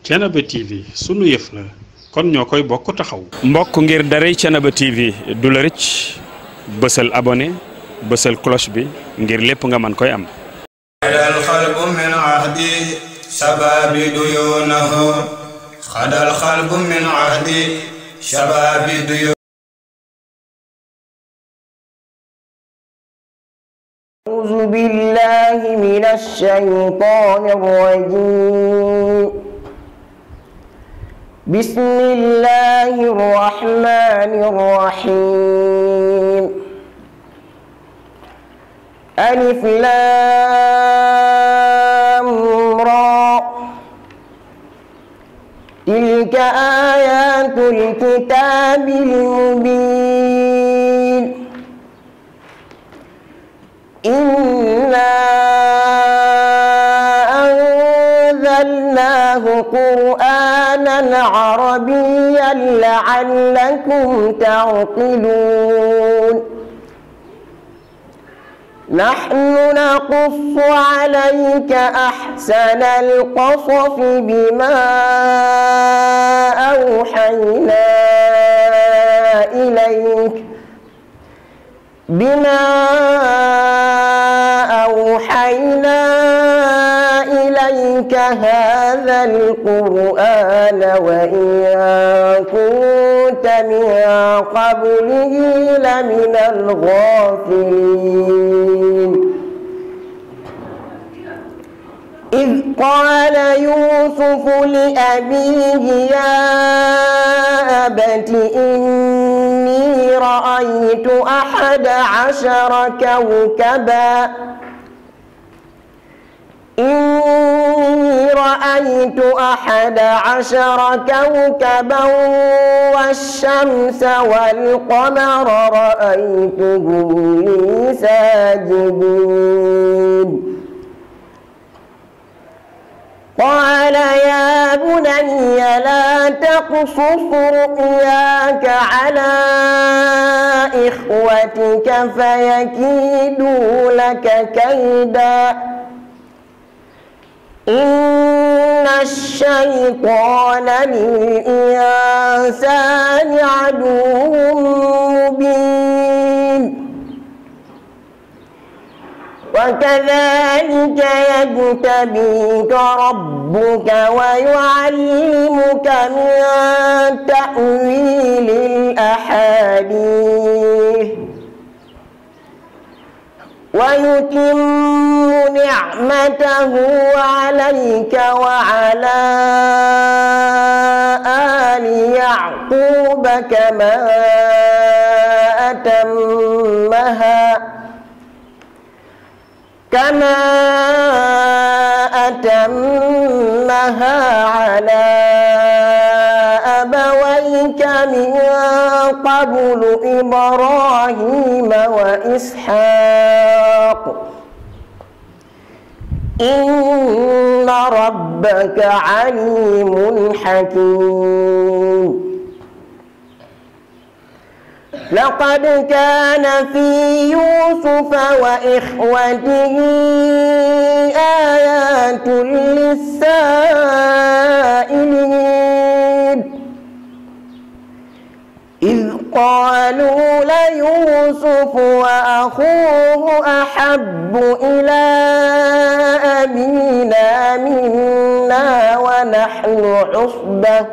Thiénaba TV sunu yëf la kon ñoo koy bokk taxaw. mbokk ngir daray Thiénaba TV du la rëcc bësal abonné bësal cloche bi ngir lépp nga mën koy am. xadal xalbu min ahdi shababi duyunahu xadal xalbu min ahdi shababi duyunahu. أعوذ بالله من الشيطان الرجيم. بسم الله الرحمن الرحيم. ألف لام را تلك آيات الكتاب المبين. إنا أنزلناه قرآنا عربيا لعلكم تعقلون. نحن نقص عليك أحسن القصص بما أوحينا إليك هذا القرآن وإن كنت من قبله لمن الغافلين. إذ قال يوسف لأبيه يا أبت إني رأيت 11 كوكبا والشمس والقمر رأيتهم لي ساجدين. قال يا بني لا تقصص رؤياك على إخوتك فيكيدوا لك كيدا إن الشيطان للإنسان عدو مبين. وكذلك يجتبيك ربك ويعلمك من تأويل الأحاديث ويتم نعمته عليك وعلى آل يعقوب كما أتمها على أبويك من قبل إبراهيم وإسحاق إن ربك عليم حكيم. لقد كان في يوسف وإخوته آيات للسائلين. إذ قالوا ليوسف وأخوه أحب إلى أبينا منا ونحن عصبة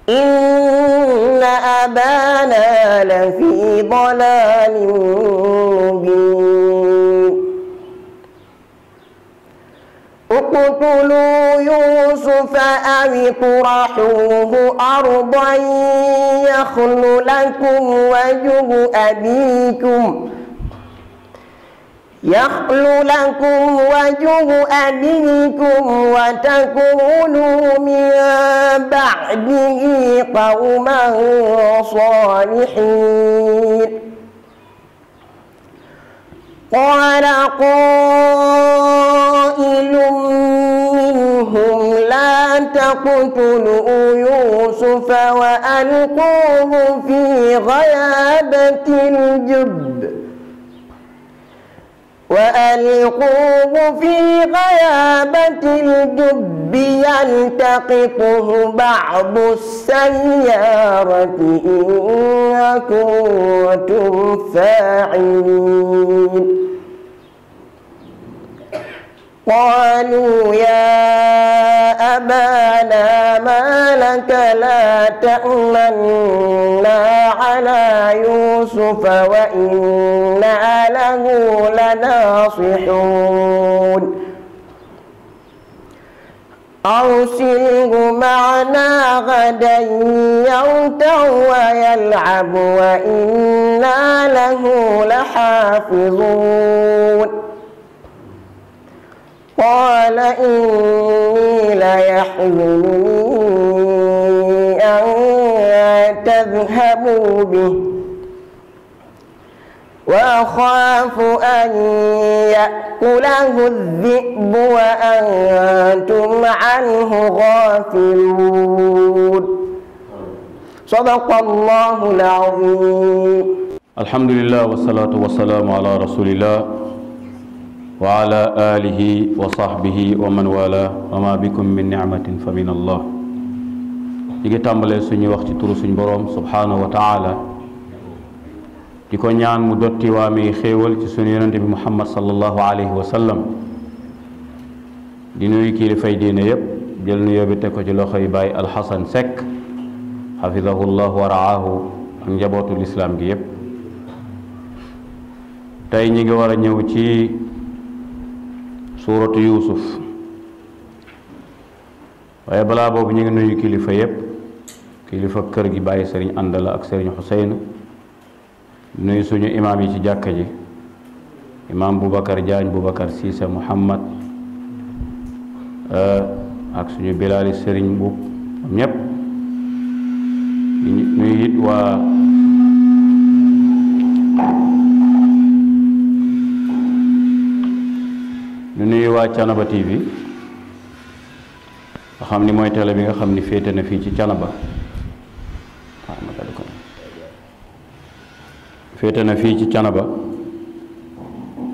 إن أبانا لفي ضلال مبين. اقتلوا يوسف أو اطرحوه أرضا يخل لكم وجه أبيكم وتكونوا من بعده قوما صالحين. قال قائل منهم لا تقتلوا يوسف وألقوه في غيابة الجب وألقوه في غيابة الجب يلتقطه بعض السيارة إن كنتم فاعلين قالوا يا أبانا ما لك لا تأمنا على يوسف وإنا له لناصحون أرسله معنا غدا يرتع ويلعب وإنا له لحافظون قال إني ليحزنني أن تذهبوا به وأخاف أن يأكله الذئب وأنتم عنه غافلون صدق الله العظيم. الحمد لله والصلاة والسلام على رسول الله وعلى آله وصحبه ومن والاه وما بكم من نعمة فمن الله. Digi tàmbalee suñu wax ci turu suñu boroom subhanahu wa ta'ala di ko ñaan mu dotti waa mi xéewal ci suñu yonente bi Muhammad sallallahu alayhi wa sallam di nuyu kilifay diine yépp jël nuyoo bi teg ko ci loxo yi Baay Alxasan Sekk xafidahu llahu wa raahu ak njabootu lislaam gi yépp. tey ñi ngi war a ñëw ci suuratu Yuusuf waaye balaa boobu ñu ngi nuyu kilifa yépp kilifa kër gi bàyyi sëriñ Àndala ak sëriñ Xuseynu nuyu suñu imaam yi ci jàkka ji imaam Boubacar Diagne Boubacar Cissé Muhammad ak suñu bilaali sëriñ Mbuub ñépp nuyu it waa ñu nuyu waa Thiénaba TV nga xam ni mooy télé bi nga xam ni féete na fii ci Thiénaba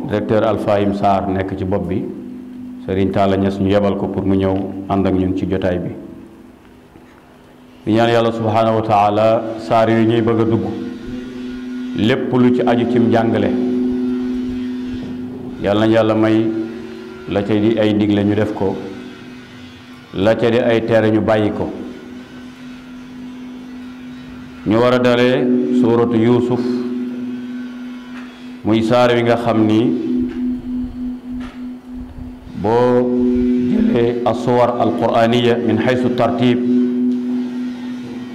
directeur Alfahim Sarr nekk ci bopp bi Serigne Talla Niass ñu yebal ko pour mu ñëw ànd ak ñun ci jotaay bi di ñaan yàlla subhanahu wa taala saar yu ñuy bëgg a dugg lépp lu ci aju cim jàngale yàlla nañ yàlla may la ca di ay digle ñu def ko la ca di ay tere ñu bàyyi ko. ñu war a dalee suuratu Yuusuf muy saar wi nga xam ni boo jëlee as-suwar al-qur'aniya min haythu tartib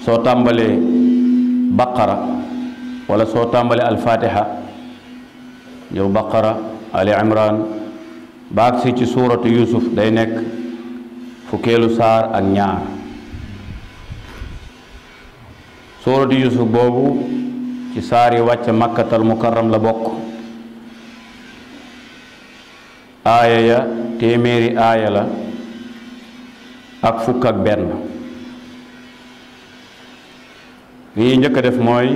soo tàmbalee baqara wala soo tàmbalee al-fatiha ñëw baqara ali imran baag si ci suuratu Yuusuf day nekk fukkeelu saar ak ñaar. suuratu Yuusuf boobu ci saar yi wàcc makkatal mukarram la bokk aaya ya téeméeri aaya la ak fukk ak benn. li ñuy njëkk a def mooy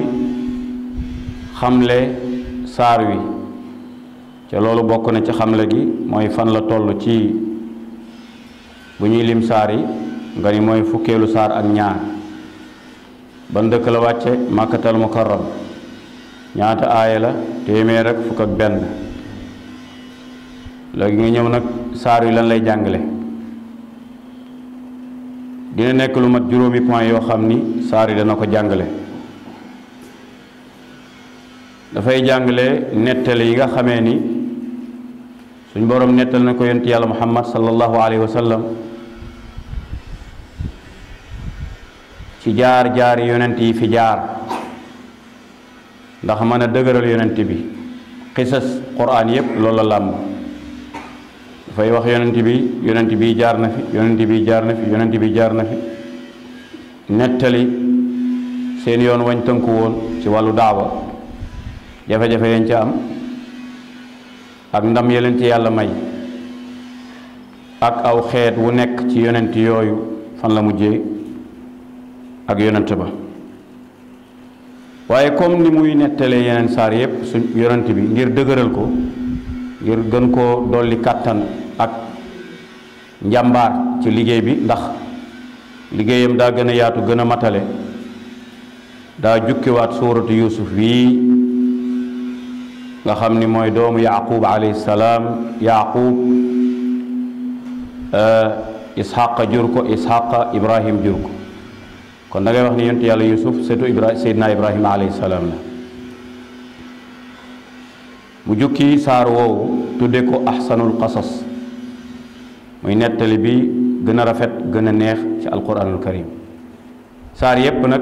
xamle saar wi ca loolu bokk na ci xamle gi mooy fan la toll ci bu ñuy lim saar yi nga ni mooy fukkeelu saar ak ñaar. ban dëkk la wàcce makkatal mukarram ñaata aaya la téeméer ak fukk ak benn. léegi nga ñëw nag saar wi lan lay jàngale dina nekk lu mat juróomi point yoo xam ni saar yi dana ko jàngale. dafay jàngale nettali yi nga xamee ni suñ boroom nettal na ko yonent yàlla muhammad sallallahu alayhi wa sallam ci jaar-jaar yonent yi fi jaar ndax mën a dëgëral yonent bi. xisas quraan yépp loolu la làmb dafay wax yonent bi jaar na fi yonent bi jaar na fi yonent bi jaar na fi nettali seen yoon wañ tënku woon ci wàllu daawa jafe-jafe yañ ca am ak ndam yeleen ci yàlla may ak aw xeet wu nekk ci yonent yooyu fan la mujjee ak yonent ba. waaye comme ni muy nettalee yeneen saar yépp suñ yonent bi ngir dëgëral ko ngir gën koo dolli kàttan ak njàmbaar ci liggéey bi, ndax liggéeyam daa gën a yaatu gën a matale. daa jukkiwaat suuratu Yuusuf bii nga xam ni mooy doomu Yaaqub alayhi salaam. Yaaqub Isxaqa jur ko, Isxaqa Ibrahim jur ko. kon da ngay wax ni yonent yàlla Yuusuf surtout Seydina Ibrahima alayhi salaam la. mu jukki saar woowu tudde ko ahsanul qasas, muy nettali bi gën a rafet gën a neex ci alquranul karim. saar yépp nag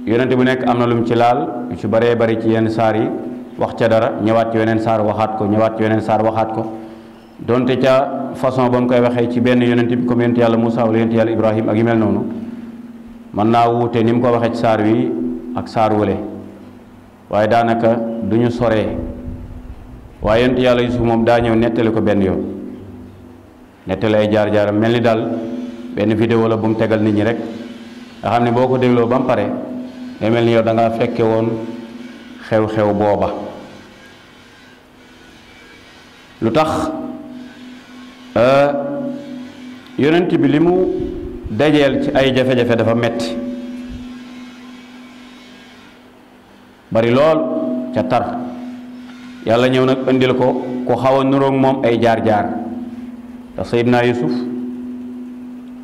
yonent bu nekk am na lu mu ci laal, yu ci baree bari ci yenn saar yi wax ca dara, ñëwaat ci weneen saar waxaat ko, ñëwaat ci weneen saar waxaat ko, donte ca façon ba mu koy waxee ci benn yonent bi comme yonent yàlla Muusaa wala yonent yàlla Ibrahim ak yu mel noonu mën naa wuute ni mu ko waxee ci saar wi ak saar wële, waaye daanaka du ñu soree. waaye yonent yàlla Yuusuf moom daa ñëw nettali ko benn yoon, nettali ay jaar-jaaram, mel ni daal benn vidéo la bu mu tegal nit ñi rek nga xam ne boo ko dégloo ba mu pare nga mel ni yow da ngaa fekke woon xew-xew booba. lu tax yonent bi li mu dajeel ci ay jafe-jafe dafa metti bari lool ca tar. yàlla ñëw nag indil ko ku xaw a nuroog moom ay jaar-jaar. te Seydina Yuusuf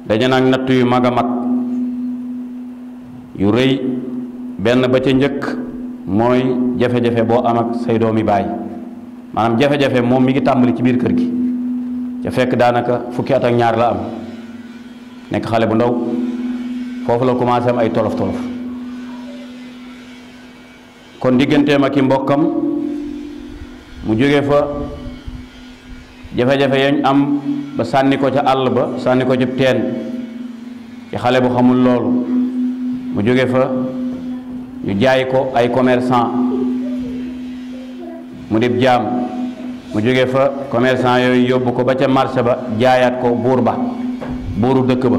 daje nag natt yu mag a mag yu rëy. benn ba ca njëkk mooy jafe-jafe boo am ak say doomi baay, maanaam jafe-jafe moom mi ngi tàmbali ci biir kër gi ca fekk daanaka fukki at ak ñaar la am, nekk xale bu ndaw. foofu la commencé am ay tolof-tolof. kon digganteem ak i mbokkam mu jóge fa, jafe-jafe yañ am ba sànni ko ca àll ba, sànni ko ci teen ci xale bu xamul loolu. mu jóge fa ñu jaay ko ay commerçant mu dib jaam. mu jóge fa commerçant yooyu yóbbu ko ba ca marché ba, jaayaat ko buur ba, buuru dëkk ba,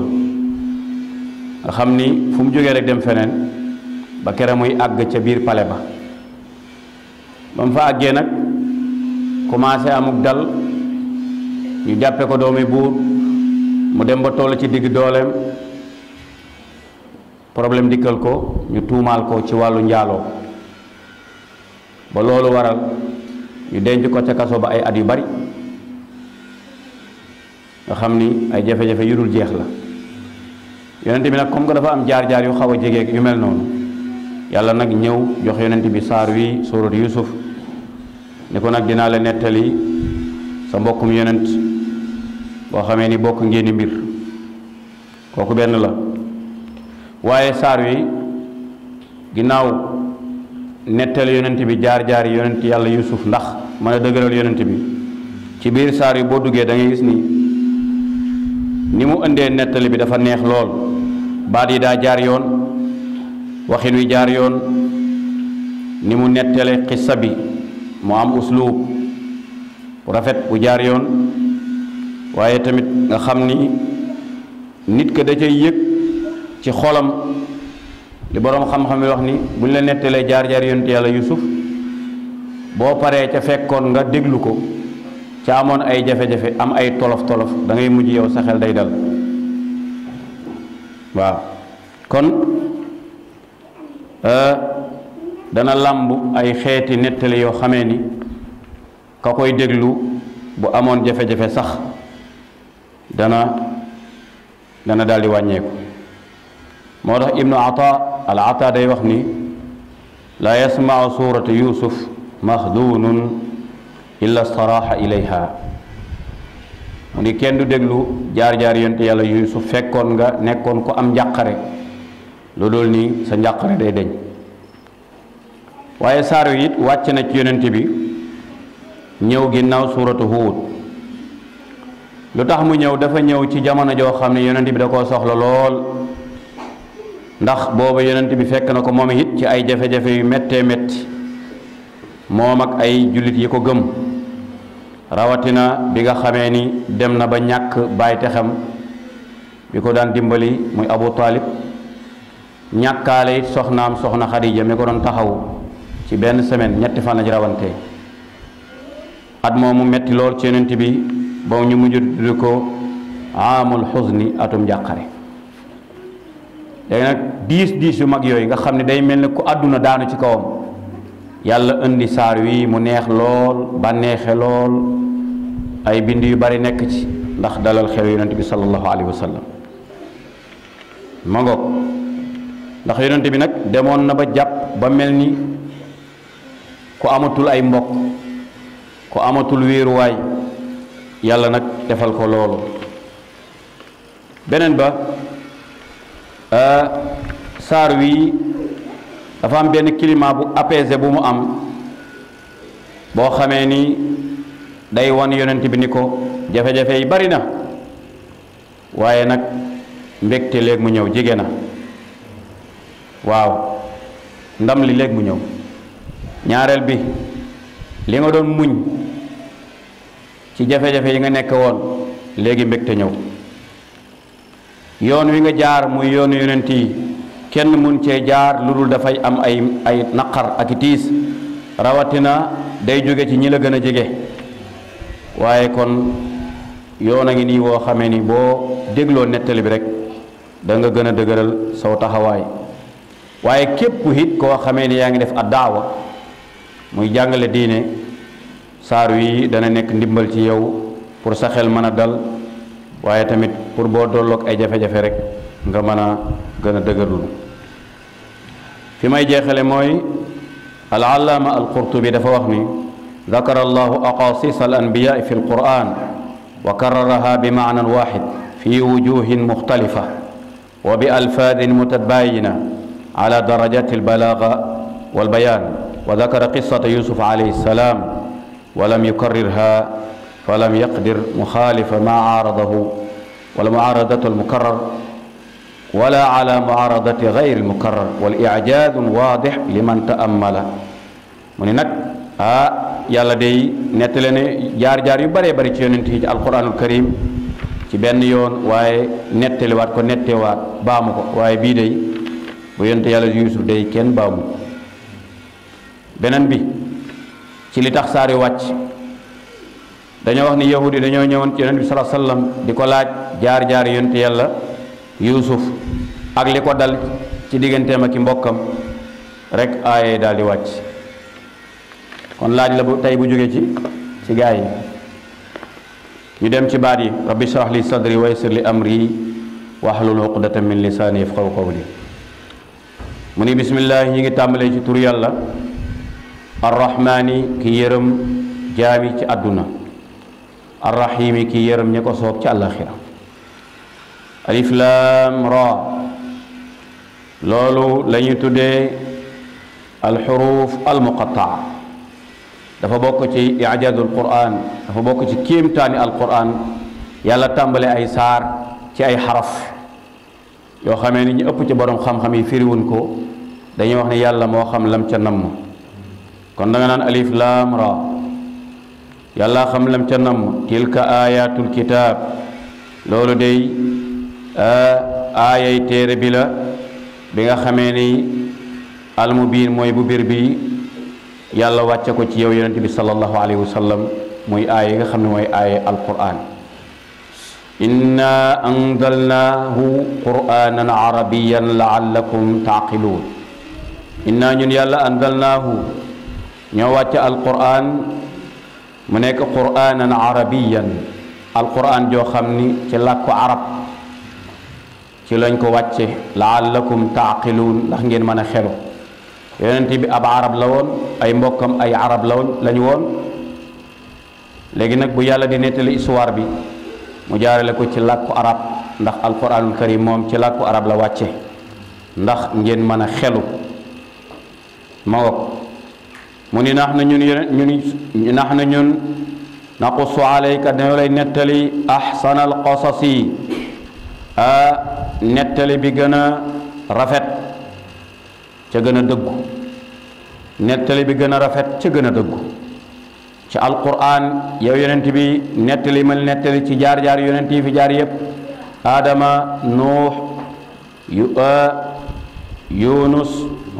nga xam ni fu mu jógee rek dem feneen ba kere muy àgg ca biir pale ba. ba mu fa àggee nag commencé amuk dal, ñu jàppe ko doomi buur, mu dem ba toll ci digg dooleem, problème dikkal ko, ñu tuumaal ko ci wàllu njaaloo. ba loolu waral ñu denc ko ca kaso ba ay at yu bari, nga xam ni ay jafe-jafe yu dul jeex la. yonent bi nag comme que dafa am jaar-jaar yu xaw a jege yu mel noonu, yàlla nag ñëw jox yonent bi saar wi suuratu Yuusuf ni ko nag dinaa la nettali sa mbokkum yonent boo xamee ni bokk ngeen mbir. kooku benn la. waaye saar wi ginnaaw nettali yonent bi jaar-jaar yonent yàlla Yuusuf ndax mën a dëgëral yonent bi, ci biir saar wi boo duggee da ngay gis ni mu indee nettali bi dafa neex lool. baat yi daa jaar yoon, waxin wi jaar yoon, ni mu nettale xissa bi mu am uslub bu rafet bu jaar yoon. waaye tamit nga xam ni nit ka da cay yëg ci xolam li boroom xam-xam yi wax ni buñ la nettalee jaar-jaar yonent yàlla Yuusuf, boo paree ca fekkoon nga déglu ko ca amoon ay jafe-jafe, am ay tolof-tolof, da ngay mujj yow sa xel day dal. waaw kon dana làmb ay xeeti nettali yoo xamee ni ka koy déglu bu amoon jafe-jafe sax dana daal di wàññeeku. moo tax ibnu ata day wax ni laa yasmau surata Yuusuf maxduunun illa staraxa ilayha. mu ni kenn du déglu jaar-jaar yonent yàlla Yuusuf fekkoon nga nekkoon ko am njàqare, lu dul ni sa njàqare day deñ. waaye saar wi it wàcc na ci yonent bi ñëw ginnaaw suuratu Huud. lu tax mu ñëw dafa ñëw ci jamono joo xam ne yonent bi da koo soxla lool, ndax booba yonent bi fekk na ko moom it ci ay jafe-jafe yu méttee métti, moom ak ay jullit yi ko gëm, rawatina bi nga xamee ni dem na ba ñàkk bàyyi te xam bi ko daan dimbali muy Abu Talib, ñàkkaale it soxnaam soxna Xadija mi ko doon taxaw ci benn semaine, ñetti fan la ci rawante. at moomu metti lool ci yonent bi ba ñu mujj tudd ko aamul xuzni atum njàqare. léegi nag diis yu mag yooyu nga xam ne day mel ni ku àdduna daanu ci kawam yàlla indi saar wi mu neex lool bànneexe lool ay bind yu bari nekk ci ndax dalal xel yonent bi sallallahu alayhi wa sallam ma ngoog ndax yonent bi nag demoon na ba jàpp ba mel ni ku amatul ay mbokk ku amatul wéeruwaay yàlla nag defal ko loolu. beneen ba saar wi dafa am benn climat bu apaisé bu mu am boo xamee ni day wan yonent bi ni ko jafe-jafe yi bari na waaye nag mbégte léegi mu ñëw jege na waaw ndam li léegi mu ñëw. ñaareel bi li nga doon muñ ci jafe-jafe yi nga nekk woon léegi mbégte ñëw. yoon wi nga jaar muy yoonu yonent yi kenn mun cee jaar lu dul dafay am ay naqar ak tiis rawatina day jóge ci ñi la gën a jege waaye kon yoon a ngi nii woo xamee ni boo dégloo nettali bi rek da nga gën a dëgëral saw taxawaay. waaye képp it koo xamee ni yaa ngi def ad-daawa muy jàngale diine saar wi dana nekk ndimbal ci yow pour sa xel mën a dal waaye tamit pour boo dolloog ay jafe-jafe rek nga mën a gën a dëgërlu. fi may jeexale mooy al-allaama al-qurtubi dafa wax ni dakara allahu aqasis al-anbiyaa fi al-quran wa karraraha bi maanan waxid fi wujuhin muxtalifa wa bi alfaadin mutabayina ala darajati al-balaaga wal-bayaan wa dakara qissata yusuf alayhi salaam wa lam yukarrirha falam yaqdir muxaalifa ma aaradahu wala muaaradatu almukarrar wala ala muaaradati gayri almukarrar wal ijaazun waadix liman ta'ammala. mu ni nag yàlla day nettale ne jaar-jaar yu bëree bëri ci yonent yi ci alquranul karim ci benn yoon waaye nettaliwaat ko nettewaat baamu ko waaye bii day bu yonent yàlla Yuusuf day kenn baamu. beneen bi ci li tax saari wàcc dañoo wax ni yahudi dañoo ñëwoon ci yonent bi sallallahu alayhi wasallam di ko laaj jaar-jaar yonent yàlla Yuusuf ak li ko dal ci digganteem ak i mbokkam rek aaye daal di wàcc. kon laaj la bu tey bu jóge ci gaa yi ñu dem ci baat yi rabbi shrah li sadri wa yassir li amri wahlul uqdatan min lisaani yafqahu qawli. mu ni bismillah ñi ngi tàmbalee ci tur yàlla arrahmaani ki yërëm jaami ci àdduna arrahimi ki yërëm ñi ko soob ci àllaxira. alif laam ra loolu la ñuy tuddee alxuruf almuqattaa dafa bokk ci ijaazul qur'an dafa bokk ci kéemtaani alqur'an yàlla tàmbale ay saar ci ay xaraf yoo xamee ni ñu ëpp ci borom xam-xam yi firiwuñ ko dañuy wax ne yàlla moo xam lam ca namm. kon da nga naan alif laam ra yàlla xam lam ca namm tilka ayatul kitaab loolu day aayay téere bi la bi nga xamee ni almubiin mooy bu bir bi yàlla wàcce ko ci yow yonent bi sallallahu alayhi wa sallam muy aaya yi nga xam ne mooy aaya alquran. inna anzalnaahu qur'anan arabiyan laallakum taaqiluun. inna ñun yàlla anzalnaahu ñoo wàcce alquran mu nekk qur'anan arabiyan alquran joo xam ni ci làkku arab ci lañ ko wàcce laallakum taaqiluun ndax ngeen mën a xelu. yonent bi ab arab la woon ay mbokkam ay arab lañu woon léegi nag bu yàlla di nettali histoire bi mu jaarale ko ci làkku arab ndax alquranul karim moom ci làkku arab la wàcce ndax ngeen mën a xelu. ma ngoog mu ni nax na ñun naqussu alayka dañoo lay nettali ahsanal qasasi nettali bi gën a rafet ca gën a dëggu nettali bi gën a rafet ca gën a dëggu ci alquran yow yonent bi nettali mal nettali ci jaar-jaar yonent yi fi jaar yépp Adama Nuux Yunus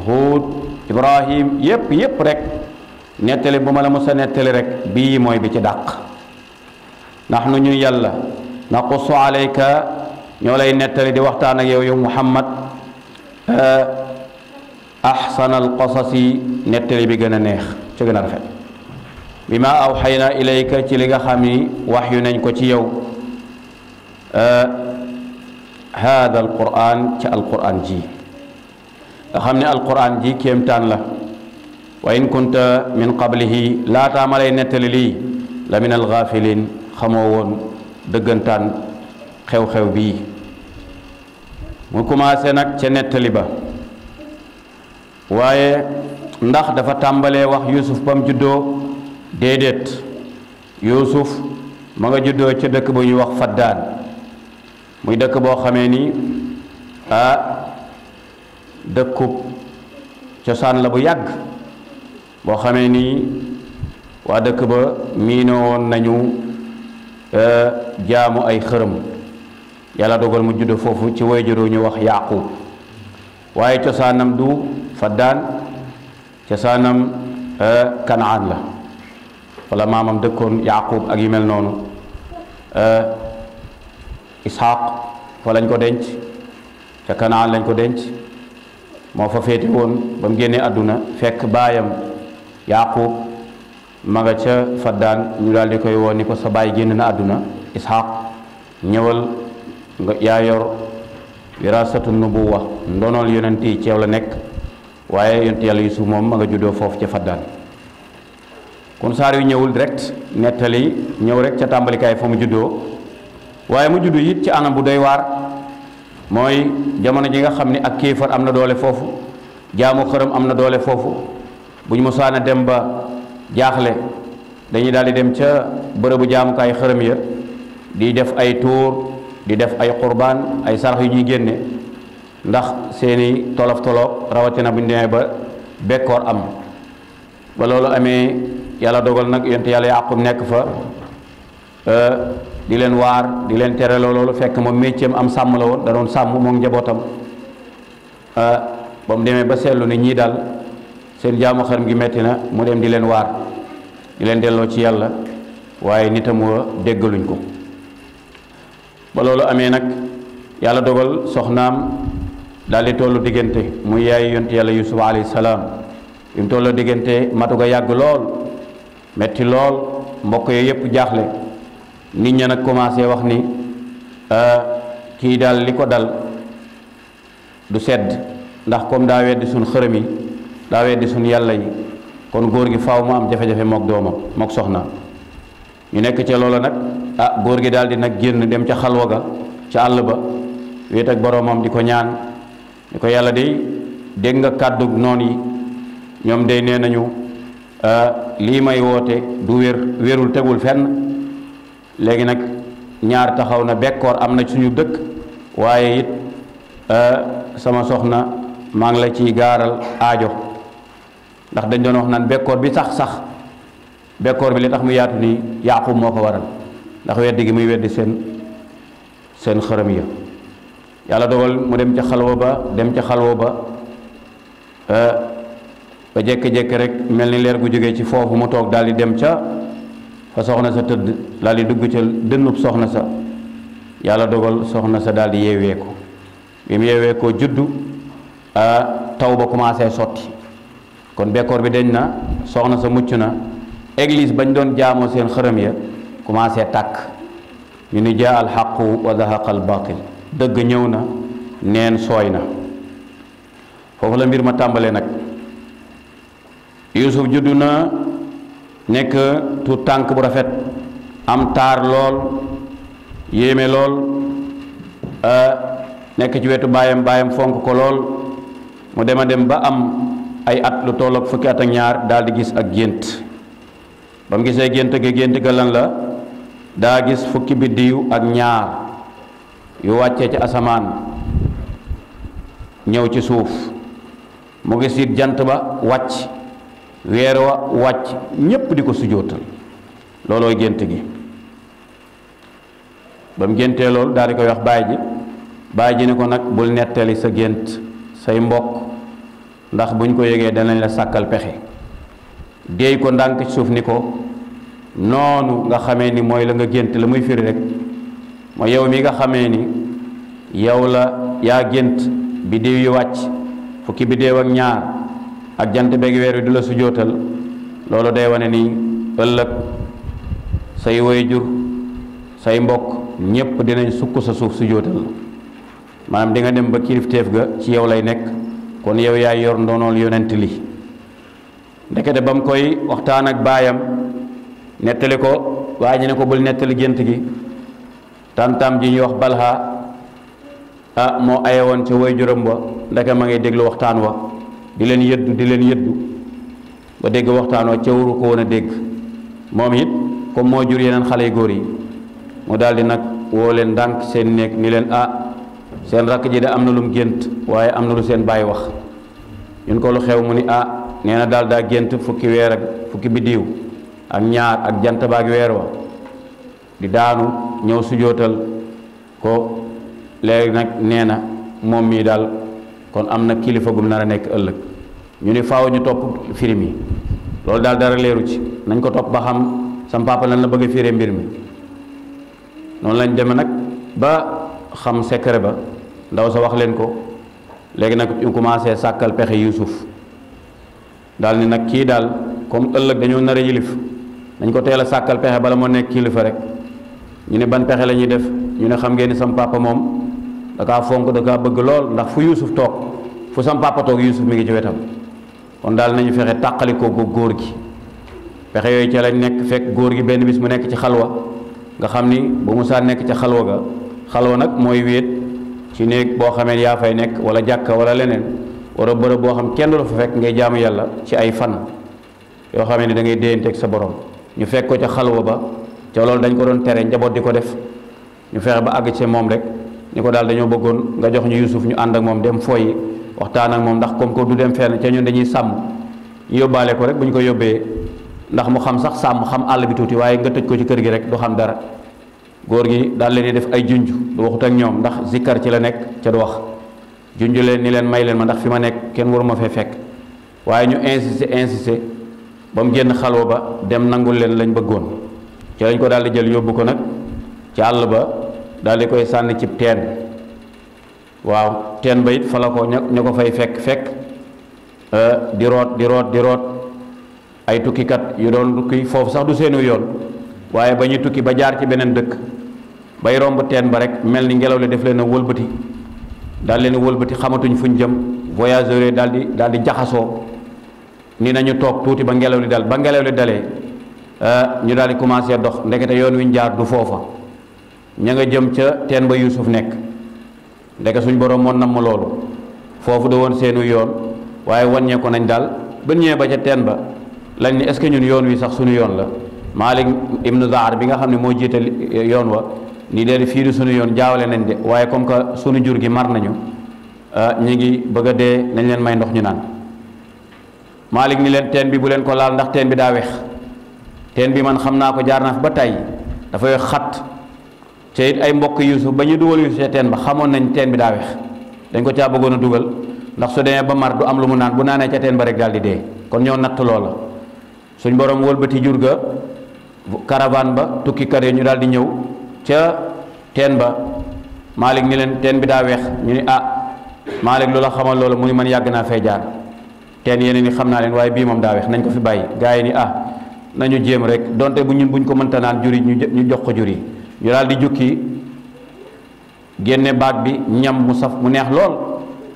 Hud Ibrahim yépp rek nettali bu ma la mos a nettali rek bii mooy bi ci dàq. nahnu ñu yàlla naqussu alayka ñoo lay nettali di waxtaan ak yow yow Muhammad ahsanal qasasi nettali bi gën a neex ci gën a rafet bi ma awxayna ilayka ci li nga xam ni wax yu nañ ko ci yow hada alquran ci alquran ji nga xam ne alquran ji kéemtaan la wa in kunta min qablihi laataa ma lay nettali lii la min algaafilin xamoo woon dëggantaan xew-xew bii mu commencé nag ca nettali ba waaye ndax dafa tàmbalee wax Yuusuf ba mu juddoo déedéet Yuusuf ma nga juddoo ca dëkk bu ñuy wax Faddaan muy dëkk boo xamee ni dëkkub cosaan la bu yàgg boo xamee ni waa dëkk ba miinoo woon nañu jaamu ay xërëm yàlla dogal mu judd foofu ci wayjuru ñu wax Yaaqub waaye cosaanam du Faddaan cosaanam Kanaan la wala maamam dëkkoon Yaaqub ak yu mel noonu Isxaaq fa lañ ko denc ca Kanaan lañ ko denc moo fa féete woon ba mu génnee àdduna fekk baayam Yaaqub ma nga ca Faddaan ñu daal di koy woon ni ko sa baay génn na àdduna Isxaaq ñëwal nga yaa yor wirasatu nubuwa ndonool yonent yi ceew la nekk waaye yonent yàlla Yuusuf moom ma nga juddoo foofu ca Faddaan kon saar yu ñëwul direct nettali ñëw rek ca tàmbalikaay fa mu juddoo waaye mu juddu it ci anam bu doy waar mooy jamono ji nga xam ni ak kéefar am na doole foofu jaamu xërëm am na doole foofu bu ñu musaana dem ba jaaxle dañuy daal di dem ca bërëbu jaamukaay xërëm ya di def ay tuur di def ay qurbaan ay sarax yu ñuy génne ndax seeni tolof tolof rawatina bu ñu demee ba bekkoor am ba loolu amee yàlla dogal nag yonent yàlla Yaaqub nekk fa di leen waar di leen tere loolu fekk moom métier am sàmm la woon da doon sàmm moom njabootam ba mu demee ba seetlu ni ñii daal seen jaamu xërëm gi metti na mu dem di leen waar di leen delloo ci yàlla waaye nitam wa déggaluñ ko ba loolu amee nag yàlla dogal soxnaam daal di tollu diggante muy yaay yonent yàlla Yuusuf alayhi salaam bi mu tollu diggante matu ga yàgg lool metti lool mbokk yooyu yëpp jaaxle nit ña nag commencé wax ni kii daal li ko dal du sedd ndax comme daa weddi suñ xërëm yi daa weddi suñ yàlla yi kon góor gi faaw mu am jafe-jafe mook doomam mook soxna ñu nekk ca loola nag góor gi daal di nag génn dem ca xalwa ga ca àll ba wéet ak boroomam di ko ñaan di ko yàlla day dégg nga kàddu noon yi ñoom day nee nañu lii may woote du wérul tegul fenn léegi nag ñaar taxaw na bekkoor am na suñu dëkk waaye it sama soxna maa ngi la ciy gaaral aajo ndax dañ doon wax naan bekkoor bi sax bekkoor bi li tax mu yaatu nii Yaaqub moo ko waral ndax weddi gi muy weddi seen xërëm ya yàlla dogal mu dem ca xalwa ba ba jékki-jékki rek mel ni leer gu jógee ci foofu mu toog daal di dem ca fa soxna sa tëdd daal di dugg ca dënnub soxna sa yàlla dogal soxna sa daal di yeewee ko bi mu yeewee ko juddu taw ba commencé sotti kon bekkoor bi deñ na soxna sa mucc na église bañ doon jaamoo seen xërëm ya commencé tàkk ñu ni jaa al xaqu wa zahaqa al batil dëgg ñëw na neen sooy na foofu la mbir ma tàmbalee nag Yuusuf juddu na nekk tu tànk bu rafet am taar lool yéeme lool nekk ci wetu baayam fonk ko lool mu dem a dem ba am ay at lu tolloog fukki at ak ñaar daal di gis ak gént ba mu gisee gént ga lan la daa gis fukki biddiw ak ñaar yu wàccee ci asamaan ñëw ci suuf mu gis it jant ba wàcc weer wa wàcc ñépp di ko sujjóotal loolooy gént gi ba mu géntee loolu daal di koy wax baay ji ni ko nag bul nettali sa gént say mbokk ndax buñ ko yëgee danañ la sàkkal pexe déey ko ndànk ci suuf ni ko noonu nga xamee ni mooy la nga gént la muy firi rek mooy yow mi nga xamee ni yow la yaa gént biddiw yu wàcc fukki biddiw ak ñaar ak jant beeg weer wi du la sujootal loolu day wane ni ëllëg say waajur say mbokk ñépp dinañ sukk sa suuf sujootal maanaam di nga dem ba kilifteef ga ci yow lay nekk kon yow yaay yor ndoonool yonent li ndekete ba mu koy waxtaan ak baayam nettali ko waa ji ne ko bul nettali gént gi tantam ji ñuy wax balha moo aye woon ca waajuram ba ndeke ma ngay déglu waxtaan wa di leen yëddu ba dégg waxtaan wa ca waru ko woon a dégg moom it comme moo jur yeneen xale yu góor yi mu daal di nag woo leen ndànk seen néeg ni leen seen rakk ji de am na lu mu gént waaye am na lu seen bàyyi wax ñun ko lu xew mu ni nee na daal daa gént fukki weer ak fukki biddiw ak ñaar ak jant ba ak weer wa di daanu ñëw sujootal ko léegi nag nee na moom mii daal kon am na kilifa gum nar a nekk ëllëg ñu ni faaw ñu topp firim yi loolu daal dara leeru ci nañ ko topp ba xam sam papa lan la bëgg a firee mbir mi noonu lañ deme nag ba xam secret ba ndaw sa wax leen ko léegi nag ñu commencé sàkkal pexe Yuusuf daal ni nag kii daal comme ëllëg dañoo nar a yilif dañ ko teel a sàkkal pexe bala moo nekk kilifa rek ñu ne ban pexe la ñuy def ñu ne xam ngeen ni sam papa moom da kaa fonk da kaa bëgg lool ndax fu Yuusuf toog fu sam papa toog Yuusuf mi ngi ci wetam kon daal nañu fexe tàqali ko góor gi pexe yooyu ca lañ nekk fekk góor gi benn bis mu nekk ci xalwa nga xam ni bu musaa nekk ca xalwa ga xalwa nag mooy wéet ci néeg boo xamee yaa fay nekk wala jàkka wala leneen wala bërëb boo xam kenn du la fa fekk ngay jaamu yàlla ci ay fan yoo xamee ni da ngay déyanteeg sa borom ñu fekk ko ca xalwa ba ca loolu dañ ko doon tere njaboot di ko def ñu fexe ba àgg ci moom rek ni ko daal dañoo bëggoon nga jox ñu Yuusuf ñu ànd ak moom dem fooyi waxtaan ak moom ndax comme ko du dem fenn ca ñun dañuy sàmm ñu yóbbaale ko rek bu ñu ko yóbbee ndax mu xam sax sàmm xam àll bi tuuti waaye nga tëj ko ci kër gi rek du xam dara góor gi daal leen di def ay junj du waxut ak ñoom ndax zikkar ci la nekk ca du wax junj leen ni leen may leen ma ndax fi ma nekk kenn waruma fee fekk waaye ñu insisté ba mu génn xalwa ba dem nangul leen lañ bëggoon ci lañ ko daal di jël yóbbu ko nag ci àll ba daal di koy sànni cib teen waaw teen ba it fa la ko ña ko fay fekk di root ay tukkikat yu doon tukki foofu sax du seenu yoon waaye ba ñuy tukki ba jaar ci beneen dëkk bay romb teen ba rek mel ni ngelaw li def leen a wëlbati daal leen wëlbati xamatuñ fuñ jëm voyageurs yi daal di jaxasoo ni nañu toog tuuti ba ngelaw li dal ba ngelaw li dalee ñu daal di commencé dox ndekete yoon wi ñu jaar du foofa ña nga jëm ca teen ba Yuusuf nekk ndeke suñ borom moo namm loolu foofu da woon seenu yoon waaye wàññee ko nañ daal ba ñëwee ba ca teen ba lañ ni est-ce que ñun yoon wi sax suñu yoon la Malik ibnu Zaar bi nga xam ne moo jiite yoon wa ni dee fii du suñu yoon jaawale nañ de waaye comme que suñu jur gi mar nañu ñu ngi bëgg a dee nañ leen may ndox ñu naan Malik ni leen teen bi bu leen ko laal ndax teen bi daa weex teen bi man xam naa ko jaar naa fi ba tey dafay xat te it ay mbokk Yuusuf ba ñu dugal Yuusuf ca teen ba xamoon nañ teen bi daa weex dañ ko caa bëggoon a dugal ndax su demee ba mar du am lu mu naan bu naanee ca teen ba rek daal di dee kon ñoo natt loola suñ borom wëlbati jur ga caravane ba tukkikat yi ñu daal di ñëw ca teen ba Malik ni leen teen bi daa weex ñu ni Malik lu la xamal loolu mu ni man yàgg naa fay jaar teen yeneen ni xam naa leen waaye bii moom daa weex nañ ko fi bàyyi gaa yi ni nañu jéem rek donte buñ ko mënta naan jur yi ñu jox ko jur yi ñu daal di jukki génne baag bi ñam mu saf mu neex lool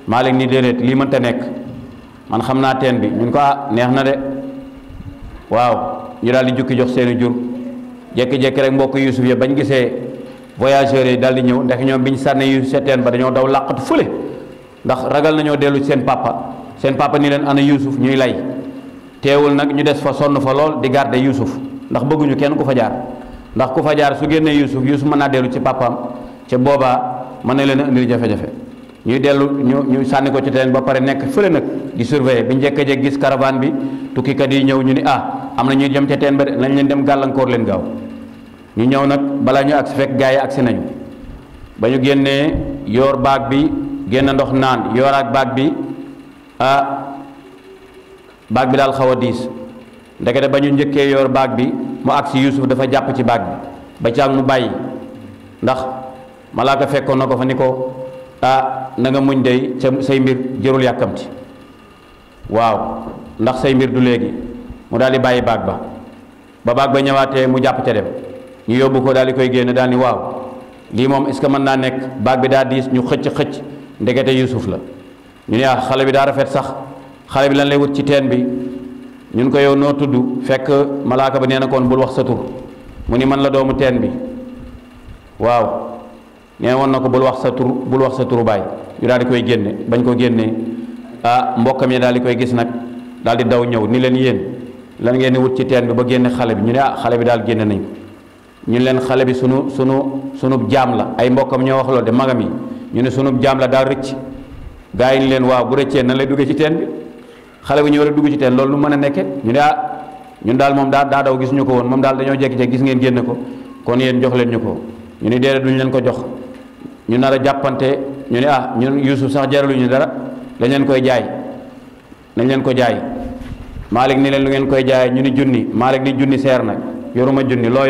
Malik ni déedéet lii mënta nekk man xam naa teen bi ñun ko neex na de waaw ñu daal di jukki jox seeni jur jékki-jékki rek mbokk Yuusuf ya bañ gisee voyageurs yi daal di ñëw ndax ñoom biñ sànne Yuusuf sa teen ba dañoo daw làqatu fële ndax ragal nañoo dellu seen papa ni leen ana Yuusuf ñuy lay teewul nag ñu des fa sonn fa lool di garder Yuusuf ndax bëgguñu kenn ku fa jaar ndax ku fa jaar su génnee Yuusuf mën naa dellu ci papaam ca boobaa mën na leen a indil jafe-jafe ñuy dellu ñu sànni ko ci teen ba pare nekk fële nag di surveiller bi njëkk-jekk gis caravane bi tukkikat yi ñëw ñu ni am na ñuy jëm ca teen ba de nañ leen dem gàllankoor leen gaaw ñu ñëw nag balaa ñu agsi fekk gaa yi agsi nañu ba ñu génnee yoor baag bi génn ndox naan yooraat baag bi baag bi daal xaw a diis ndekete ba ñu njëkkee yor baag bi mu agsi Yuusuf dafa jàpp ci baag bi ba caag mu bàyyi ndax malaaka fekkoon na ko fa ni ko na nga muñ dey ca say mbir jërul yàkkamti waaw ndax say mbir du léegi mu daal di bàyyi baag ba baag ba ñëwaatee mu jàpp ca dem ñu yóbbu ko daal di koy génn daal ni waaw lii moom est-ce que mën naa nekk baag bi daa diis ñu xëcc ndekete Yuusuf la ñu ne xale bi daa rafet sax xale bi lan lay wut ci teen bi ñun ko yow noo tudd fekk malaaka ba nee na koon bul wax sa tur mu ni man la doomu teen bi waaw nee woon na ko bul wax sa turu baay ñu daal di koy génne bañ ko génnee mbokkam yi daal di koy gis nag daal di daw ñëw ni leen yéen lan ngeen di wut ci teen bi ba génne xale bi ñu ne xale bi daal génne nañ ko ñu leen xale bi sunu jaam la ay mbokkam ñoo wax loolu de magam yi ñu ne sunu jaam la daal rëcc gaa yi ni leen waaw bu rëccee nan lay duggee ci teen bi xale bi ñëw rek dugg ci teen loolu lu mën a nekke ñu ne ñun daal moom daa daw gis ñu ko woon moom daal dañoo jékki-jékki gis ngeen génne ko kon yéen jox leen ñu ko ñu ni déedéet duñu leen ko jox ñu nar a jàppante ñu ne ñun Yuusuf sax jaraluñu dara dañ leen koy jaay nañ leen ko jaay Malik ni leen lu ngeen koy jaay ñu ni junni Malik ni junni seer nag yoruma junni loo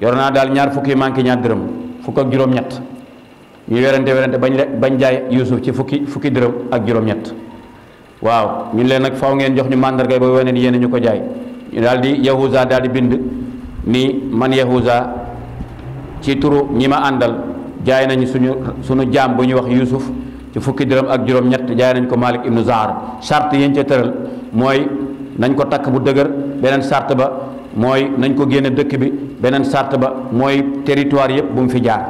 yor naa daal ñaar fukki manqué ñaar dërëm fukk ak juróom-ñett ñu werante bañ jaay Yuusuf ci fukki dërëm ak juróom-ñett waaw ñun leen nag faw ngeen jox ñu màndarga ba wane ni yéen ñu ko jaay ñu daal di Yahuza daal di bind ni man Yahuza ci turu ñi ma àndal jaay nañu suñu jaam bu ñuy wax Yuusuf ci fukki dërëm ak juróom-ñett jaay nañ ko Malik ibnu Zahar charte yéen ca tëral mooy nañ ko takk bu dëgër beneen charte ba mooy nañ ko génne dëkk bi beneen charte ba mooy territoire yëpp bu mu fi jaar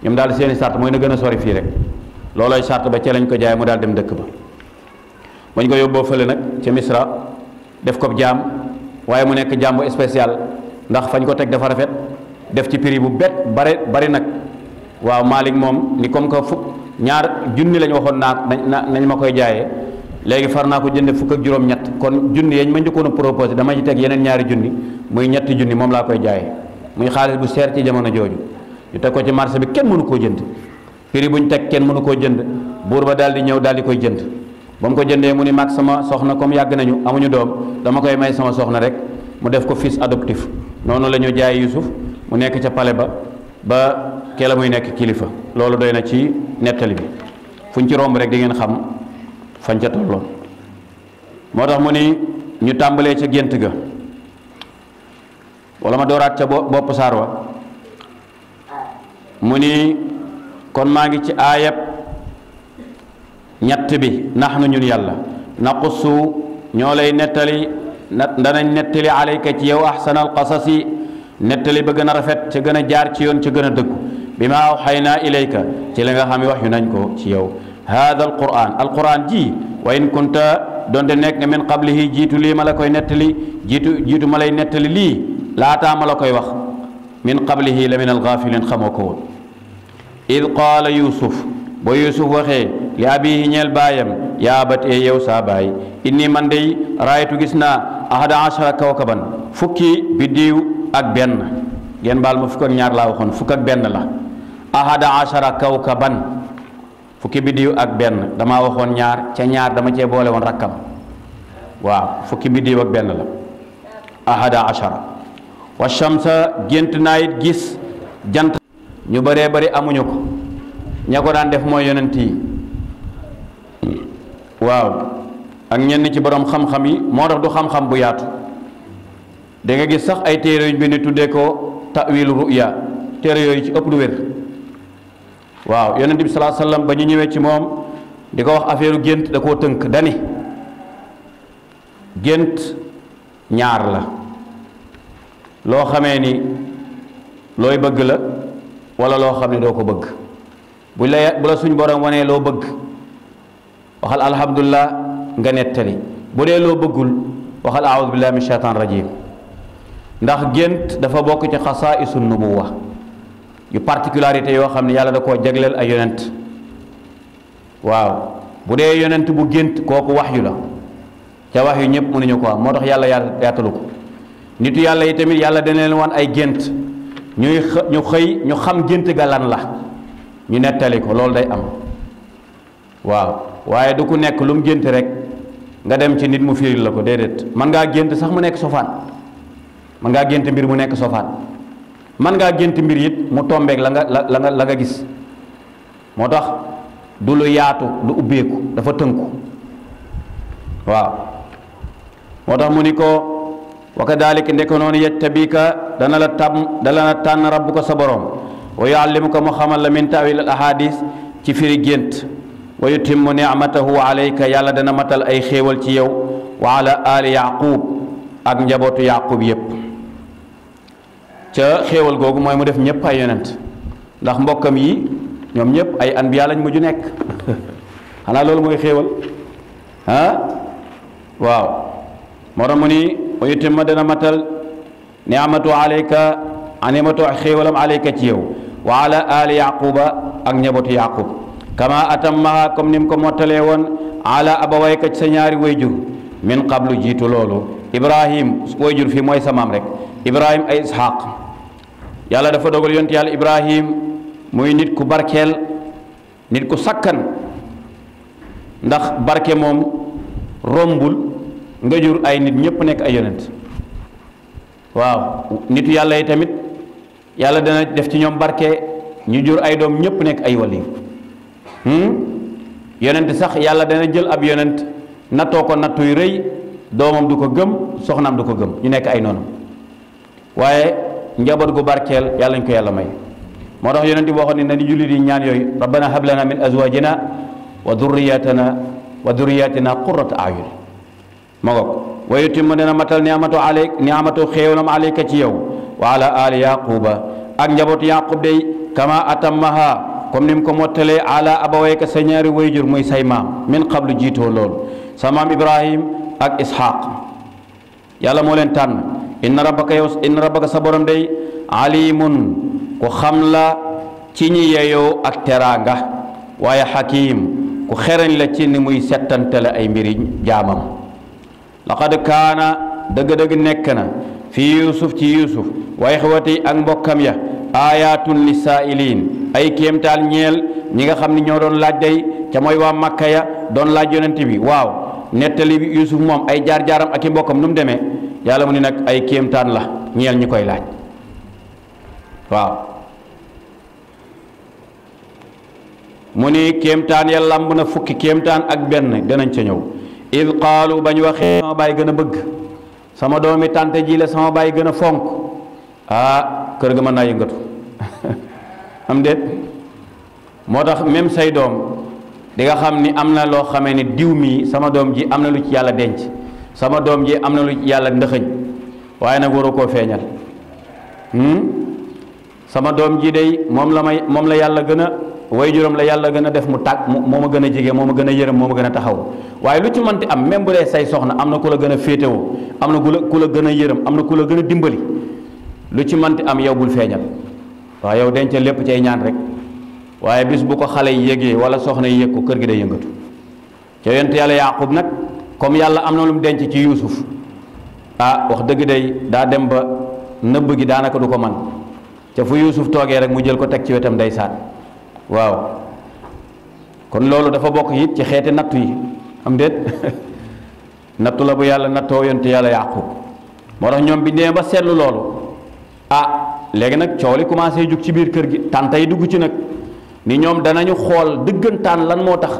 ñoom daal seeni charte mooy na gën a sori fii rek loolooy charte ba ca lañ ko jaay mu daal dem dëkk ba bañ ko yóbboo fële nag ca Misra def ko jaam waaye mu nekk jaam bu spécial ndax fañ ko teg dafa rafet def ci prix bu bari nag waaw Malik moom ni comme que ñaar junni lañ waxoon nañ ma koy jaayee léegi far naa ko jënde fukk ak juróom-ñett kon junni yañ ma njëkkoon a proposé dama ci teg yeneen ñaari junni muy ñetti junni moom laa koy jaayee muy xaalis bu seer ci jamono jooju ñu teg ko ci marché bi kenn mënu koo jënd prix buñ teg kenn mënu koo jënd buur ba daal di ñëw daal di koy jënd ba mu ko jëndee mu ni mag sama soxna comme yàgg nañu amuñu doom dama koy may sama soxna rek mu def ko fils adoptif noonu la ñu jaay Yuusuf mu nekk ca pale ba kela muy nekk kilifa loolu doy na ci nettali bi fuñ ci romb rek di ngeen xam fañ ca tolloon moo tax mu ni ñu tàmbalee ca gént ga wala ma dooraat ca bopp saar wa mu ni kon maa ngi ci aayab ñett bi nax nu ñun yàlla naqussu ñoo lay nettali danañ nettali alayka ci yow ahsanal qasasi nettali ba gën a rafet ca gën a jaar ci yoon ca gën a dëggu bi ma awxaynaa ilayka ci la nga xam ne wax yu nañ ko ci yow hada alquran ji wa in kunta donte nekk nga min qablihi jiitu lii ma la koy nettali jiitu ma lay nettali lii laataa ma la koy wax min qablihi la min algaafilin xamoo ko woon id qaala Yuusuf ba Yuusuf waxee li abihi ñeel baayam yaa abatee yow saa baay inni man dey raaytu gis naa ahada ashara kawkaban fukki biddiw ak benn ngeen baal ma fukk ak ñaar laa waxoon fukk ak benn la ahada ashara kawkaban fukki biddiw ak benn damaa waxoon ñaar ca ñaar dama cee boole woon rakkam waaw fukki biddiw ak benn la ahada ashara wa shamsa gént naa it gis jant ñu bëree bëri amuñu ko ña ko daan def mooy yonent yi waaw ak ñenn ci borom xam-xam yi moo tax du xam-xam bu yaatu da nga gis sax ay téere yuñ bind tuddee ko ta'wilu ru'ya téere yooyu ci ëpp du wér waaw yonent bi sallallahu alayhi wasallam ba ñu ñëwee ci moom di ko wax affaire gént da koo tënk dani gént ñaar la loo xamee ni looy bëgg la wala loo xam ne doo ko bëgg bu la suñ borom wanee loo bëgg waxal alhamdulillah nga nettali bu dee loo bëggul waxal a'udhu billahi min shaytan rajim ndax gént dafa bokk ci xasaa'isu nubuwa yu particularité yoo xam ne yàlla da koo jagleel ay yonent waaw bu dee yonent bu gént kooku waxyu la ca waxyu ñëpp mënuñu ko am moo tax yàlla yaatalu ko nitu yàlla yi tamit yàlla dana leen wan ay gént ñu xam gént ga lan la ñu nettali ko loolu day am waaw waaye du ku nekk lu mu gént rek nga dem ci nit mu firil la ko déedéet. man ngaa gént sax mu nekk sofaan, man ngaa gént mbir mu nekk sofaan, man ngaa gént mbir it mu tombeek la nga gis. moo tax du lu yaatu du ubbeeku dafa tënku waaw. moo tax mu ni ko wa kadalika ndek noonu yajtabika dana la tànn rabbuka sa borom wa yuallimuka mu xamal la min tawil al ahadis ci firi gént wa yutimmu nicmatahu alayka yàlla dana matal ay xéewal ci yow wa ala ali yaqub ak njabootu yaqub yépp. ca xéewal googu mooy mu def ñëpp ay yonent ndax mbokkam yi ñoom ñëpp ay anbiya lañ mujj nekk xanaa loolu mooy xéewal waaw. moo tax mu ni wa yutimma dana matal ni'matu alayka animatu xéewalam alayka ci yow wa ala ali yaquba ak njabootu yaqub kama atammaha comme ni mu ko mottalee woon ala abawayka ci sa ñaari wayjur min qablu jiitu loolu. ibrahim wayjur fii mooy sa maam rek, ibrahim ay ishaq. yàlla dafa dogal yonent yàlla ibrahim muy nit ku barkeel, nit ku sakkan, ndax barke moom rombul nga jur ay nit ñëpp nekk ay yonent. waaw nitu yàlla yi tamit yàlla dana def ci ñoom barke ñu jur ay doom ñëpp nekk ay wali. yonent sax yàlla dana jël ab yonent nattoo ko nattu yu rëy, doomam du ko gëm soxnaam du ko gëm ñu nekk ay noonu. waaye njaboot gu barkeel yàlla ñu ko yàlla may. moo tax yonent bi waxoon ne na di julli di ñaan yooyu rabbana hab lana min azwajina wa dhurriyatina qurrata a'yun. ma ngoog wa yutimmu dana matal ni'matu xéewalam alayka ci yow wa ala ali yaquba ak njabootu yaqub day kama atammaha comme ni mu ko mottalee ala abawayka sa ñaari wayjur muy say maam min qablu jiitoo loolu sa maam ibrahim ak ishaq. yàlla moo leen tànn inna rabbaka sa borom day alimun ku xam la ci ñi yeyoo ak teraanga waaye hakim ku xereñ la ci ni muy settantale ay mbiri jaamam. laqad kaana dëgg-dëgg nekk na fi yusuf ci yusuf wa ixwati ak mbokkam ya ayatun lisaa'iliin ay kéemtaal ñeel ñi nga xam ne ñoo doon laaj day ca mooy waa makka ya doon laaj yonent bi. waaw nettali bi yusuf moom ay jaar-jaaram ak i mbokkam nu mu demee yàlla mu ni nag ay kéemtaan la ñeel ñi koy laaj. waaw mu ni kéemtaan ya lamb na fukki kéemtaan ak benn danañ ca ñëw. id qaalu bañ waxee sama baay gën a bëgg, sama doomi tante ji la sama baay gën a fonk, kër ga mën naa yëngatu am déet. moo tax même say doom di nga xam ni am na loo xamee ni diw mii sama doom ji am na lu ci yàlla denc, sama doom ji am na lu ci yàlla ndëxëñ, waaye nag waru koo feeñal. sama doom ji day moom la yàlla gën a waajuram la yàlla gën a def mu tàgg moo ma gën a jege moo ma gën a yërëm moo ma gën a taxaw. waaye lu ci mënti am même bu dee say soxna am na ku la gën a féetewoo, am na ku la gën a yërëm, am na ku la gën a dimbali, lu ci mënti am yow bul feeñal. waaw yow dencal lépp cay ñaan rek, waaye bis bu ko xale yi yëgee wala soxna yi yëg ko kër gi day yëngatu. ca yonent yàlla yaqub nag comme yàlla am na lu mu denc ci yuusuf, wax dëgg day daa dem ba nëbb gi daanaka du ko man ca fu yuusuf toogee rek mu jël ko teg ci wetam day saat. waaw kon loolu dafa bokk it ci xeeti nattu yi am déet nattu la bu yàlla nattoo yonent yàlla yaqub. moo tax ñoom bi nee ba seetlu loolu léegi nag coow li commencé jug ci biir kër gi, tànta yi dugg ci nag ni ñoom danañu xool dëggantaan lan moo tax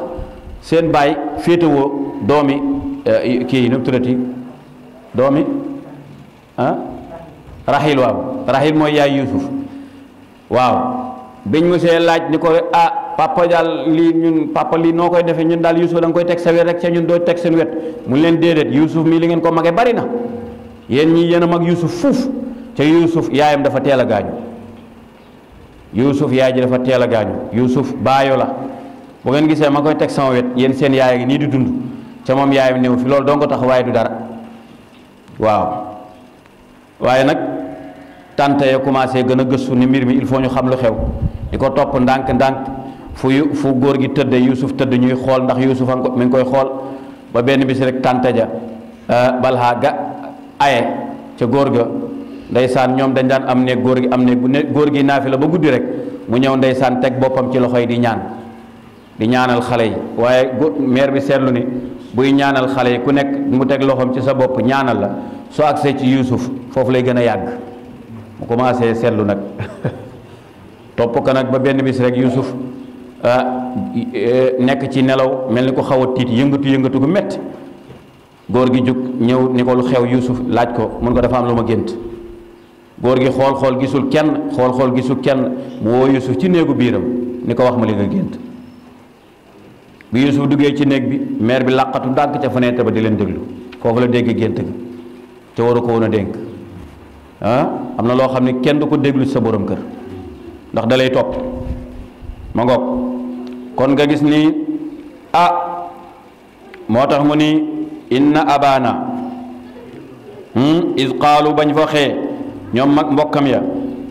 seen baay féetewoo doomi kii nu mu tuddati doomi Rahil. waaw Rahil mooy yaay Yuusuf. waaw biñ musee laaj ni ko papa daal lii ñun papa lii noo koy defee ñun daal Yuusuf da nga koy teg sa wet rek ca ñun doo teg seen wet mu leen déedéet Yuusuf mii li ngeen ko magee bari na yéen ñi yéen a mag Yuusuf fuuf ca Yuusuf yaayam dafa teel a gaañu. Yuusuf yaay ji dafa teel a gaañu. Yuusuf baayo la bu ngeen gisee ma koy teg sama wet yéen seen yaay gi nii di dund ca moom yaayam néew fi loolu doo ko tax waaye du dara. waaw waaye nag tante ya commencé gën a gëstu ni mbir mi il faut ñu xam lu xew di ko topp ndànk-ndànk fu góor gi tëdd Yuusuf tëdd ñuy xool ndax Yuusuf mi ngi koy xool ba benn bis rek tante ja balha ga aye ca góor ga ndeysaan ñoom dañ daan am néeg góor gi am néeg bu ne góor gi naafi la ba guddi rek mu ñëw ndeysaan teg boppam ci loxo yi di ñaan di ñaanal xale yi waaye maire bi seetlu ni buy ñaanal xale yi ku nekk mu teg loxoom ci sa bopp ñaanal la soo agsee ci Yuusuf foofu lay gën a yàgg mu commencé seetlu nag topp ko nag ba benn bis rek Yuusuf nekk ci nelaw mel ni ko xaw a tiit yëngatu gu metti góor gi jug ñëw ni ko lu xew Yuusuf laaj ko mun ko dafa am lu ma gént góor gi xool gisul kenn xool gisul kenn mu woo Yuusuf ci néegu biiram ni ko wax ma li nga gént bi Yuusuf duggee ci néeg bi maire bi làqatu ndànk ca fenêtre ba di leen déglu foofu la dégg gént gi te waru ko woon a dénk am na loo xam ne kenn du ko déglu ci sa borom kër ndax da lay topp ma ngoog kon nga gis ni moo tax mu ni inna abana is qaalu bañ fa xee ñoom mag mbokkam ya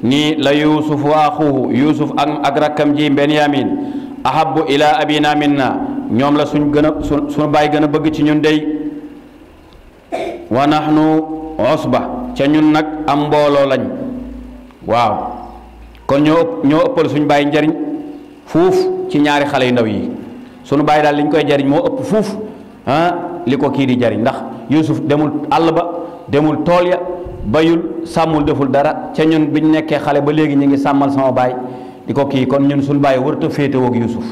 nii la Yuusuf wa axuhu Yuusuf ak rakkam ji Benyamin ahabbu ila abina minna ñoom la suñu baay gën a bëgg ci ñun dey wa nahnu usba ca ñun nag am mbooloo lañ waaw kon ñoo ëppal suñu baay njariñ fuuf ci ñaari xale yu ndaw yi suñu baay daal li ñu koy jariñ moo ëpp fuuf li ko kii di jariñ ndax Yuusuf demul àll ba demul tool ya bayul sàmmul deful dara ca ñun biñ nekkee xale ba léegi ñu ngi sàmmal sama baay di ko kii kon ñun suñu baay warta féetewoo ak Yuusuf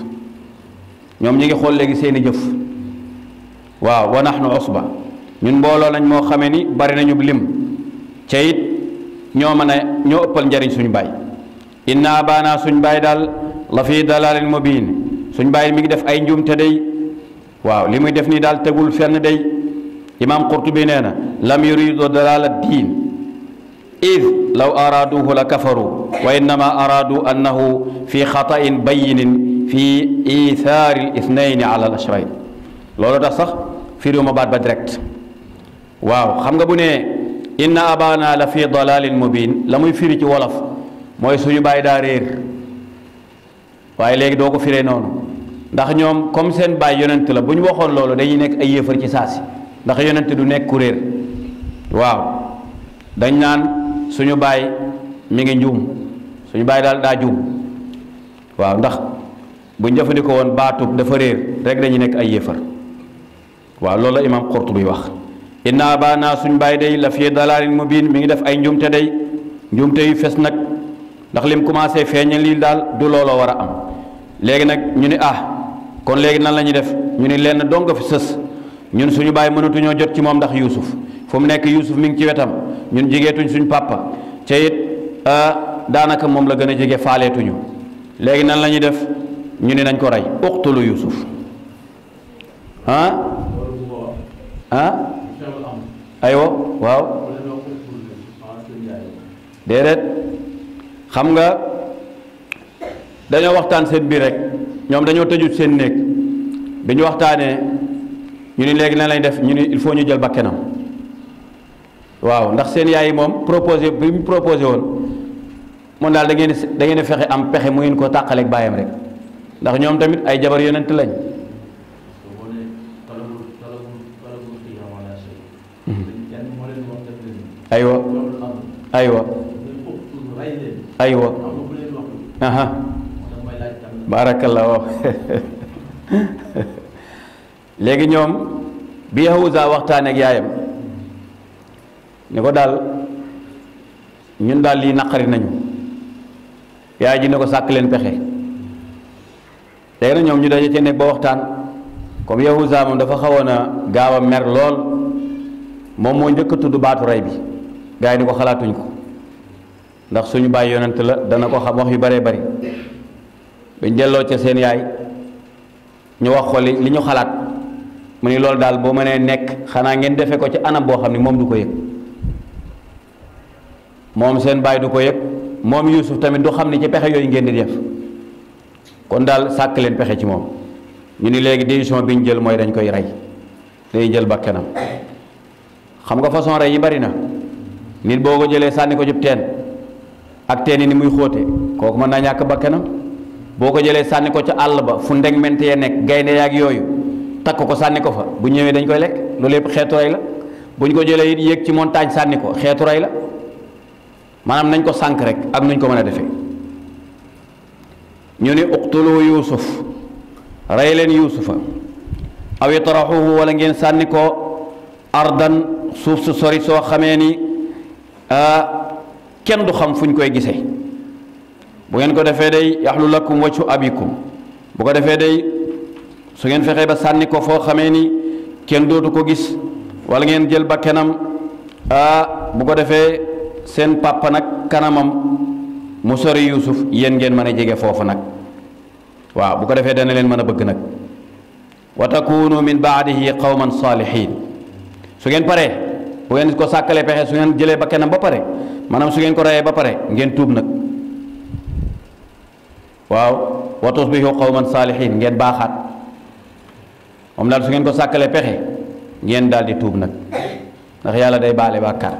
ñoom ñi ngi xool léegi seeni jëf waaw wa nahnu usba ñun mbooloo lañ moo xamee ni bari nañu lim ca it ñoo ëppal njariñ suñu baay inna abaana suñu baay daal la fi dalalin mubin suñu baay mi ngi def ay njuumte day waaw li muy def nii daal tegul fenn day imam Qurtubi nee na lam yuridu dalala diin id law araduhu la kafaru wa innama aradu annahu fi xatain bayinin fi ithaari l ithnaini ala al ashrayn loolu tax sax firiwuma baat ba direct waaw xam nga bu ne inna abana la fi dalalin mubin la muy firi ci wolof mooy suñu bàyyi daa réer waaye léegi doo ko firee noonu ndax ñoom comme seen baay yonent la bu ñu waxoon loolu dañuy nekk ay yéefar ci saasi ndax yonent du nekk ku réer waaw dañ naan suñu baay mi ngi njuum suñu baay daal daa juum waaw ndax bu ñu jëfandikoo woon baatub dafa réer rek dañuy nekk ay yéefar waaw loolu la imam Qurtubi wax inna abana suñu baay day la fi dalalin mubin mi ngi def ay njuumte day njuumte yu fes nag ndax lim commencé feeñal lii daal du looloo war a am léegi nag ñu ni kon léegi nan la ñuy def ñu ni lenn dong fi sës ñun suñu baay mënatuñoo jot ci moom ndax Yuusuf fu mu nekk Yuusuf mi ngi ci wetam ñun jigeetuñ suñ papa ca it daanaka moom la gën a jege faaleetuñu léegi nan la ñuy def ñu ni nañ ko rey uqtulu Yuusuf aywa waaw déedéet xam nga dañoo waxtaan seen biir rek ñoom dañoo tëju seen néeg bi ñu waxtaanee ñu ni léegi nan lañ def ñu ni il faut ñu jël bakkenam waaw ndax seen yaay yi moom proposé bi mu proposé woon moom daal da ngeen fexe am pexe mu ngeen ko tàqaleeg bàyyam rek ndax ñoom tamit ay jabar yonent lañ aywa aha barakallah léegi ñoom bi Yahuza waxtaanee ak yaayam ni ko daal ñun daal lii naqari nañu yaay ji ne ko sàkk leen pexe léegi nag ñoom ñu daje ci nekk ba waxtaan comme Yahuza moom dafa xawoon a gaaw a mer lool moom moo njëkk a tudd baatu rey bi gars yi ni ko xalaatuñ ko ndax suñu bàyyi yonent la dana ko xam wax yu bëree bëri bañ delloo ca seen yaay ñu wax ko li ñu xalaat mu ni loolu daal boo mënee nekk xanaa ngeen defe ko ci anam boo xam ni moom du ko yëg moom seen baay du ko yëg moom Yuusuf tamit du xam ni ci pexe yooyu ngeen di def kon daal sàkk leen pexe ci moom ñu ni léegi décision bi ñu jël mooy dañ koy rey dañuy jël bakkanam xam nga façon rey yi bari na nit boo ko jëlee sànni ko jub teen ak teen yi ni muy xóote kooku mën naa ñàkk bakkanam boo ko jëlee sànni ko ca àll ba fu ndeg mente ya nekk gaynde yaag yooyu takk ko sànni ko fa bu ñëwee dañ koy lekk loolu yëpp xeetu rey la bu ñu ko jëlee it yéeg ci montagne sànni ko xeetu rey la maanaam nañ ko sànk rek ak nuñ ko mën a defee ñu ni uqtulu Yuusuf rey leen yuusufa aw itrahuhu wala ngeen sànni ko ardan suuf su sori soo xamee ni kenn du xam fu ñu koy gisee bu ngeen ko defee day yaxlu lakum wajhu abikum bu ko defee day su ngeen fexee ba sànni ko foo xamee ni kenn dootu ko gis wala ngeen jël ba kanam bu ko defee seen papa nag kanamam mu sori yuusuf yéen ngeen mën a jege foofu nag waaw bu ko defee dana leen mën a bëgg nag wa takunu min baadihi qawman salihin su ngeen paree bu ngeen ko sàkkalee pexe su ngeen jëlee ba kanam ba pare maanaam su ngeen ko reyee ba pare ngeen tuub nag waaw wa tusbihu qawman salihin ngeen baaxaat moom daal su ngeen ko sàkkalee pexe ngeen daal di tuub nag ndax yàlla day baale bàkkaar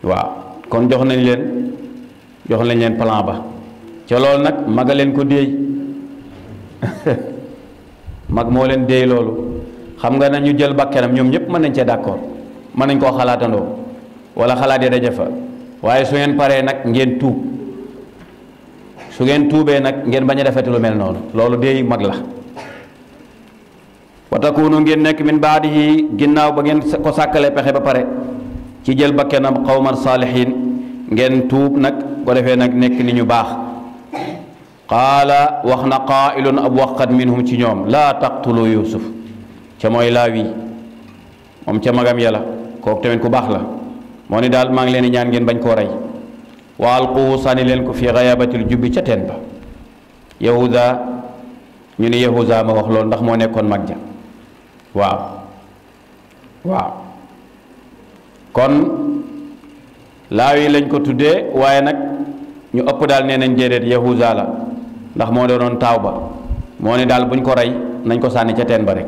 waaw kon jox nañ leen plan ba ca loolu nag maga leen ko déey mag moo leen déey loolu xam nga nañu jël bakkanam ñoom ñëpp mën nañ cee d'accord mën nañ koo xalaatandoo wala xalaat yi daje fa waaye su ngeen paree nag ngeen tuub su ngeen tuubee nag ngeen bañ a defati lu mel noonu loolu déey mag la wa takunu ngeen nekk min baadihi ginnaaw ba ngeen ko sàkkalee pexe ba pare ci jël bakkanam qawman saalihin ngeen tuub nag ko defee nag nekk ni ñu baax qaala wax na qaa'ilun ab waxkat minhum ci ñoom laa taqtulu yusuf ca mooy laawi moom ca magam yàlla kooku tamit ku baax la moo ni daal maa ngi leen di ñaan ngeen bañ koo rey wa alquhu sànni leen ko fi ghayabatil jubbi ca teen ba yahuda ñu ni yahuda ma wax loolu ndax moo nekkoon mag ja waaw kon laawi lañ ko tuddee waaye nag ñu ëpp daal nee nañ déedéet yahuda la ndax moo doonoon taaw ba moo ni daal buñ ko rey nañ ko sànni ca teen ba rek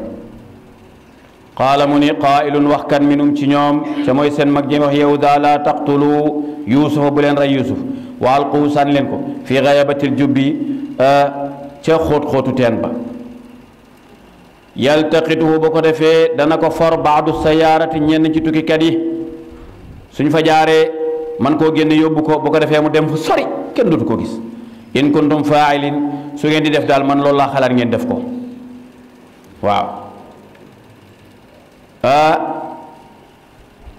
qaala mu ni qaa'ilun wax kan minum ci ñoom ca mooy seen mag ji wax yahuda la taqtulu yuusufa bu leen rey yuusuf wa alquhu sànni leen ko fi ghayabatil jubbi ca xóot-xóotu teen ba yaltaqituhu bu ko defee dana ko for baadu sayaarati ñenn ci tukkikat yi suñ fa jaaree man koo génne yóbbu ko bu ko defee mu dem fu sori kenn dootu ko gis in kuntum fa'ilin su ngeen di def daal man loolu laa xalaat ngeen def ko waaw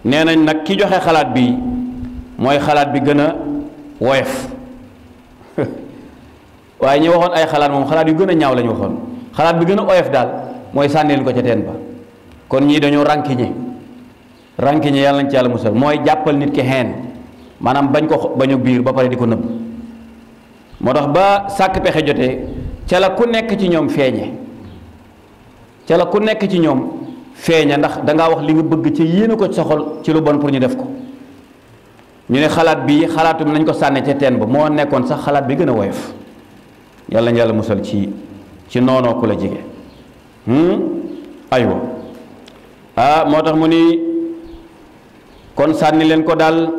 nee nañ nag ki joxe xalaat bi mooy xalaat bi gën a woyof waaye ñi waxoon ay xalaat moom xalaat yu gën a ñaaw la ñu waxoon xalaat bi gën a oyof daal mooy sànnil ko ca teen ba kon ñii dañoo rànkiñe yàlla nañ ci yàlla musal mooy jàppal nit ki xeen maanaam bañ ko bañu biir ba pare di ko nëbb moo tax ba sàkk pexe jotee ca la ku nekk ci ñoom feeña ndax dangaa wax li nga bëgg ci yéene ko ci sa xol ci lu bon pour ñu def ko ñu ne xalaat bii xalaatum nañ ko sànne ca teen ba moo nekkoon sax xalaat bi gën a woyof yàlla nañ yàlla musal ci noonoo ku la jege aywa moo tax mu ni kon sànni leen ko daal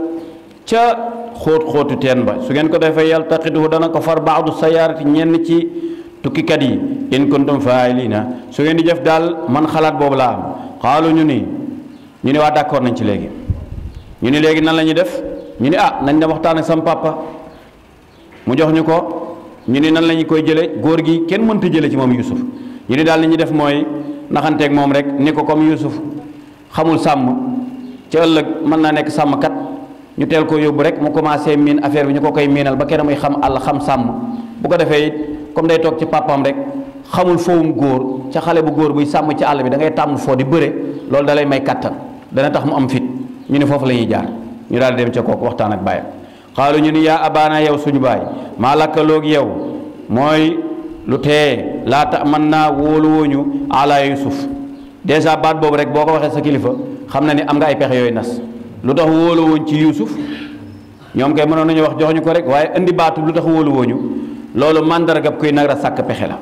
ca xóot-xóotu teen ba su ngeen ko defee yaltaqitu dana ko far baadu sayaarati ñenn ci tukkikat yi in kuntum fa'ilina su ngeen di jëf daal man xalaat boobu laa am xaalu ñu ni waa d'accord nañ ci léegi ñu ni léegi nan la ñuy def ñu ni nañ dem waxtaan ak sam papa mu jox ñu ko ñu ni nan la ñu koy jële góor gi kenn mënta jële ci moom Yuusuf ñu ni daal li ñuy def mooy naxanteeg moom rek ni ko comme Yuusuf xamul sàmm ci ëllëg mën naa nekk sàmmkat ñu teel ko yóbbu rek mu commencé miin affaire bi ñu ko koy miinal ba kenn muy xam àll xam sàmm bu ko defee it comme day toog ci papam rek xamul foowum góor ca xale bu góor buy sàmm ci àll bi da ngay tàmm foo di bëre loolu da lay may kàttan dana tax mu am fit ñu ne foofu la ñuy jaar ñu daal di dem ca kooku waxtaan ak bàyyam xaalu ñu ni yaa abaana yow suñu baay maa lakkaloog yow mooy lu tee laata mën naa wóoluwuñu ala Yusuf dèjà baat boobu rek boo ko waxee sa kilifa xam na ni am nga ay pexe yooyu nas lu tax wóoluwuñ ci Yusuf ñoom kay mënoon nañu wax jox ñu ko rek waaye indi baatu lu tax wóoluwuñu loolu màndargab kuy nar a sàkk pexe la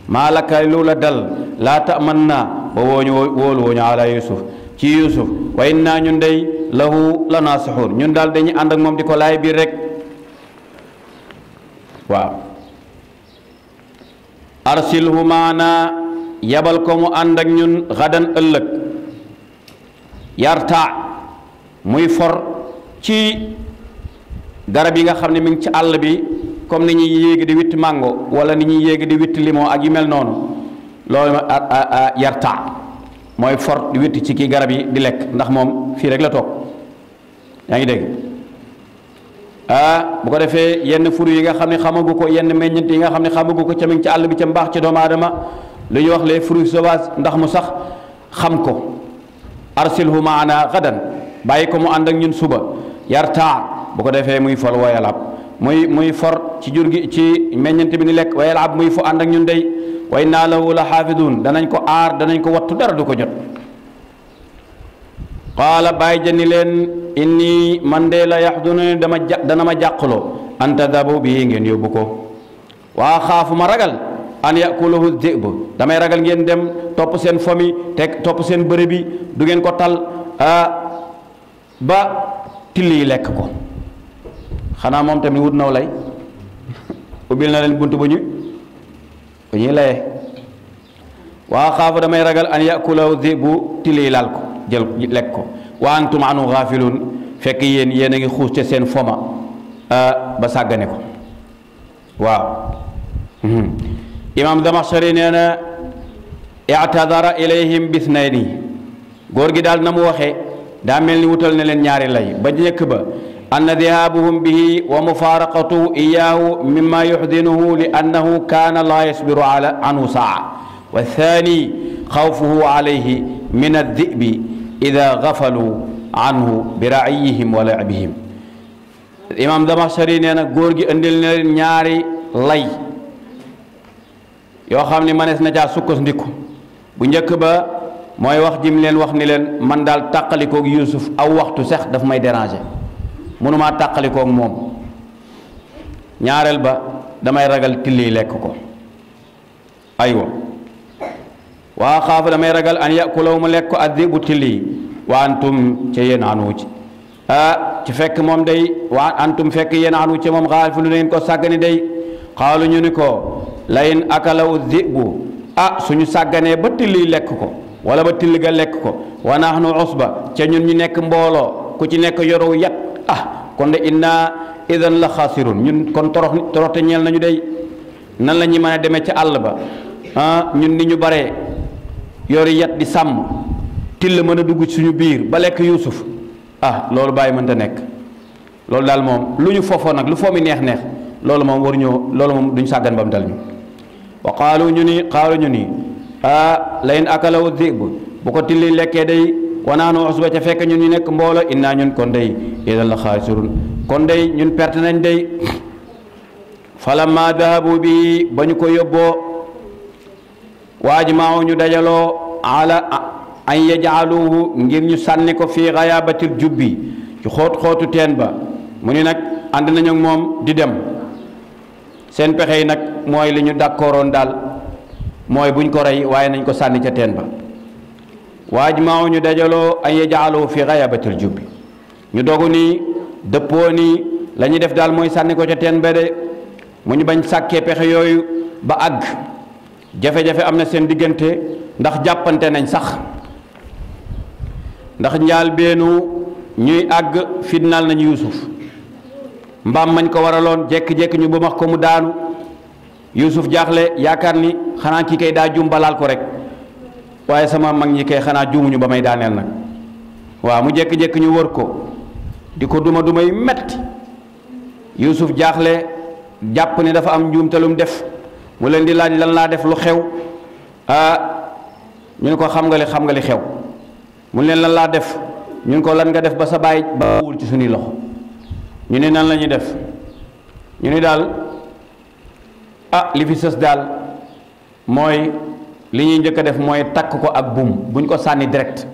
maa lakka lu la dal laata mën naa ba wóoluwuñu ala Yusuf ci Yusuf wa inna ñun day lahu la naasixuun ñun daal dañuy ànd ak moom di ko laay biir rek waaw arsilhu maana yabal ko mu ànd ak ñun xadan ëllëg yarta muy for ci garab yi nga xam ne mi ngi ci àll bi comme ni ñuy yéegi di witt mango wala ni ñuy yéegi di witt limon ak yu mel noonu loolu yarta mooy for di witt ci kii garab yi di lekk ndax moom fii rek la toog yaa ngi dégg bu ko defee yenn furu yi nga xam ne xamagu ko yenn meññent yi nga xam ne xamagu ko ca mi ngi ci àll bi ca mbaax ci doomu aadama lu ñuy wax les fruits sauvages ndax mu sax xam ko arsilhu maana gadan bàyyi ko mu ànd ak ñun suba yarta bu ko defee muy fol wayalab muy for ci jur gi ci meññent bi ni lekk wayalab muy fo ànd ak ñun day wa inna lahu la xaafidun danañ ko aar danañ ko wattu dara du ko jot qaala bàyyi jëni leen inni man de la yaxdununi dana ma jàqloo an tadabu bii ngeen yóbbu ko waa xaafu ma ragal an yakulahu dhib damay ragal ngeen dem topp seen fomi te topp seen bërëb bi du ngeen ko tal ba tilli yi lekk ko xanaa moom tamit wut naw lay ubbil na leen bunt bu ñuy laye waa xaafu damay ragal an yakulahu dhibu tilli yi laal ko jël lekk ko wa antum anu xaafilun fekk yéen a ngi xuus ca seen foma ba sàggane ko waaw imam Damaxshari nee na i'tadara ilayhim bisnayni góor gi daal na mu waxee daa mel ni wutal na leen ñaari lay ba njëkk ba anna dhihaabuhum bihi wa mufaaraqatuhu iyaahu mimma yuxdinuhu li annahu kaana laa yasbiru anhu saa wa thani xawfuhu alayhi min addibi ida gafalu anhu bi raayihim wa laabihim imam Damaxshari nee na góor gi indil na leen ñaari lay yoo xam ne manees na caa sukkos ndikku bu njëkk ba mooy wax jim leen wax ni leen man daal tàqalikoog Yuusuf aw waxtu sax daf may déranger mënumaa tàqalikoog moom ñaareel ba damay ragal tilli lekk ko aywa waa xaafa damay ragal an yakulaw mu lekk ko addi bu tilli wa antum ca yéen anu ci ci fekk moom day wa antum fekk yéen anu ci moom xaal fi lu ngeen ko sàggani day xaalu ñu ni ko layin akalaw dhibu suñu sàgganee ba tilli lekk ko wala ba tilli ga lekk ko wa nahnu usba ca ñun ñu nekk mbooloo ku ci nekk yoru yat kon de inna idan la xaasirun ñun kon toroxte ñeel nañu day nan la ñuy mën a demee ca àll ba ñun ni ñu baree yori yat di sàmm till mën a dugg ci suñu biir ba lekk Yuusuf loolu bàyyi mënta nekk loolu daal moom lu ñu foofoo nag lu foo mi neex loolu moom waruñoo loolu moom duñ sàggan ba mu dal ñu wa qaalu ñu ni layin akalaw dhib bu ko tilli lekkee day wa nahnu usba ca fekk ñun ñu nekk mbooloo innaa ñun kon day idan la xaasirun kon day ñun perte nañ day falamma dahabu bi ba ñu ko yóbboo waajmaaw ñu dajaloo ala an yajaaluhu ngir ñu sànni ko fii xayaabatil jubbi ci xóotu teen ba mu ni nag ànd nañu ak moom di dem seen pexe yi nag mooy li ñu d'accordoon daal mooy buñ ko rey waaye nañ ko sànni ca teen ba waajmaaw ñu dajaloo an yajaaluhu fii xayaabatil jubbi ñu dogu nii dëppoo nii la ñuy def daal mooy sànni ko ca teen ba de mu ñu bañ sàkkee pexe yooyu ba àgg jafe-jafe am na seen diggante ndax jàppante nañ sax ndax njaal beenu ñuy àgg fitnaal nañ Yuusuf mbaam mañ ko waraloon jekki-jekki ñu ba max ko mu daanu Yuusuf jaaxle yaakaar ni xanaa kii kay daa juum balaal ko rek waaye sama mag ñi kay xanaa juumuñu ba may daaneel nag waaw mu jekki-jekki ñu wër ko di ko duma yu metti Yuusuf jaaxle jàpp ni dafa am njuumte lu mu def mu leen di laaj lan laa def lu xew ñu ne ko xam nga li xew mu leen lan laa def ñu ne ko lan nga def ba sa baay ba wul ci suñuy loxo ñu ne nan la ñuy def ñu ne daal li fi sës daal mooy li ñuy njëkk a def mooy takk ko ak buum buñ ko sànni direct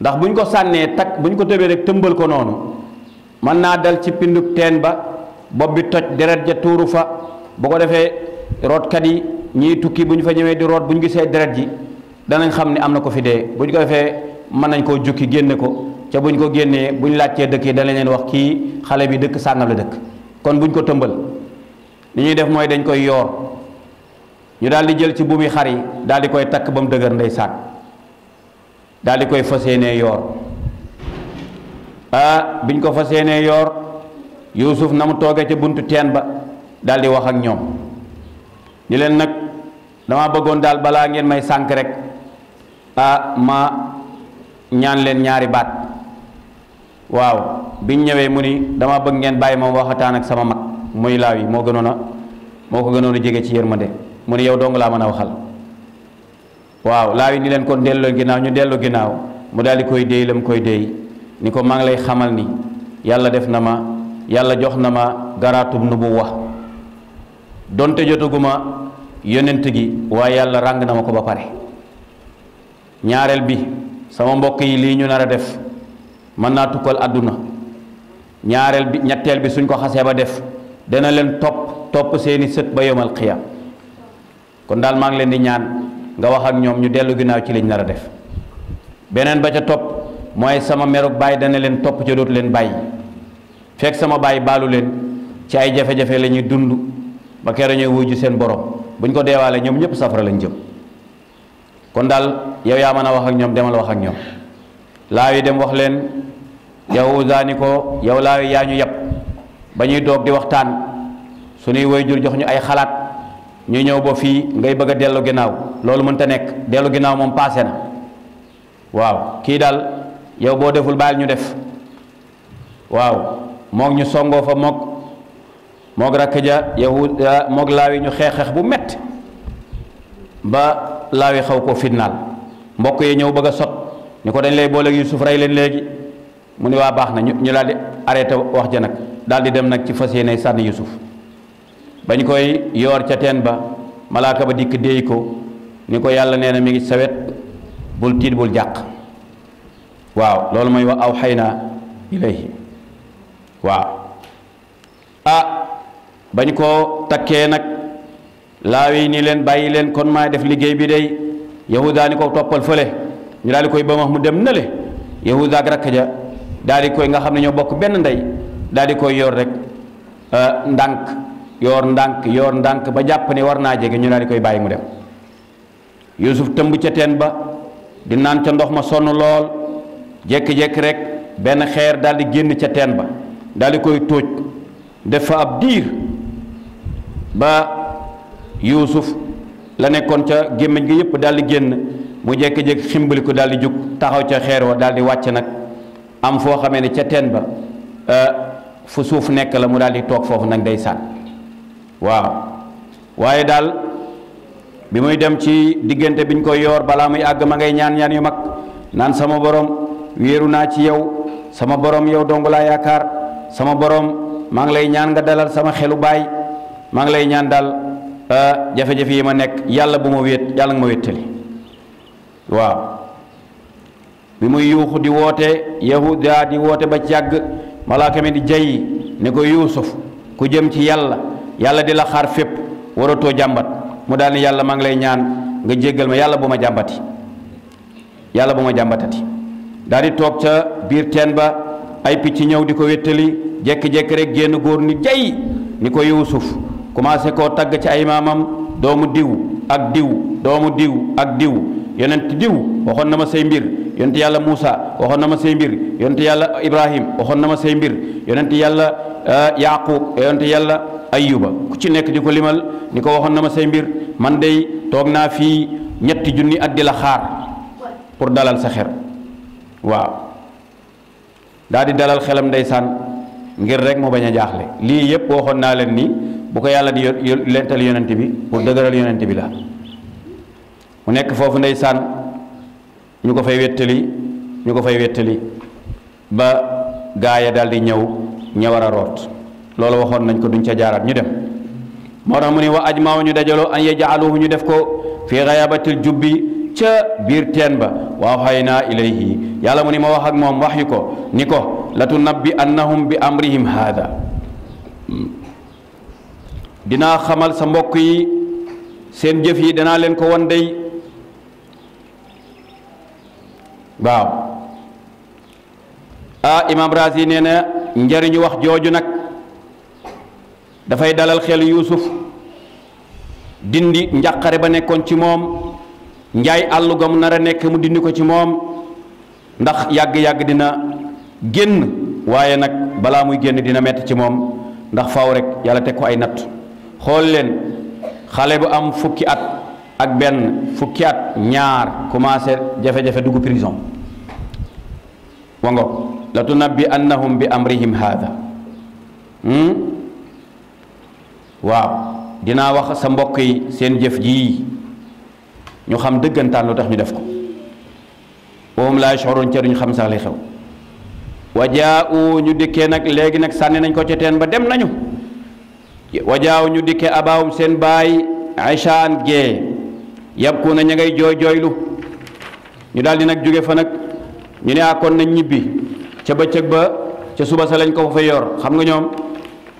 ndax buñ ko sànnee takk buñ ko tëbee rek tëmbal ko noonu mën naa dal ci pindub teen ba bopp bi toj deret ja tuuru fa bu ko defee rootkat yi ñiy tukki bu ñu fa ñëwee di root bu ñu gisee deret ji danañ xam ne am na ko fi dee bu ñu ko defee mën nañ koo jukki génne ko ca bu ñu ko génnee bu ñu laajtee dëkk yi danañ leen wax kii xale bi dëkk sàngam la dëkk kon bu ñu ko tëmbal li ñuy def mooy dañ koy yoor ñu daal di jël ci buumi xar yi daal di koy takk ba mu dëgër ndeysaan daal di koy fas yéenee yoor biñ ko fas yéenee yoor Yuusuf na mu toogee ca buntu teen ba daal di wax ak ñoom ni leen nag dama bëggoon daal balaa ngeen may sànk rek ma ñaan leen ñaari baat waaw biñ ñëwee mu ni dama bëgg ngeen bàyyi ma waxataan ak sama mag muy Laawi moo ko gënoon a jege ci yërmande mu ni yow dong laa mën a waxal waaw Laawi ni leen kon delloo ginnaaw ñu dellu ginnaaw mu daal di koy déy la mu koy déy ni ko maa ngi lay xamal ni yàlla def na ma yàlla jox na ma garaatub nubuwa donte jotaguma yonent gi waaye yàlla ràng na ma ko ba pare ñaareel bi sama mbokk yi lii ñu nar a def mën naa tukkal àdduna ñetteel bi suñ ko xasee ba def dana leen topp seeni sët ba yomal xiyam kon daal maa ngi leen di ñaan nga wax ak ñoom ñu dellu ginnaaw ci liñ nar a def beneen ba ca topp mooy sama meruk baay dana leen topp ca dootu leen bàyyi fekk sama baay baalu leen ci ay jafe-jafe la ñuy dund ba keroog ñuy wuyu seen borom buñ ko deewaale ñoom ñëpp safara lañ jëm kon daal yow yaa mën a wax ak ñoom demal wax ak ñoom Laawi dem wax leen Yahuza ni ko yow Laawi yaa ñu yab ba ñuy doog di waxtaan suñuy waajur jox ñu ay xalaat ñu ñëw ba fii ngay bëgg a dellu ginnaaw loolu mënta nekk dellu ginnaaw moom paase na waaw kii daal yow boo deful baal ñu def waaw moog ñu songoo fa moog rakk ja Yahuza moog Laawi ñu xeex bu mett ba Laawi xaw koo fitnaal mbokk yi ñëw bëgg a sot ni ko dañ lay boole Yuusuf rey leen léegi mu ni waa baax na ñu daal di arrêté wax ja nag daal di dem nag ci fas yéene sànni Yuusuf bañ koy yoor ca teen ba malaaka ba dikk déey ko ni ko yàlla nee na mi ngi sawet bul tiit bul jàq waaw loolu mooy wax awxaynaa ilayhi waaw bañ koo takkee nag Laawi ni leen bàyyi leen kon maa def liggéey bi day Yahuda ni ko toppal fële ñu daal di koy ba mu dem nële Yahuda ak rakk ja daal di koy nga xam ne ñoo bokk benn ndey daal di koy yor rek ndànk yor ndànk ba jàpp ne war naa jege ñu daal di koy bàyyi mu dem Yuusuf tëmb ca teen ba di naan ca ndox ma sonn lool jékki-jékki rek benn xeer daal di génn ca teen ba daal di koy tóoj def fa ab diir ba Yuusuf la nekkoon ca gémmiñ gi yépp daal di génn mu jékki-jékki ximbali ko daal di jug taxaw ca xeer wa daal di wàcc nag am foo xamee ne ca teen ba fu suuf nekk la mu daal di toog foofu nag day sànn waaw waaye daal bi muy dem ci diggante biñ koy yoor balaa muy àgg ma ngay ñaan yu mag naan sama borom wéeru naa ci yow sama borom yow dong laa yaakaar sama borom maa ngi lay ñaan nga dalal sama xelu baay maa ngi lay ñaan daal jafe-jafe yi ma nekk yàlla bu ma wéet yàlla nga ma wéttali waaw bi muy yuuxu di woote Yahuda di woote ba ci yàgg malaaka mi di jay ne ko Yuusuf ku jëm ci yàlla di la xaar fépp waratoo jàmbat mu daal ni yàlla maa ngi lay ñaan nga jéggal ma yàlla bu ma jàmbati yàlla bu ma jàmbatati daal di toog ca biir teen ba ay picc ñëw di ko wéttali jékki-jékki rek génn góor ni jay ni ko Yuusuf commencé koo tagg ci ay maamam doomu diw ak diw doomu diw ak diw yonent diw waxoon na ma say mbir yonent yàlla Muusa waxoon na ma say mbir yonent yàlla Ibrahim waxoon na ma say mbir yonent yàlla Yaqub yonent yàlla Ayyuba ku ci nekk di ko limal ni ko waxoon na ma say mbir man dey toog naa fii 3 junni at di la xaar pour dalal sa xel waaw daal di dalal xelam ndeysaan ngir rek mu bañ a jaaxle lii yépp waxoon naa leen ni bu ko yàlla di lental yonent bi pour dëgëral yonent bi la mu nekk foofu ndeysaan ñu ko fay wettali ba gaaya daal di ñëw ña war a root loolu waxoon nañ ko duñ ca jaaraat ñu dem moo tax mu ni wa ajmaaw ñu dajaloo an yajaaluhu ñu def ko fi ghayabatil jubbi ca biir teen ba wa awhaynaa ilayhi yàlla mu ni ma wax ak moom wax yu ko ni ko la tunabbi annahum bi amrihim haada dinaa xamal sa mbokk yi seen jëf yi danaa leen ko wan dey waaw Imam Razi nee na njariñu wax jooju nag dafay dalal xel Yuusuf dindi njàqare ba nekkoon ci moom njaay àllu ga mu nar a nekk mu dindi ko ci moom ndax yàgg-yàgg dina génn waaye nag balaa muy génn dina metti ci moom ndax faaw rek yàlla teg ko ay natt xool leen xale bu am fukki at ak benn fukki at ñaar commencé jafe-jafe dugg prison wango la tunabbi annahum bi amrihim hada waaw dinaa wax sa mbokk yi seen jëf ji ñu xam dëggantaan lu tax ñu def ko wahum laa yash'uruun ca duñ xam sax li xew wajaa'u ñu dikkee nag léegi nag sànni nañ ko ca teen ba dem nañu wajaa'u ñu dikkee abaawum seen baay Ayshaan gee yabkuuna ña ngay jooy jooylu ñu daal di nag jóge fa nag ñu ne kon nañ ñibbi ca bëccëg ba ca suba sa lañ ko fa yor xam nga ñoom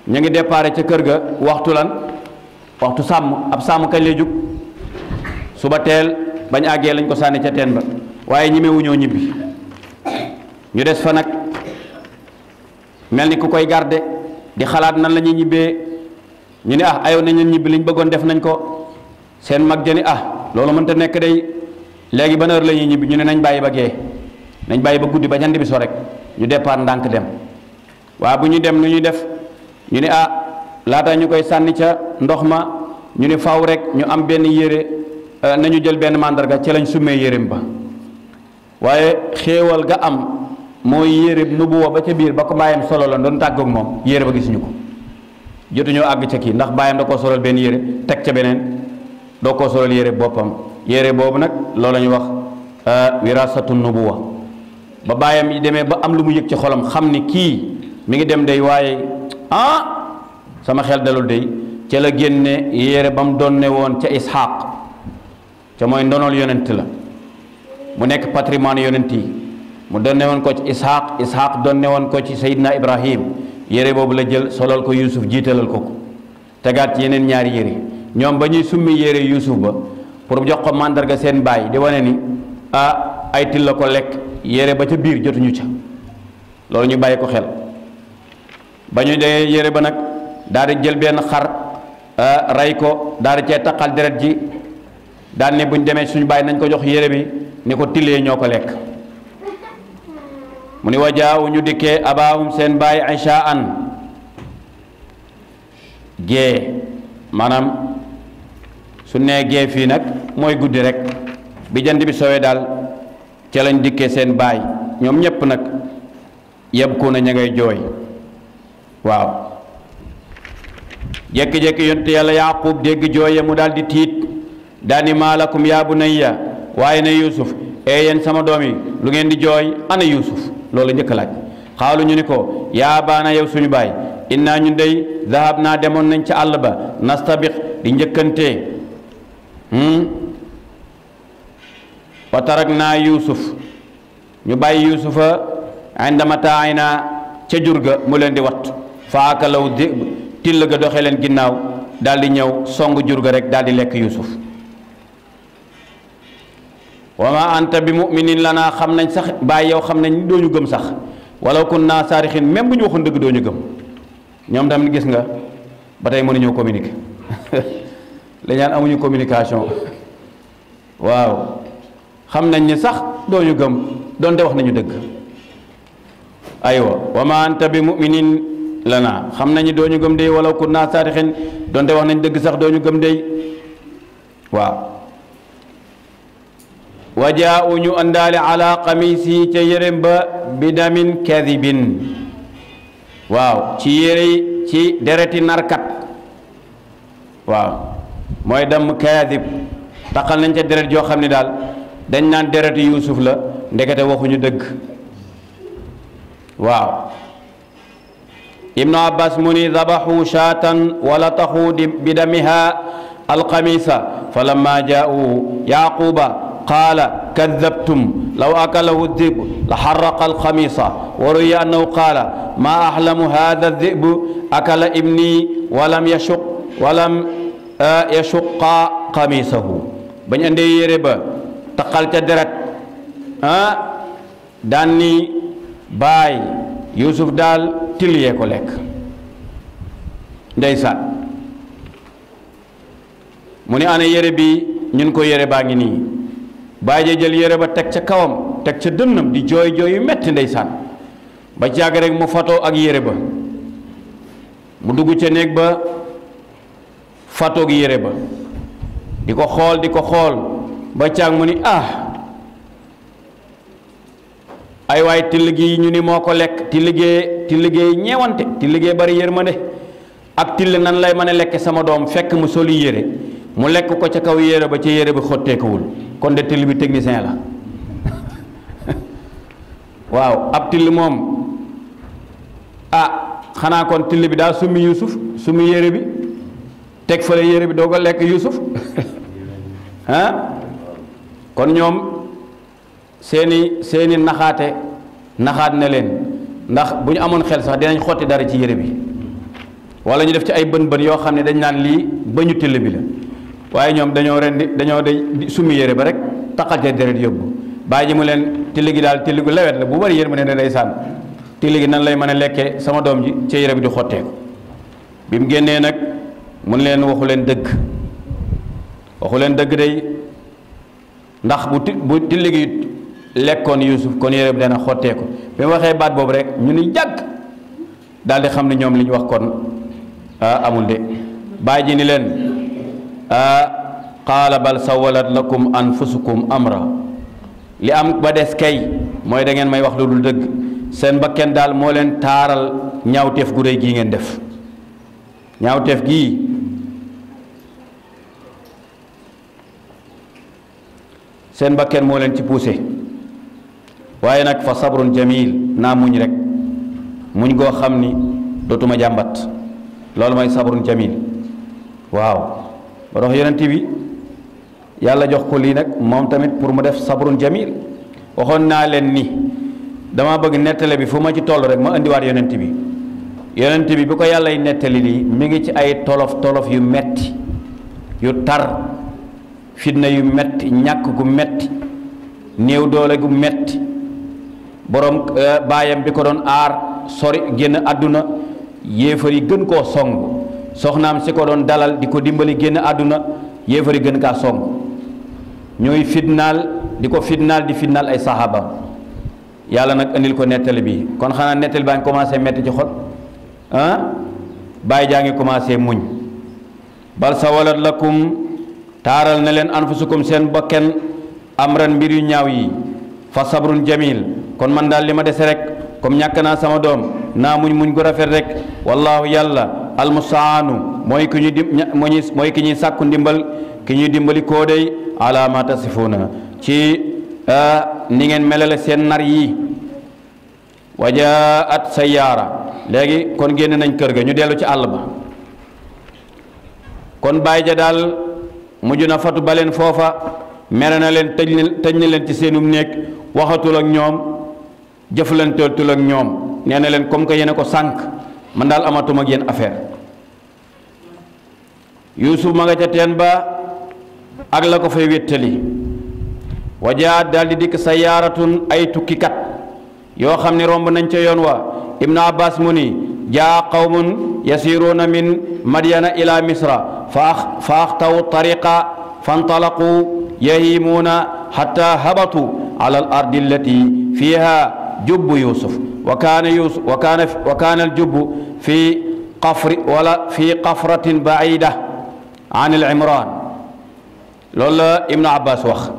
ña ngi déparé ca kër ga waxtu lan waxtu sàmm ab sàmm kañ lay jug suba teel bañ àggee lañ ko sànni ca teen ba waaye ñemewuñoo ñibbi ñu des fa nag mel ni ku koy garde di xalaat nan la ñuy ñibbee ñu ne ayow nañ leen ñibbi liñ bëggoon def nañ ko seen mag jëni loolu mënta nekk day léegi ban heure la ñuy ñibbi ñu ne nañ bàyyi ba gee nañ bàyyi ba guddi ba jant bi so rek ñu départ ndànk dem waaye bu ñu dem nu ñuy def ñu ne laata ñu koy sànni ca ndox ma ñu ne faw rek ñu am benn yére nañu jël benn màndarga ca lañ summee yéreem ba waaye xéewal ga am mooy yére nubuwa ba ca biir ba ko bàyyam solo la doon tàggoog moom yére ba gisuñu ko jotuñoo àgg ca kii ndax bàyyam da koo solal benn yére teg ca beneen doo koo solal yére boppam yére boobu nag loolu la ñuy wax wirasatu nubuwa ba bàyyam yi demee ba am lu mu yëg ci xolam xam ni kii mi ngi dem day waaye sama xel dalul day ca la génne yére ba mu donne woon ca Isxaaq ca mooy ndonol yonent la mu nekk patrimoine yonent yi mu donne woon ko ci Isxaaq donne woon ko ci Seydina Ibrahim yére boobu la jël solal ko Yuusuf jiitalal ko tegaat ci yeneen ñaari yére ñoom ba ñuy summi yére Yuusuf ba pour jox ko màndarga seen baay di wane ni ay til la ko lekk yére ba ca biir jotuñu ca loolu ñu bàyyi ko xel ba ñu dee yére ba nag daal di jël benn xar rey ko daal di cee taqal deret ji daal ne bu ñu demee suñu bàyyi nañ ko jox yére bi ni ko tillee ñoo ko lekk mu ni wajaawu ñu dikkee abaahum seen baay Ayshaan gee maanaam su nee gee fii nag mooy guddi rek bi jant bi sowee daal ca lañ dikkee seen baay ñoom ñépp nag yabkuuna ña ngay jooy waaw jékki-jékki yonte yàlla Yaaqub dégg jooye mu daal di tiit daani maalakum yaa bunayya waaye ne Yuusuf yéen sama doom yi lu ngeen di jooy ana Yuusuf loolu njëkk laaj xaalu ñu ni ko yaa baana yow suñu baay innaa ñu dey zahab naa demoon nañ ca àll ba nastabiq di njëkkante wa tarak naa Yuusuf ñu bàyyi Yuusufa inda mataa'inaa ca jur ga mu leen di wat fa akalaw till ga doxe leen ginnaaw daal di ñëw song jur ga rek daal di lekk Yuusuf wa ma anta bi muminin lanaa xam nañ sax bàyyi yow xam nañ doo ñu gëm sax walaw kunna saarixin même bu ñu waxoon dëgg doo ñu gëm ñoom tamit gis nga ba tey mënuñoo communiquer la ñaan amuñu communication waaw xam nañ ni sax doo ñu gëm doonte wax nañu dëgg aywa wa ma anta bi muminin lana xam nañu doo ñu gëm dey walaw kunna saarixin doonte wax nañ dëgg sax doo ñu gëm dey waaw wajaa'u ñu àndaale ala qamisi ca yérem ba bi damin kadibin waaw ci yére ci dereti narkat waaw mooy dam kadib taqal nañ ca deret joo xam ne daal dañ naan dereti Yuusuf la ndekete waxuñu dëgg waaw ibnu abbas mu ni dabaxu shaatan wala taxu bi damiha alqamisa fa lamma jaa'u yaquba qaala kadabtum law akalahu dhi'bu la xarraqa alxamisa wa ruwiya annahu qaala maa axlamu hada dhi'bu akala ibni walam yashuqa xamisahu bañ andee yére ba taqal ca deret daan ni baay Yuusuf daal tiliyee ko lekk ndeysaan mu ne ana yére bi ñun ko yére baa ngi nii bàyyi jël yére ba teg ca kawam teg ca dënnam di jooy jooy yu metti ndeysaan ba jàgg rek mu fatoo ak yére ba mu dugg ca néeg ba fatoog yére ba di ko xool ba caag mu ni ay waay till gi ñu ni moo ko lekk till gee ñeewante till gee bari yërmande ak till nan lay mën a lekke sama doom fekk mu soli yére mu lekk ko ca kaw yére ba ca yére bi xotteekuwul kon de till bi technicien la waaw ab till moom xanaa kon till bi daa summi Yuusuf summi yére bi teg fale yére bi doo ko lekk Yuusuf kon ñoom seeni naxaat na leen ndax bu ñu amoon xel sax dinañ xotti dara ci yére bi wala ñu def ci ay bën yoo xam ne dañ naan lii bañu till bi la waaye ñoom dañoo de summi yére ba rek taqal ca deret yóbbu bàyyi ji mu leen till gi daal till gu lewet la bu bari yéen mu ne day sànn till gi nan lay mën a lekkee sama doom ji ca yére bi di xotteeku bi mu génnee nag mun leen waxu leen dëgg day ndax bu till gi lekkoon Yuusuf kon yére bi dana xotteeku bi mu waxee baat boobu rek ñu ni jàgg daal di xam ne ñoom li ñu wax kon amul de bàyyi ji ni leen qaala bal sawalat lakum anfusukum amra li am ba des kay mooy da ngeen may wax lu dul dëgg seen bakken daal moo leen taaral ñaawteef gu réy gii ngeen def ñaawteef gii seen bakken moo leen ci poussé waaye nag fa sabrun jamil naa muñ rek muñ goo xam ni dootuma jàmbat loolu mooy sabrun jamil waaw ba dox yonent bi yàlla jox ko lii nag moom tamit pour mu def sabrun jamil waxoon naa leen ni dama bëgg nettale bi fu ma ci toll rek ma indiwaat yonent bi bu ko yàllay nettali lii mi ngi ci ay tolof yu metti yu tar fitna yu metti ñàkk gu metti néew doole gu metti borom baayam bi ko doon aar sori génn àdduna yéefar yi gën koo song soxnaam si ko doon dalal di ko dimbali génn àdduna yéefar yi gën kaa song ñooy fitnaal di fitnaal ay saxaabam yàlla nag indil ko nettali bi kon xanaa nettali baa ngi commencé metti ci xol bàyyi jaa ngi commencé muñ bal sawalat lakum taaral na leen anfusukum seen bakken amran mbir yu ñaaw yi fa sabrun jamil kon man daal li ma dese rek comme ñàkk naa sama doom naa muñ gu rafet rek wallahu yàlla almustaanu mooy ki ñuy sàkku ndimbal ki ñuy dimbali koo dey ala ma tasifuuna ci ni ngeen melale seen nar yi wajaat sayyaara léegi kon génn nañ kër ga ñu dellu ci àll ba kon bàyyi ja daal mujj na fatu ba leen foofa mere na leen tëj na leen ci seenum néeg waxatul ak ñoom jëflanteetul ak ñoom nee na leen comme que yéen a ko sànq man daal amatuma ak yéen affaire Yuusuf ma nga ca teen ba ak la ko fay wéttali wajaat daal di dikk sayaaratun ay tukkikat yoo xam ne romb nañ ca yoon wa Ibnu Abbas mu ni jaa qawmun yasiruuna min madyana ila misra fa axtawu tariqa fantalaqu yahimuuna xatta habatu ala al ardi allati fiha jubbu Yuusuf wa kaana al jubbu fi qafratin baida an al imran loolu la Ibnu Abbas wax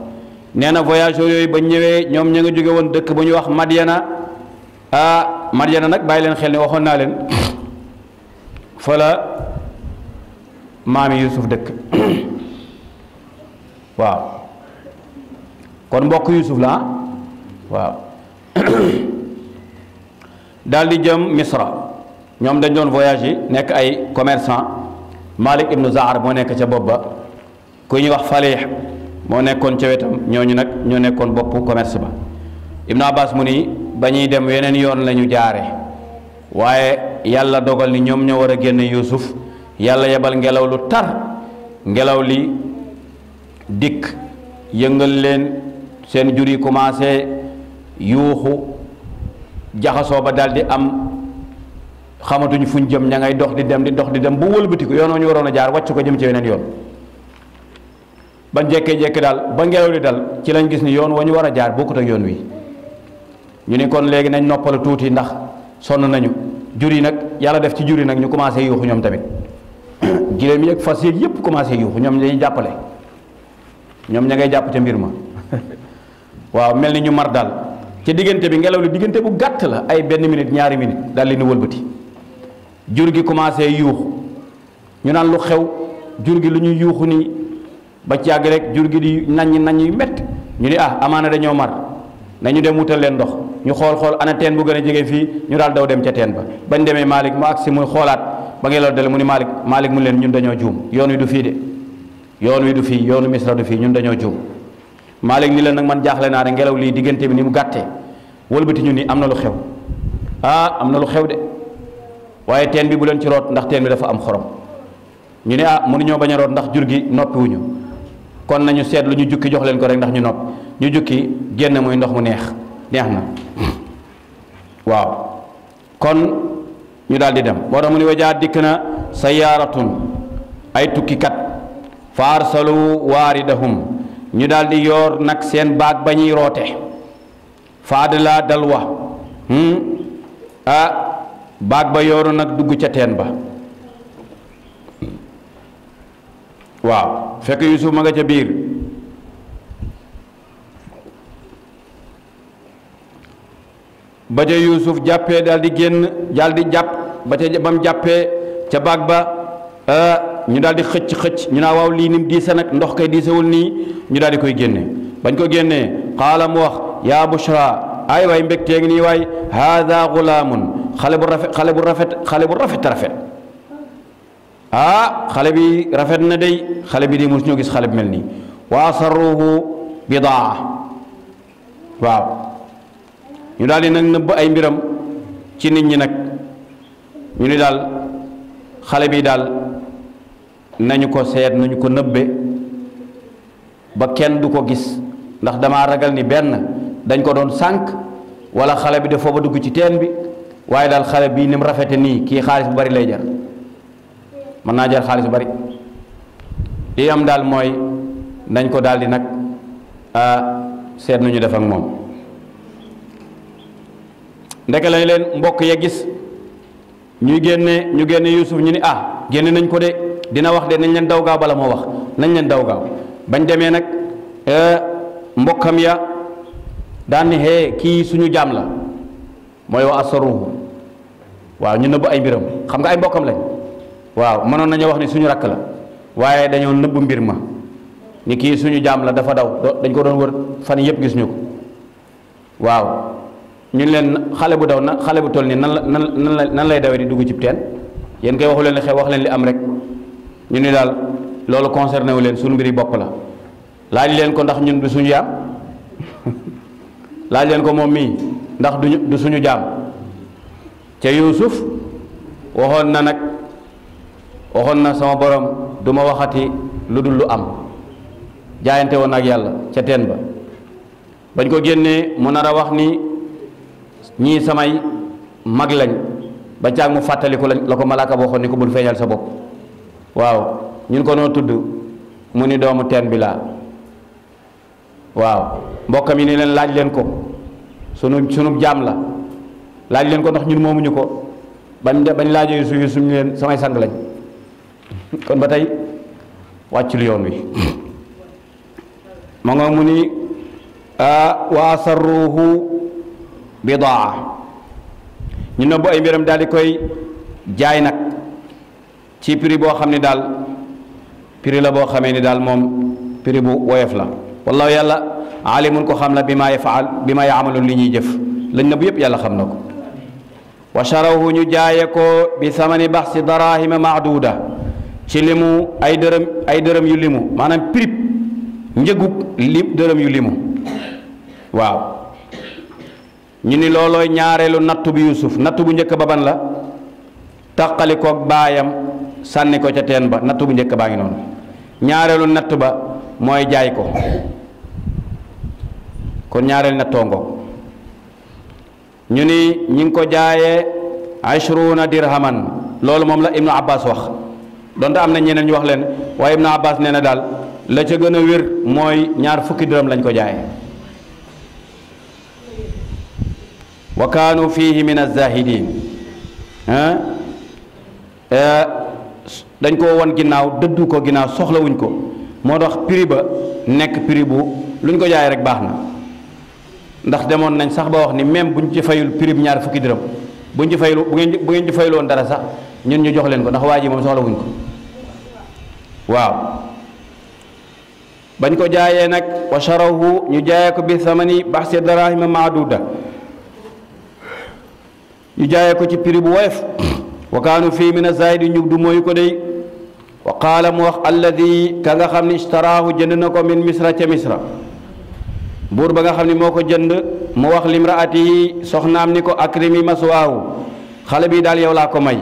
nee na voyageurs yooyu ba ñëwee ñoom ña nga jóge woon dëkk bu ñuy wax Madyana Madyana nag bàyyi leen xel ni waxoon naa leen fa la maami Yuusuf dëkk waaw kon mbokk Yuusuf la waaw daal di jëm Misra ñoom dañ doon voyage yi nekk ay commerçant Malik ibnu Zahar moo nekk ca bopp ba ku ñuy wax Falih moo nekkoon ca wetam ñooñu nag ñoo nekkoon boppu commerce ba Ibnu Abbas mu ni ba ñuy dem yeneen yoon la ñu jaare waaye yàlla dogal ni ñoom ñoo war a génne Yuusuf yàlla yebal ngelaw lu tar ngelaw li dikk yëngal leen seen jur yi commencé yuuxu jaxasoo ba daal di am xamatuñ fuñ jëm ña ngay dox di dem bu wëlbatiku yoon ñu waroon a jaar wàcc ko jëm ci weneen yoon ba jekkee-jekki daal ba ngelaw li dal ci lañ gis ni yoon wa ñu war a jaar bokkut ak yoon wi ñu ni kon léegi nañ noppal tuuti ndax sonn nañu jur yi nag yàlla def ci jur yi nag ñu commencé yuuxu ñoom tamit giléem yeeg fas yeeg yëpp commencé yuuxu ñoom dañuy jàppale ñoom ña ngay jàpp ca mbir ma waaw mel ni ñu mar daal ca diggante bi ngelaw li diggante bu gàtt la ay benn minute ñaari minute daal li nu wëlbati jur gi commencé yuuxu ñu naan lu xew jur gi lu ñuy yuuxu nii ba ci yàgg rek jur gi di naññ yu métti ñu ni amaana dañoo mar nañu dem wutal leen ndox ñu xool ana teen bu gën a jege fii ñu daal daw dem ca teen ba bañ demee Malick mu agsi muy xoolaat ba ngelaw dale mu ni Malick mu leen ñun dañoo juum yoon wi du fii de yoon wi du fii yoonu Misra du fii ñun dañoo juum Malick ni leen nag man jaaxle naa de ngelaw lii diggante bi ni mu gàttee wëlbati ñu ni am na lu xew am na lu xew de waaye teen bi bu leen ci root ndax teen bi dafa am xorom ñu ne mënuñoo bañ a root ndax jur gi noppiwuñu kon nañu seet lu ñu jukki jox leen ko rek ndax ñu nopp ñu jukki génn muy ndox mu neex na waaw kon ñu daal di dem boo tax mu ni wajaa dikk na sayaaratun ay tukkikat fa arsalu waaridahum ñu daal di yoor nag seen baag ba ñuy roote faadala dalwa baag ba yooru nag dugg ca teen ba waaw fekk Yuusuf ma nga ca biir ba ca Yuusuf jàppee daal di génn daal di jàpp ba mu jàppee ca baag ba ñu daal di xëcc ñu naa waaw lii nim diisa nag ndox kay diisawul nii ñu daal di koy génne bañ ko génnee xaala mu wax yaa bushra ay waay mbégteeg nii waay haada gulaamun xale bu rafet xale bu rafet xale bi rafet na day xale bi di mos ñoo gis xale bi mel nii wa asarruhu bidaa waaw ñu daal di nag nëbb ay mbiram ci nit ñi nag ñu ni daal xale bi daal nañu ko seet nañu ko nëbbe ba kenn du ko gis ndax damaa ragal ni benn dañ ko doon sànq wala xale bi dafa ba dugg ci teen bi waaye daal xale bii ni mu rafete nii kii xaalis bu bari lay jar mën naa jar xaalis bu bari li am daal mooy nañ ko daal di nag seet nañu def ak moom ndeke lañ leen mbokk ya gis ñu génne Yuusuf ñu ni génne nañ ko de dina wax de nañ leen daw gaaw bala moo wax nañ leen daw gaaw bañ demee nag mbokkam ya daan ni kii suñu jaam la mooy wa asaruhu waaw ñu nëbb ay mbiram xam nga ay mbokkam lañ waaw mënoon nañu wax ni suñu rakk la waaye dañoo nëbb mbir ma ni kii suñu jaam la dafa daw dañ ko doon wër fan yëpp gis ñu ko waaw ñu leen xale bu daw na xale bu toll nii nan lay dawee di dugg ci teen yéen koy waxu leen li xew wax leen li am rek ñu ni daal loolu concerné wu leen suñu mbiri bopp la laaj leen ko ndax ñun du suñu jaam laaj leen ko moom mii ndax du suñu jaam ca Yuusuf waxoon na sama borom du ma waxati lu dul lu am jaayante woon ak yàlla ca teen ba bañ ko génnee mu nar a wax ni ñii samay mag lañ ba caag mu fàttaliku la ko malaaka boo xoon ni ko bul feeñal sa bopp waaw ñun ko noo tudd mu ni doomu teen bi laa waaw mbokkam yi ni leen laaj leen ko sunu jaam la laaj leen ko ndax ñun moomuñu ko bañ laajee Yuusuf ñu leen samay sang lañ kon ba tey wàccul yoon wi ma nga mu ni wa asarruhu bidaa ñu nëbbu ay mbiram daal di koy jaay nag ci prix boo xam ne daal prix la boo xamee ni daal moom prix bu woyof la wallahu yàlla alimun ko xam la bi ma yafaal bi ma yaamaluun li ñuy jëf lañ nëbbu yëpp yàlla xam na ko wa sharawhu ñu jaaye ko bi samani baxsi darahima maaduda ci limu ay dërëm yu limu maanaam prix njëgug dërëm yu limu waaw ñu ni loolooy ñaareelu nattu bi Yuusuf nattu bu njëkk ba ban la taqali koog baayam sànni ko ca teen ba nattu bu njëkk baa ngi noonu ñaareelu natt ba mooy jaay ko kon ñaareelu nattoo ngoog ñu ni ñi ngi ko jaayee 20 dirhaman loolu moom la Ibnu Abbas wax donte am na ñeneen ñu wax leen waaye Ibnu Abbas nee na daal la ca gën a wér mooy 20 dërëm lañ ko jaayee wa kaanu fihi min azahidin dañ koo won ginnaaw dëddu ko ginnaaw soxlawuñ ko moo tax prix ba nekk prix bu luñ ko jaay rek baax na ndax demoon nañ sax ba wax ni même buñ ci fayul prix bi ñaar fukki dërëm buñ ci fayul bu ngeen ci fayuloon dara sax ñun ñu jox leen ko ndax waa ji moom soxlawuñ ko waaw bañ ko jaayee nag wa sharahu ñu jaayee ko bi samani baxsi darahima maaduda ñu jaayee ko ci prix bu woyof wa kaanu fii min azaydi ñu du mooyu ko day wa qaala mu wax alladi ka nga xam ne ishtaraahu jënd na ko min misra ca misra buur ba nga xam ne moo ko jënd mu wax limraatihi soxnaam ni ko akrimi maswaahu xale bii daal yow laa ko may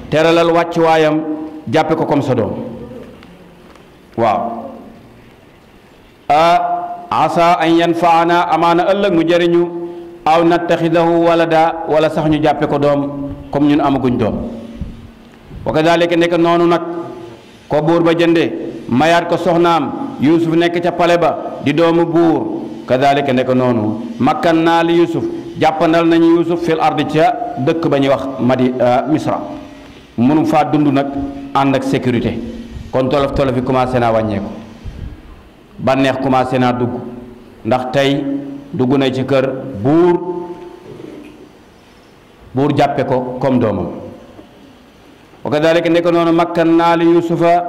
teralal wàcc waayam jàppe ko comme sa doom waaw asa an yanfaana amaana ëllëg mu jëriñu aw nattaxidahu walada wala sax ñu jàppe ko doom comme ñun amaguñ doom wa kadalika nekk noonu nag ko buur ba jënde mayaat ko soxnaam Yuusuf nekk ca pale ba di doomu buur kadalika nekk noonu makkan naa li Yuusuf jàppandal nañu Yuusuf fil ardi ca dëkk ba ñuy wax Misra mënum faa dund nag ànd ak sécurité kon tolof tolof yi commencé naa wàññeeku bànneex commencé naa dugg ndax tey dugg na ci kër buur jàppe ko comme doomam wa kadalika nekk noonu makkan naa li Yuusufa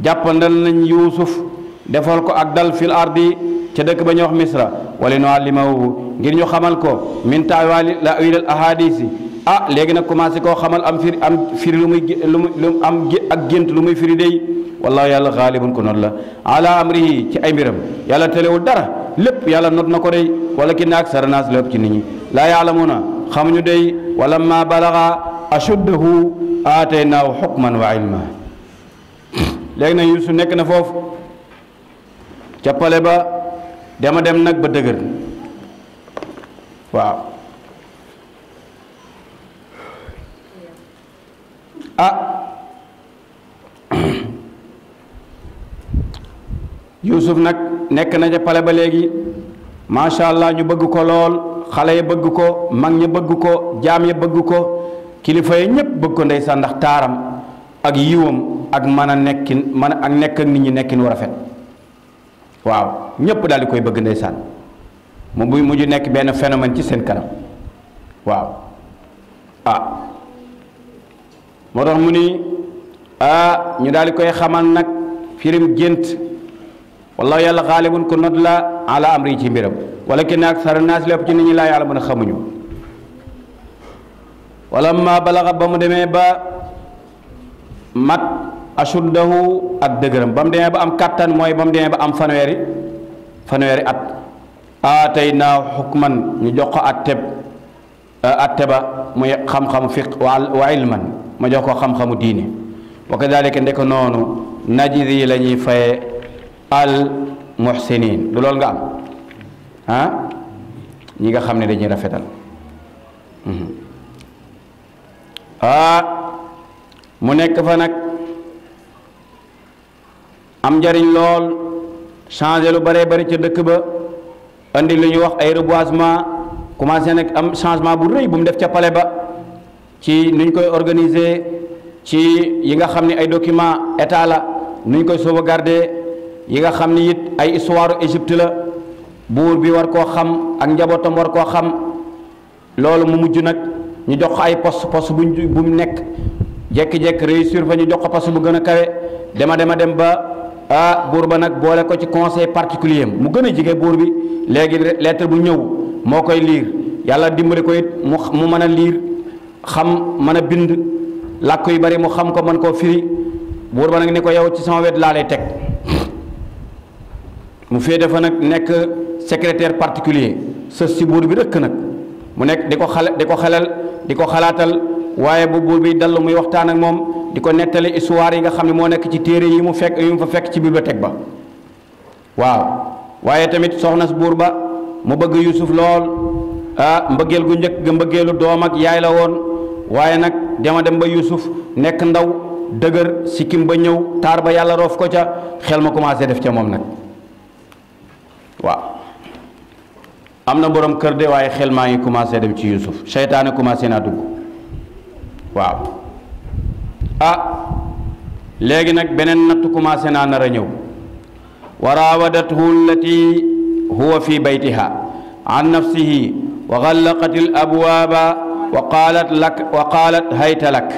jàppandal nañ Yuusuf defal ko ak dal fil ardi ca dëkk ba ñuy wax Misra wala nuallimahu ngir ñu xamal ko min taawili la awilal ahadisi léegi nag commencé koo xamal am firi lu muy am ak gént lu muy firi day wallahu yàlla xaalibun ko noonu la ala amrihi ci ay mbiram yàlla telewul dara lépp yàlla not na ko day wala ki naak saranaas lépp ci nit ñi laa yaalamuna xamuñu day wala ma balaga ashuddahu aataynaahu xukman wa ilma léegi nag Yuusuf nekk na foofu ca pale ba dema dem nag ba dëgër waaw Yuusuf nag nekk na ca pale ba léegi macha allah ñu bëgg ko lool xale yi bëgg ko mag ñi bëgg ko jaam yi bëgg ko kilifa yi ñépp bëgg ko ndeysaan ndax taaram ak yiwam ak mën a nekkin mën ak nekk ak nit ñi nekkin wu rafet waaw ñépp daal di koy bëgg ndeysaan mu bu mujj nekk benn phénomène ci seen kanam waaw moo tax mu ni ñu daal di koy xamal nag firim gént wallahu yàlla xaalibun ko not la ala amri yi ci mbiram wala ki naag sara naas lépp ci nit ñi laa yàlla mën a xamuñu wala ma balaxa ba mu demee ba mat ashuddahu ak dëgëram ba mu demee ba am kàttan mooy ba mu demee ba am fanweeri at aataynaa xukman ñu jox ko atte ba muy xam-xamu fiq wa ilman ma jox ko xam-xamu diine wa kadalika ndek noonu najzi la ñuy faye al muhsinin du loolu nga am ñi nga xam ne dañuy rafetal mu nekk fa nag am njariñ lool changé lu bëree bëri ca dëkk ba andi lu ñuy wax ay reboisement commencé nag am changement bu rëy bu mu def ca palais ba ci nuñ koy organiser ci yi nga xam ne ay document état la nuñ koy sauvegarder yi nga xam ni it ay histoire Égypte la buur bi war koo xam ak njabootam war koo xam loolu mu mujj nag ñu jox ko ay poste bu mu nekk jekki-jekki réussir fa ñu jox ko poste bu gën a kawe dem ba buur ba nag boole ko ci conseil particulier mu gën a jige buur bi léegi lettre bu ñëw moo koy liir yàlla dimbali ko it mu mën a liir xam mën a bind làkk yu bari mu xam ko mën koo firi buur ba nag ni ko yow ci sama wet laa lay teg mu féete fa nag nekk secrétaire particulier sës si buur bi rëkk nag mu nekk di ko xalaatal waaye bu buur bi dallu muy waxtaan ak moom di ko nettali histoire yi nga xam ne moo nekk ci téere yi mu fa fekk ci bibliothèque ba waaw waaye tamit soxna si buur ba mu bëgg Yuusuf lool mbëggeel gu njëkk ga mbëggeelu doom ak yaay la woon waaye nag dem ba Yuusuf nekk ndaw dëgër sikkim ba ñëw taar ba yàlla roof ko ca xel ma commencé def ca moom nag waaw am na borom kër de waaye xel maa ngi commencé dem ci Yuusuf seytaane commencé naa dugg waaw léegi nag beneen natt commencé naa nar a ñëw wa raawadathu allati huwa fi baytiha an nafsihi wa ghallaqat al abwaaba wa qaalat hayta lak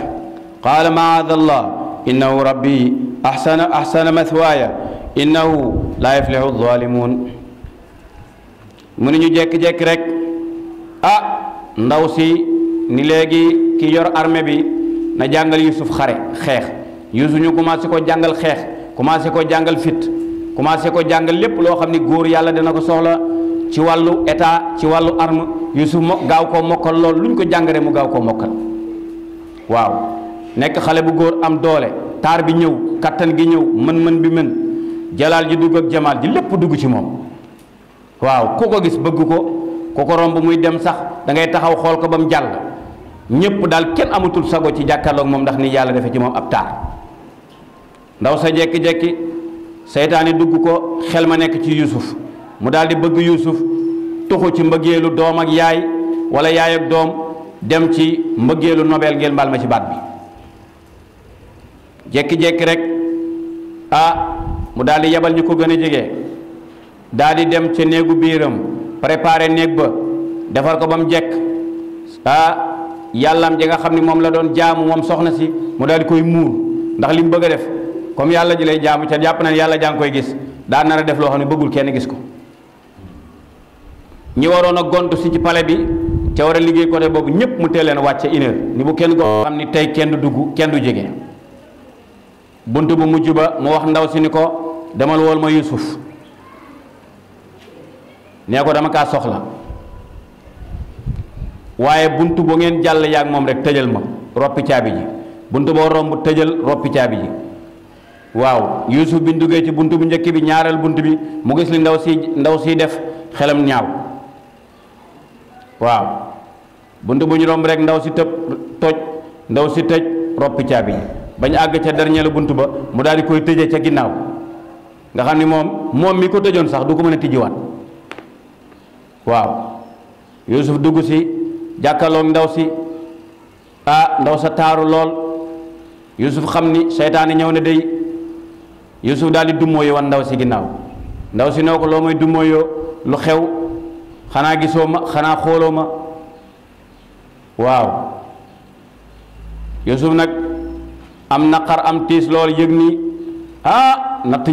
qaala maada allah innahu rabbi ahsana mathwaaya innahu laa yaflihu adh-dhalimun mu ni ñu jekki-jekki rek ndaw si ni léegi ki yor armée bi na jàngal Yusuf xeex Yusuf ñu commencé ko jàngal xeex commencé ko jàngal fit commencé ko jàngal lépp loo xam ni góor yàlla dina ko soxla ci wàllu état ci wàllu arme Yusuf gaaw koo mokkal lool lu ñu ko jàngare mu gaaw koo mokkal waaw nekk xale bu góor am doole taar bi ñëw kattan gi ñëw mën-mën bi mën jalaal ji dugg ak jamaal ji lépp dugg ci moom waaw ku ko gis bëgg ko ku ko romb muy dem sax da ngay taxaw xool ko ba mu jàll ñépp daal kenn amatul sago ci jàkkaarloog moom ndax ni yàlla defe ci moom ab taar ndaw sa jekki-jekki seytaane dugg ko xel ma nekk ci Yusuf mu daal di bëgg Yusuf tuxu ci mbëggeelu doom ak yaay wala yaay ak doom dem ci mbëggeelu nobel ngeen baal ma ci baat bi jekki-jekki rek mu daal di yebal ñu ko gën a jege daal di dem ca néegu biiram préparé néeg ba defar ko ba mu jekk yàllam ji nga xam ni moom la doon jaamu moom soxna si mu daal di koy muur ndax li mu bëgg a def comme yàlla ji lay jaamu ca jàpp na ne yàlla jaa ngi koy gis daa nar a def loo xam ne bëggul kenn gis ko ñi waroon a gontu si ci pale bi ca war a liggéey côté boobu ñëpp mu teel leen wàcce une heure ni bu kenn goo xam ni tey kenn du dugg kenn du jege bunt bu mujj ba mu wax ndaw si ni ko demal wool ma Yusuf nee ko dama kaa soxla waaye bunt bu ngeen jàll yaag moom rek tëjal ma roppi caabi ji bunt boo romb tëjal roppi caabi ji waaw Yusuf bi duggee ci bunt bu njëkk bi ñaareel bunt bi mu gis li ndaw si def xelam ñaaw waaw bunt bu ñu romb rek ndaw si tëj roppi caabi ji bañ àgg ca dernier bunt ba mu daal di koy tëjee ca ginnaaw nga xam ni moom mi ko tëjoon sax du ko mën a tijjiwaat waaw Yusuf dugg si jàkkaarloog ndaw si ndaw sa taaru lool Yusuf xam ni seytaane ñëw na day Yusuf daal di dummóoyu wan ndaw si ginnaaw ndaw si noo ko loo may dummóoyoo lu xew xanaa gisoo ma xanaa xooloo ma waaw Yusuf nag am naqar am tiis lool yëg ni nattu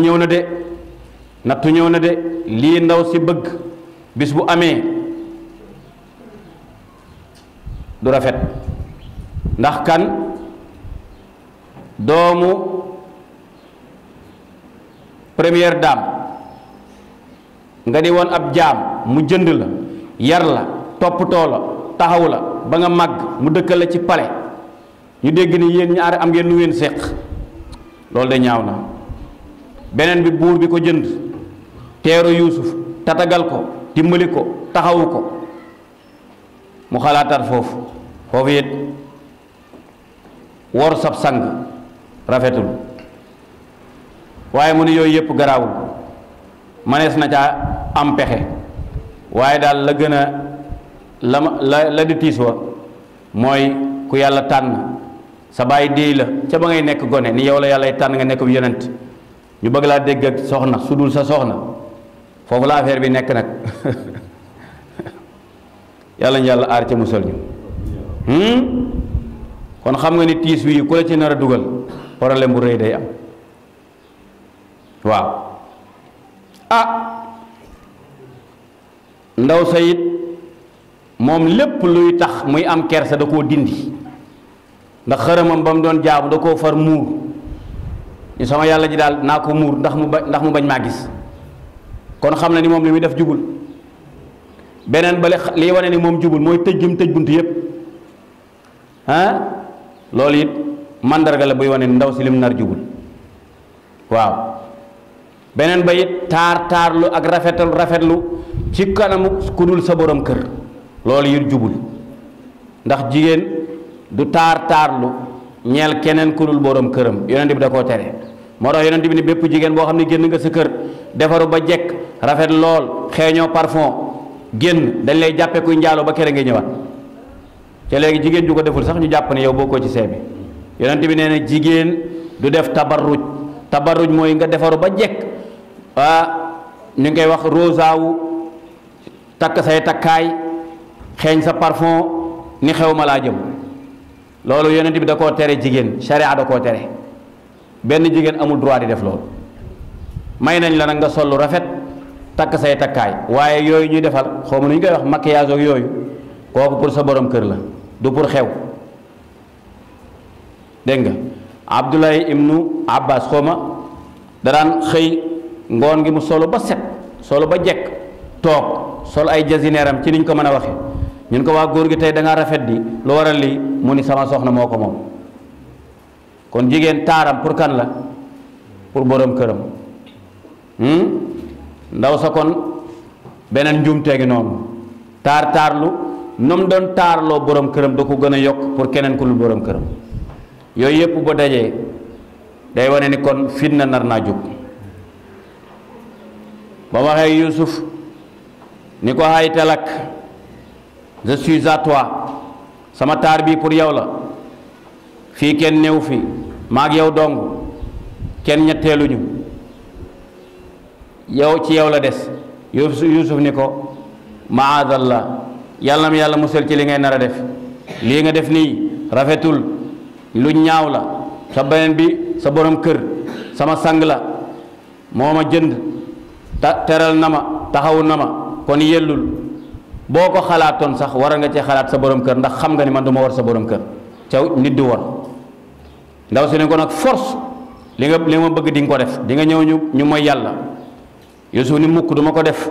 ñëw na de lii ndaw si bëgg bis bu amee du rafet ndax kan doomu première dame nga di woon ab jaam mu jënd la yar la toppatoo la taxaw la ba nga màgg mu dëkkal la ci pale ñu dégg ni yéen ñaari am ngeen lu ngeen séq loolu de ñaaw na beneen bi buur bi ko jënd teeru Yuusuf tatagal ko dimbali ko taxawu ko mu xalaataat foofu it wor sab sang rafetul waaye mu ne yooyu yëpp garaawul manees na caa am pexe waaye daal la gën a la di tiis wa mooy ku yàlla tànn sa baay déey la ca ba ngay nekk gone ni yow la yàlla tànn nga nekk bu yonent ñu bëgg laa dégg ak soxna su dul sa soxna foofu la affaire bi nekk nag yàlla ñu yàlla aar ca musal ñu kon xam nga ni tiis wi ku la ci nar a dugal problème bu rëy day am waaw ndaw sa it moom lépp luy tax muy am kersa da koo dindi ndax xërëmam ba mu doon jaamu da koo far muur ni sama yàlla ji daal naa ko muur ndax mu bañ maa gis kon xam na ni moom li muy def jubul beneen bale liy wane ni moom jubul mooy tëj gi mu tëj bunt yépp loolu it mandarga la buy wane ni ndaw si lim nar jubul waaw beneen ba it taarlu ak rafetlu ci kanamu ku dul sa borom kër loolu it jubul ndax jigéen du taarlu ñeel keneen ku dul borom këram yonent bi da koo tere moo tax yonent bi ni bépp jigéen boo xam ne génn nga sa kër defaru ba jekk rafet lool xeeñoo parfum génn dañ lay jàppe kuy njaaloo ba kere ngay ñëwaat ca léegi jigéen ju ko deful sax ñu jàpp ne yow bokkoo ci see bi yonent bi nee na jigéen du def tabarruj. Tabarruj mooy nga defaru ba jekk ñu ngay wax rosaawu takk say takkaay xeeñ sa parfum ni xew ma laa jëm. loolu yonent bi da koo tere jigéen, sharia da koo tere. benn jigéen amul droit di def loolu. may nañ la nag nga sol lu rafet takk say takkaay, waaye yooyu ñuy defal xaw ma nu ñu koy wax maquillage ak yooyu kooku pour sa borom kër la, du pour xew. dégg nga Abdullahi ibnu Abbas xawma daraan xëy ngoon gi mu solo ba set, solo ba jekk toog sol ay jasineeram ci niñ ko mën a waxe ñun ko waa góor gi tey da ngaa rafet di lu waral lii mu ni sama soxna moo ko moom. kon jigéen taaram pour kan la? pour borom këram. ndaw sa kon beneen njuumteegi noonu taarlu nom doon taarloo borom këram da ko gën a yokk pour keneen ku lu borom këram. yooyu yëpp ba dajee day wane ni kon fitna nar naa jóg. ba waxee Yuusuf ni ko hayta lak, je suis à toi, sama taar bii pour yow la, fii kenn néew fi maag yow dong, kenn ñetteeluñu, yow ci yow la des. Yuusuf ni ko maadallah, yàlla na yàlla musal ci li ngay nar a def. lii nga def nii rafetul, lu ñaaw la. sa beneen bi sa borom kër sama sang la, moo ma jënd teral na ma, taxawu na ma, kon yellul. boo ko xalaatoon sax war nga cee xalaat sa borom kër, ndax xam nga ni man du ma war sa borom kër ca nit du war. ndaw si ne ko nag force li ma bëgg di nga ko def, di nga ñëw ñu mooy yàlla. Yuusuf ni mukk duma ko def.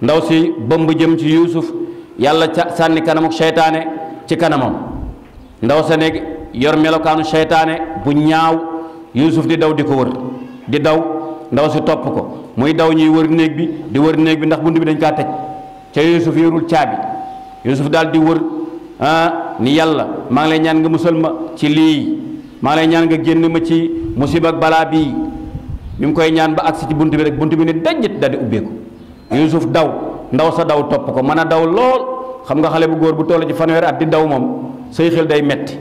ndaw si bëmb jëm ci Yuusuf, yàlla sànni kanamuk seytaane ci kanamam. ndaw sa nekk yor melokaanu seytaane bu ñaaw, Yuusuf di daw di ko wër, di daw, ndaw si topp ko muy daw, ñuy wër néeg bi di wër néeg bi ndax bunt bi dañ kaa tëj ca Yuusuf yorul caabi. Yuusuf daal di wër ni yàlla maa ngi lay ñaan nga musal ma ci lii, maa ngi lay ñaan nga génn ma ci musiba ak balaa bii. mi ngi koy ñaan ba agsi ci bunt bi rek bunt bi ne dajjit daal di ubbeeku. Yuusuf daw, ndaw sa daw topp ko, mën a daw lool. xam nga xale bu góor bu toll ci fanweeri at di daw moom say xel day metti,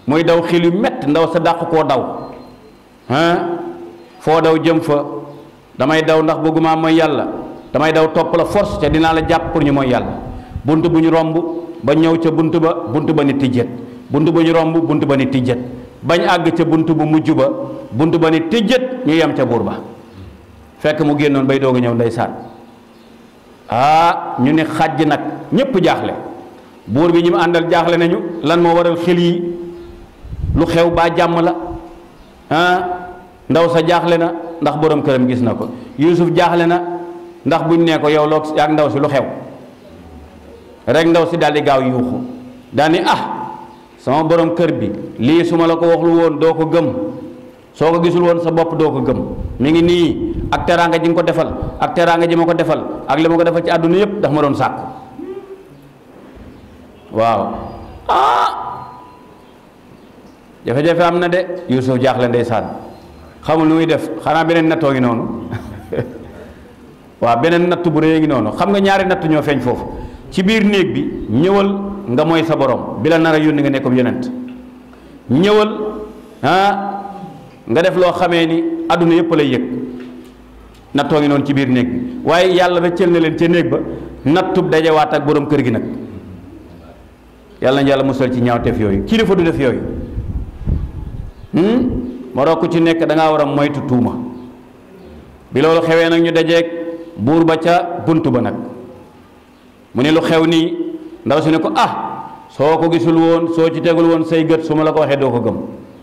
muy daw xel yu metti. ndaw sa dàq koo daw foo daw jëm fa, damay daw ndax bëgguma mooy yàlla, damay daw topp la force ca dinaa la jàpp pour ñu mooy yàlla. bunt bu ñu romb ba ñëw ca bunt ba ni tijjet, bunt bu ñu romb bunt ba ni tijjet, bañ àgg ca bunt bu mujj ba, bunt ba ni tijjet ñu yem ca buur ba. fekk mu génnoon bay doog a ñëw ndeysaan. ñu ne xàjj nag ñépp jaaxle, buur bi ñi mu àndal jaaxle nañu. lan moo waral xel yi, lu xew baa jàmm la? ndaw sa jaaxle na ndax borom këram gis na ko. Yuusuf jaaxle na ndax buñ nee ko yow loo ak ndaw si lu xew rek, ndaw si daal di gaaw yuuxu daal ni sama borom kër bi lii su ma la ko waxlu woon doo ko gëm, soo ko gisul woon sa bopp doo ko gëm. mi ngi nii ak teraanga ji nga ko defal, ak teraanga ji ma ko defal, ak li ma ko defal ci àdduna yépp daf ma doon sàkku. waaw jafe-jafe am na de. Yuusuf jaaxle ndeysaan, xamul lu muy def, xanaa beneen nattoo ngi noonu. waaw beneen natt bu rëy ngi noonu. xam nga ñaari natt ñoo feeñ foofu ci biir néeg bi. ñëwal nga mooy sa borom bi la nar a yónni nga nekkoon yonent, ñëwal nga def loo xamee ni àdduna yépp lay yëg. nattoo ngi noonu ci biir néeg bi, waaye yàlla rëccal na leen ca néeg ba nattub dajewaat ak borom kër gi nag. yàlla na yàlla musal ci ñaawteef yooyu. kilifa du def yooyu. moo ku ci nekk da ngaa war a moytu tuuma. bi loolu xewee nag ñu dajeeg buur ba ca bunt ba nag, mu ne lu xew nii. ndaw si ne ko soo ko gisul woon, soo ci tegul woon say gët, su ma la ko waxee doo ko gëm.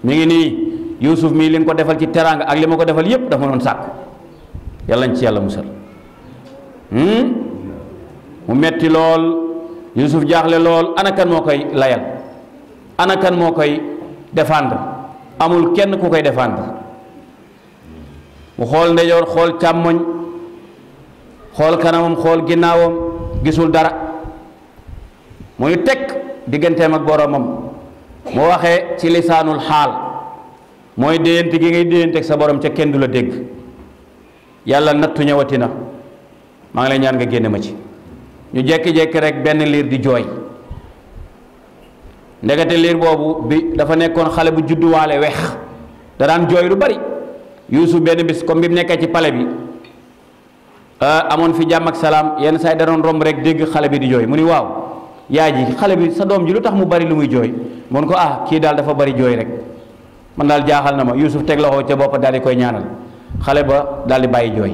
mi ngi nii Yuusuf mii li nga ko defal ci teraanga ak li ma ko defal yépp dafa ma doon sàkku. yàlla nañ ci yàlla musal. mu metti lool. Yuusuf jaaxle lool. ana kan moo koy layal, ana kan moo koy défendre? amul kenn ku koy défendre. mu xool ndeyjoor, xool càmmoñ, xool kanamam, xool ginnaawam, gisul dara. muy teg digganteem ak boromam. mu waxee ci lisaanul xaal, mooy déyante gi ngay déyante ak sa borom ca kenn du la dégg. yàlla nattu ñëwati na, maa ngi lay ñaan nga génne ma ci. ñu jekki-jekki rek benn liir di jooy. ndekete liir boobu bi dafa nekkoon xale bu judduwaale wex. da daan jooy lu bari. Yuusuf benn bis comme bi mu nekkee ci palais bi amoon fi jàmm ak salaam yenn saa yi da doon romb rek dégg xale bi di jooy mu ni waaw yaay ji xale bi sa doom ji lu tax mu bari lu muy jooy mun ko kii daal dafa bari jooy rek man daal jaaxal na ma. Yuusuf teg loxo ca bopp daal di koy ñaanal xale ba daal di bàyyi jooy.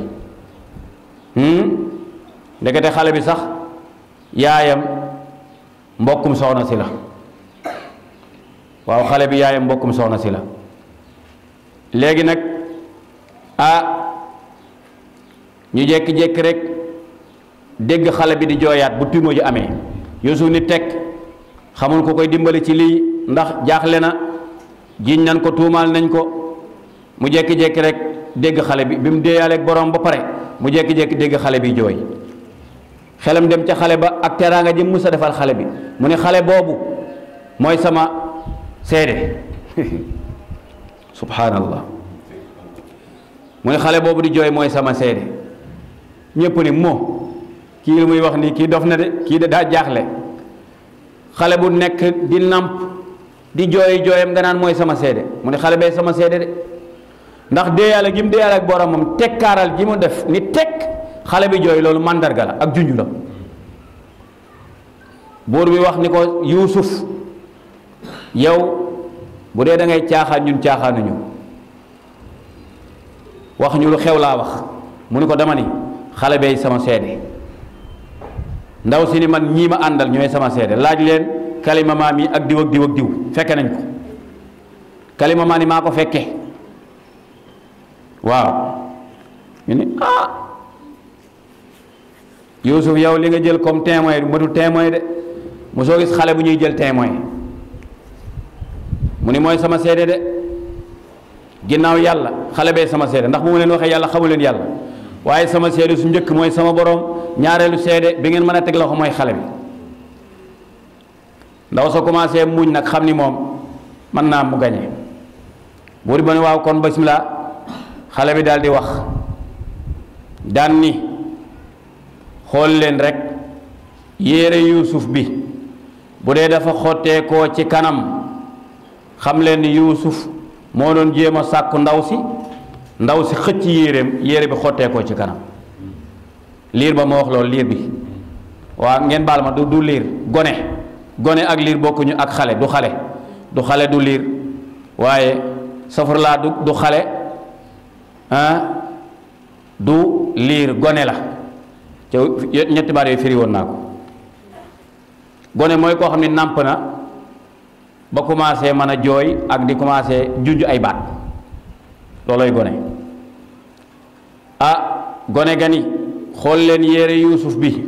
ndekete xale bi sax yaayam mbokkum soxna si la. waaw xale bi yaayam mbokkum soxna si la. léegi nag ñu jékki-jékki rek dégg xale bi di jooyaat bu tuuma ji amee. Yuusuf ni teg xamul ko koy dimbali ci lii ndax jaaxle na jiiñ nañ ko tuumaal nañ ko. mu jékki-jékki rek dégg xale bi bi mu déeyaaleeg borom ba pare mu jékki-jékki dégg xale bi jooy. xelam dem ca xale ba ak teraanga ji mu sa defal xale bi mu ne xale boobu mooy sama seede subhanallah mu ne xale boobu di jooy mooy sama seede. ñépp ni moo kii li muy wax nii kii dof na de kii de daa jaaxle xale bu nekk di nàmp di jooy jooyam nga naan mooy sama seede mu ne xale bee sama seede de ndax déeyaale gi mu déeyaale ak boromam tekkaaral gi mu def ni tekk xale bi jooy loolu màndarga la ak junju la. buur bi wax ni ko Yuusuf yow bu dee da ngay caaxaan ñun caaxaanuñu wax ñu lu xew laa wax mu ni ko dama ni xale bee sama seede ndaw si ni man ñii ma àndal ñooy sama seede laaj leen kalima maam yi ak diw ak diw ak diw fekke nañ ko kalima maa ni maa ko fekke waaw ñu ni Yuusuf yow li nga jël comme témoin ma du témoin de mosoo gis xale bu ñuy jël témoin mu ni mooy sama seede de ginnaaw yàlla xale bee sama seede ndax bu ma leen waxee yàlla xamu leen yàlla waaye sama seede su njëkk mooy sama borom ñaareelu seede bi ngeen mën a teg loxo mooy xale bi. ndaw sa commencé muñ nag xam ni moom mën naa mu gañe buur ba ne waaw kon bismillah xale bi daal di wax daan ni xool leen rek yére Yuusuf bi bu dee dafa xotteekoo ci kanam xam leen ni Yuusuf moo doon jéem a sàkku ndaw si xëcc yére bi xotteekoo ci kanam liir ba ma wax loolu liir bi waa ngeen baal ma du liir gone ak liir bokkuñu ak xale du xale du liir waaye safurlaa du xale du liir gone la ca ñetti baat yooyu firi woon naa ko gone mooy koo xam ne nàmp na ba commencé mën a jooy ak di commencé junj ay baat looloy gone gone gani xool leen yére Yuusuf bi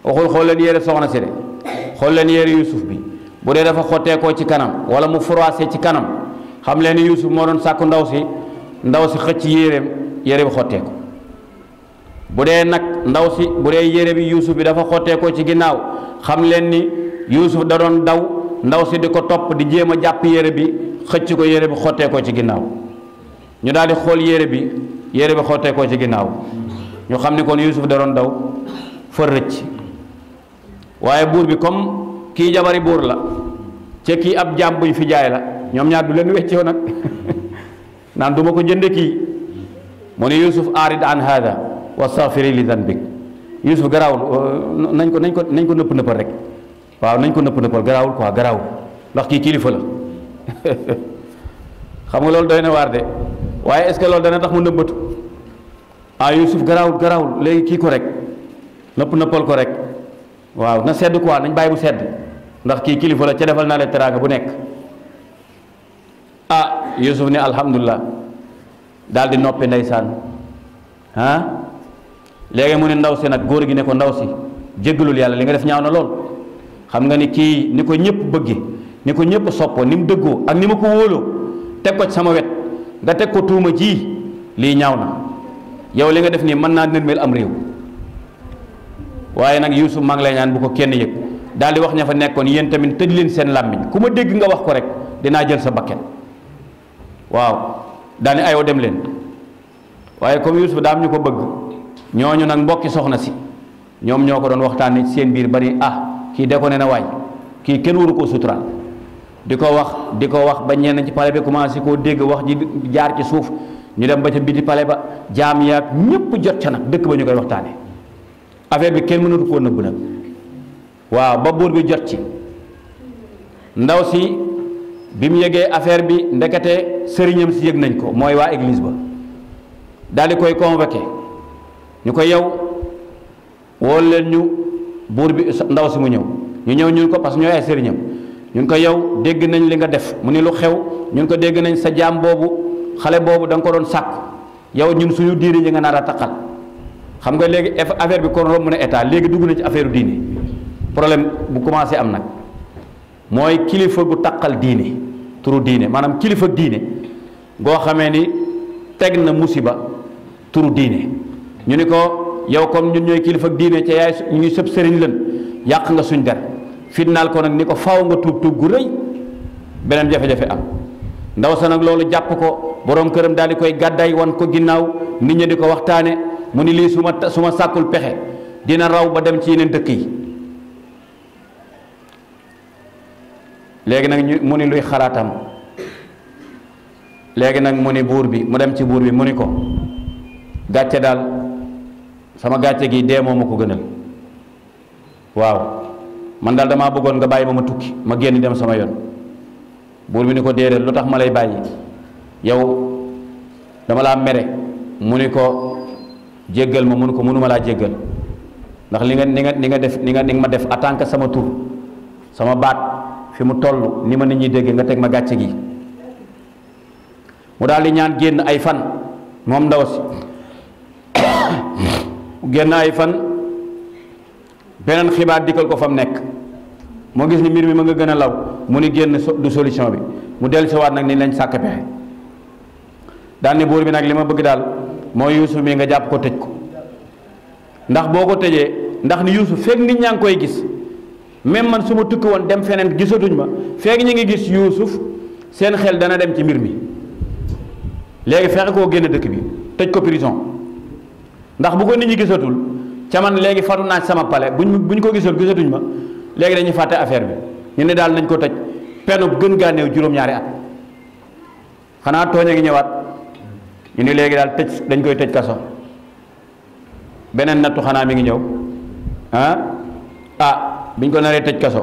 waxul xool leen yére soxna si de xool leen yére Yuusuf bi bu dee dafa xotteekoo ci kanam wala mu froissé ci kanam xam leen ni Yuusuf moo doon sàkku ndaw si xëcc yére bi xotteeku bu dee nag bu dee yére bi Yuusuf bi dafa xotteekoo ci ginnaaw xam leen ni Yuusuf da doon daw ndaw si di ko topp di jéem a jàpp yére bi xëcc ko yére bi xotteekoo ci ginnaaw ñu daal di xool yére bi xotteekoo ci ginnaaw ñu xam ni kon Yuusuf da doon daw fa rëcc waaye buur bi comme kii jabari buur la ca kii ab jaam buñ fi jaay la ñoom ñaar du leen weccoo nag naan du ma ko jënde kii mu ne Yuusuf arid an hada wastaghfiri li danbik Yuusuf garaawul nañ ko nëpp nëppal rek waaw nañ ko nëpp nëppal garaawul quoi garaawul ndax kii kilifa la xam nga loolu doy na waar de waaye est-ce que loolu dana tax mu nëbbatu Yuusuf garaawul léegi kii ko rek nëppal ko rek waaw na sedd quoi nañ bàyyi bu sedd ndax kii kilifa la ca defal naa leen teraanga bu nekk Yuusuf ne alhamdulilah daal di noppi ndeysaan léegi mu ne ndaw si nag góor gi ne ko ndaw si jéggalul yàlla li nga def ñaaw na lool xam nga ni kii ni ko ñëpp bëgge ni ko ñëpp soppoo ni mu dëggoo ak ni ma ko wóoloo teg ko ci sama wet nga teg ko tuuma ji lii ñaaw na yow li nga def nii mën naa nërmeel am réew waaye nag Yuusuf maa ngi lay ñaan bu ko kenn yëg daal di wax ña fa nekkoon yéen tamit tëj leen seen làmmiñ ku ma dégg nga wax ko rek dinaa jël sa bakket waaw daal ni ayoo dem leen waaye comme Yuusuf daa am ñu ko bëgg ñooñu nag mbokki soxna si ñoom ñoo ko doon waxtaanee ci seen biir ba ni kii de ko ne na waay kii kenn waru koo suturaal di ko wax ba ñenn ci pale bi commencé koo dégg wax ji jaar ci suuf ñu dem ba ca biti pale ba jaam yaag ñëpp jot ca nag dëkk ba ñu koy waxtaane affaire bi kenn mënatu koo nëbb nag waaw ba buur bi jot ci ndaw si bi mu yëgee affaire bi ndekete sëriñam si yëg nañ ko mooy waa église ba daal di koy convoqué ñu ko yow wool leen ñu buur bi ndaw si mu ñëw ñu ñëw ñun ko parce que ñooy ay sëriñam ñun ko yow dégg nañ li nga def mu ni lu xew ñun ko dégg nañ sa jaam boobu xale boobu da nga ko doon sàkku yow ñun suñu diine ñi nga nar a taqal xam nga léegi affaire bi kon romb na état léegi dugg na ci affaire diine problème bu commencé am nag mooy kilifa gu taqal diine turu diine maanaam kilifa diine goo xamee ni teg na musiba turu diine ñu ni ko yow comme ñun ñooy kilifa diine ca yaay ñu ngi sëb sëriñ lën yàq nga suñ der fitnaal ko nag ni ko faaw nga tuub gu rëy beneen jafe-jafe am ndaw sa nag loolu jàpp ko borom këram daal di koy gàdday wan ko ginnaaw nit ñi di ko waxtaane mu ni lii su ma sàkkul pexe dina raw ba dem ci yeneen dëkk yi léegi nag mu ni luy xalaatam léegi nag mu ni buur bi mu dem ci buur bi mu ni ko gàcce daal sama gàcce gi dee moo ma ko gënal waaw man daal damaa bëggoon nga bàyyi ma tukki ma génn dem sama yoon buur bi ni ko déedéet lu tax ma lay bàyyi yow dama laa mere mu ni ko jéggal ma mu ni ko mënuma laa jéggal ndax li nga ma def en tant que sama tur sama baat fi mu toll ni ma nit ñi dégg nga teg ma gàcce gi mu daal di ñaan génn ay fan moom ndaw si génn ay fan beneen xibaar dikkal ko fa mu nekk moo gis ni mbir mi ma nga gën a law mu ni génn du solution bi mu dellu si waat nag ni lañ sàkk pexe daan ni buur bi nag li ma bëgg daal mooy Yuusuf mi nga jàpp ko tëj ko ndax boo ko tëjee ndax ni Yuusuf fekk nit ñaa ngi koy gis même man su ma tukki woon dem feneen gisatuñ ma fekk ñi ngi gis Yuusuf seen xel dana dem ci mbir mi léegi fexe koo génn dëkk bi tëj ko prison ndax bu ko nit ñi gisatul ca man léegi fatu naa sama pale buñ ko gisul gisatuñ ma léegi dañuy fàtte affaire bi ñu ne daal nañ ko tëj penub gën gaa néew juróom-ñaari at xanaa tooñ a ngi ñëwaat ñu ne léegi daal tëj dañ koy tëj kaso beneen nattu xanaa mi ngi ñëw biñ ko naree tëj kaso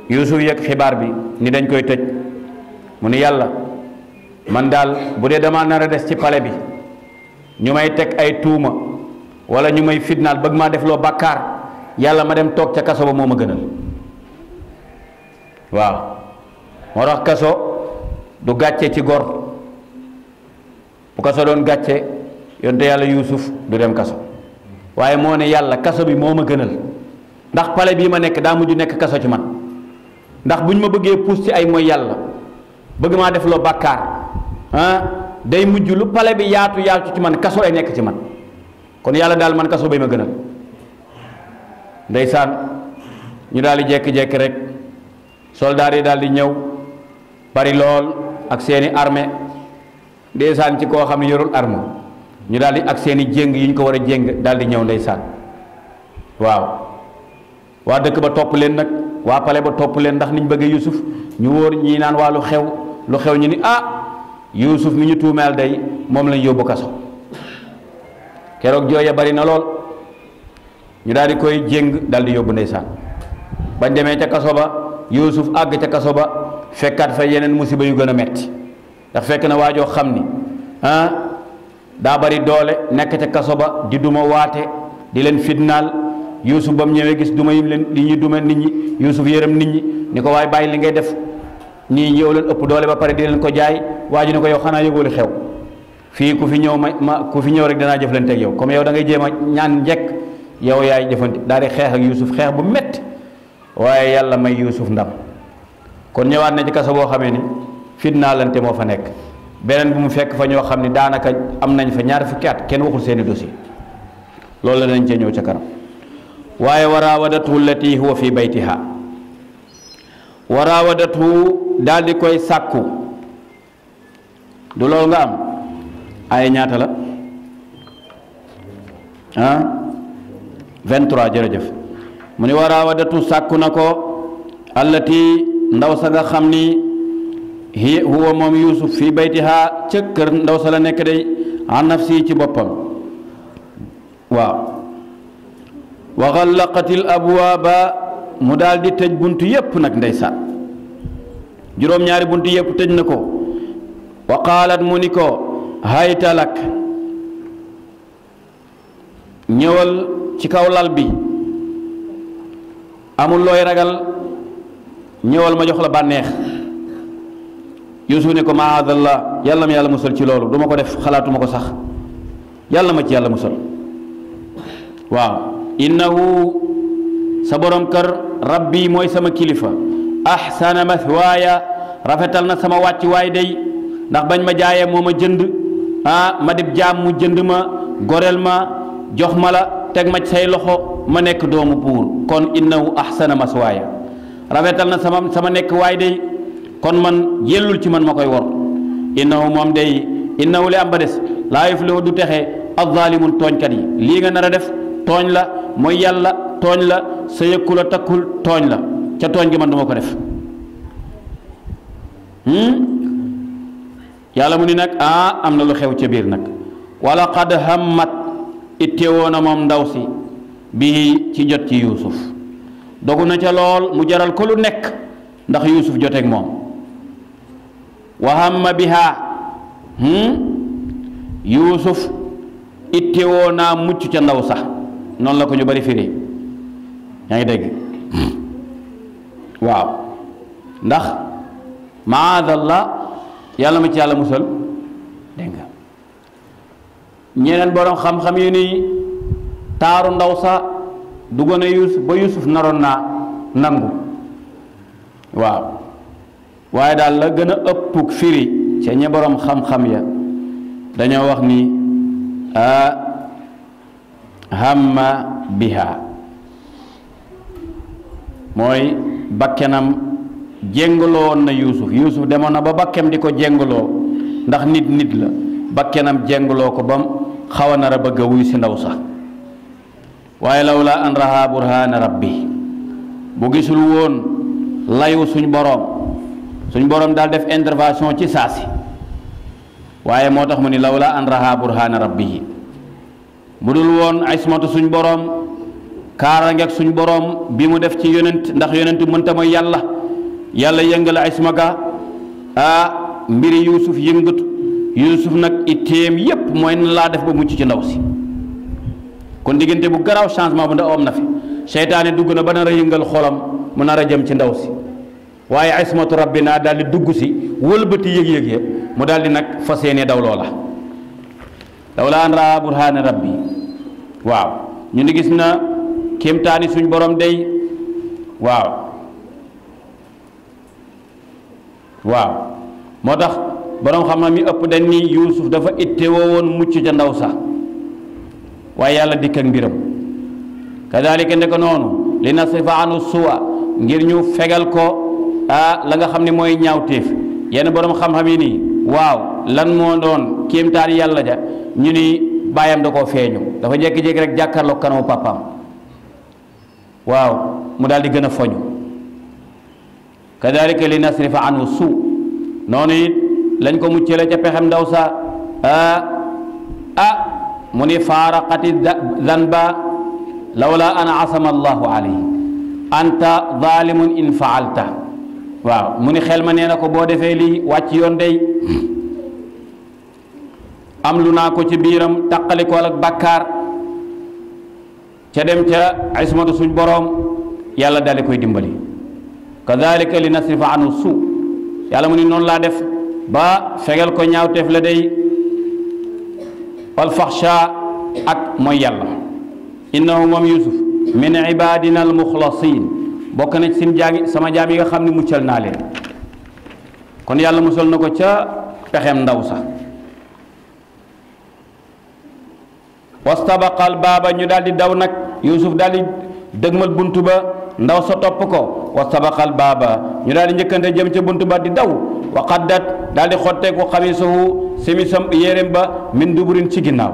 Yuusuf yëg xibaar bi ni dañ koy tëj mu ni yàlla man daal bu dee dama nar a des ci pale bi ñu may teg ay tuuma wala ñu may fitnaal bëgg maa def loo bàkkaar yàlla ma dem toog ca kaso ba moo ma gënal waaw moo tax kaso du gàcce ci gor bu kaso doon gàcce yonte yàlla Yuusuf du dem kaso waaye moo ne yàlla kaso bi moo ma gënal ndax pale bii ma nekk daa mujj nekk kaso ci man ndax bu ñu ma bëggee puus ci ay mooy yàlla bëgg maa def loo bàkkaar day mujj lu pale bi yaatu ci man kaso lay nekk ci man kon yàlla daal man kaso bay ma gënal ndeysaan ñu daal di jekki-jekki rek soldaar yi daal di ñëw bari lool ak seeni armée ndeysaan ci koo xam ne yorul arme ñu daal di ak seeni jéng yi ñu ko war a jéng daal di ñëw ndeysaan waaw waa dëkk ba topp leen nag waa pale ba topp leen ndax niñ bëggee Yuusuf ñu wóor ñii naan waa lu xew ñu ni Yuusuf mi ñu tuumeel day moom lañ yóbbu kaso keroog jooya bari na lool ñu daal di koy jéng daal di yóbbu ndeysaan bañ demee ca kaso ba Yuusuf àgg ca kaso ba fekkaat fa yeneen musiba yu gën a metti ndax fekk na waajoo xam ni daa bari doole nekk ca kaso ba di duma waate di leen fitnaal Yuusuf ba mu ñëwee gis duma yim leen li ñuy duma nit ñi Yuusuf yërëm nit ñi ni ko waaye bàyyi li ngay def ñii ñëw leen ëpp doole ba pare di leen ko jaay waa ji ne ko yow xanaa yëgoo li xew fii ku fi ñëw ku fi ñëw rek danaa jëflante ak yow comme yow da ngay jéem a ñaan njëkk yow yaay jëfante daal di xeex ak Yuusuf xeex bu métti waaye yàlla may Yuusuf ndam kon ñëwaat na ci kaso boo xamee ni fitnaalante moo fa nekk beneen bu mu fekk fa ñoo xam ne daanaka am nañ fa ñaari fukki at kenn waxul seeni dossier loolu la dañ cee ñëw ca kanam waaye wa raawadatu allati huwa fi baytiha wa raawadatu daal di koy sàkku du loolu nga am ay ñaata la 23 jërëjëf mu ni wa raawadatu sàkku na ko allati ndaw sa nga xam ni huwa moom Yuusuf fii baytiha ca kër ndaw sa la nekk day an nafsi ci boppam waaw wa xallaqatil abwaaba mu daal di tëj buntu yépp nag ndeysaan juróom-ñaari buntu yépp tëj na ko wa qaalat mu ni ko hayta lak ñëwal ci kaw lal bi amul looy ragal ñëwal ma jox la bànneex Yuusuf ne ko maadallah yàlla ma yàlla musal ci loolu duma ko def xalaatuma ko sax yàlla ma ci yàlla musal waaw innahu sa borom kër rabbi mooy sama kilifa ahsana mathwaaya rafetal na sama wàcc waay day ndax bañ ma jaayee moo ma jënd ma dib jaam mu jënd ma goreel ma jox ma la teg ma ci say loxo ma nekk doomu buur kon innahu ahsana mathwaaya rafetal na sama nekk waay day kon man yellul ci man ma koy wor innahu moom day innahu li am ba des laa yuflihu du texe az-zaalimuun tooñkat yi lii nga nar a def tooñ la mooy yàlla tooñ la sa yëkku la takkul tooñ la ca tooñ gi man duma ko def yàlla mu ni nag am na lu xew ca biir nag wala qad hammat ittewoona moom ndaw si bii ci jot ci Yuusuf dogu na ca lool mu jaral ko lu nekk ndax Yuusuf joteeg moom wa hamma biha Yuusuf ittewoona mucc ca ndaw sax noonu la ko ñu bari firi yaa ngi dégg waaw ndax maadallah yàlla ma ci yàlla musal dégg nga ñeneen borom xam-xam yi ni taaru ndaw sa duggoon na Yuusuf ba Yuusuf naroon naa nangu waaw waaye daal la gën a ëpp firi ca ñe borom xam-xam ya dañoo wax ni hamma biha mooy bakkenam jéngaloo woon na Yuusuf demoon na ba bakkem di ko jéngaloo ndax nit la bakkenam jéngaloo ko bam xaw a nar a bëgg a wuy si ndaw sax waaye lawla an raha burhana rabbi bu gisul woon layu suñ boroom daal def intervention ci saasi waaye moo tax mu ni lawla an raha burhana rabbihi bu dul woon ismatu suñ boroom kaaraangeeg suñ boroom bi mu def ci yonent ndax yonent mënta mooy yàlla yëngal isma ga mbiri Yuusuf yëngatu Yuusuf nag itteem yépp mooy na laa def ba mucc ci ndaw si kon diggante bu garaaw changement bu ndaw am na fi seytaane dugg na ba nar a yëngal xolam mu nar a jëm ci ndaw si waaye ismatu rabbina daal di dugg si wëlbati yëg-yëg ya mu daal di nag fas yéene daw loola lawla an raa burhaana rabbi waaw ñu ni gis na kéemtaani suñ borom day waaw moo tax borom xam-xam mi ëpp dañ ni Yuusuf dafa ittewoo woon mucc ca ndaw sax waaye yàlla dikk ak mbiram kadalika ndeko noonu li nasrifa anu suwa ngir ñu fegal ko la nga xam ne mooy ñaawteef yenn borom xam-xam yi nii waaw lan moo doon kéemtaan yàlla ja ñu ni bàyyam da koo feeñu dafa jékki-jékki rek jàkkaarloog kanamu papaam waaw mu daal di gën a foñu kadalika li nasrifa anu su noonu it lañ ko muccale ca pexem ndaw sa mu ni faaraqati zanba lawla an asama allahu alayhi anta zalimun in faalta waaw mu ni xel ma nee na ko boo defee lii wàcc yoon day am lu naa ko ci biiram taqalikool ak bàkkaar ca dem ca ismatu suñ boroom yàlla daldi koy dimbali kadalika li nasrifa anu su yàlla mu ni noonu laa def ba fegal ko ñaawteef la day wal faxsha ak mooy yàlla innahu moom Yuusuf min ibadina al muxlasin bokk na ci sama jaam yi nga xam ne muccal naa leen kon yàlla musal na ko ca pexem ndaw sax wastabaqal baaba ñu daal di daw nag Yuusuf daal di dëgmal buntu ba ndaw sa topp ko wastabaqal baaba ñu daal di njëkkante jëm ca buntu ba di daw wa qaddat daal di xotteeku xamiisuhu simisam yérem ba min duburin ci ginnaaw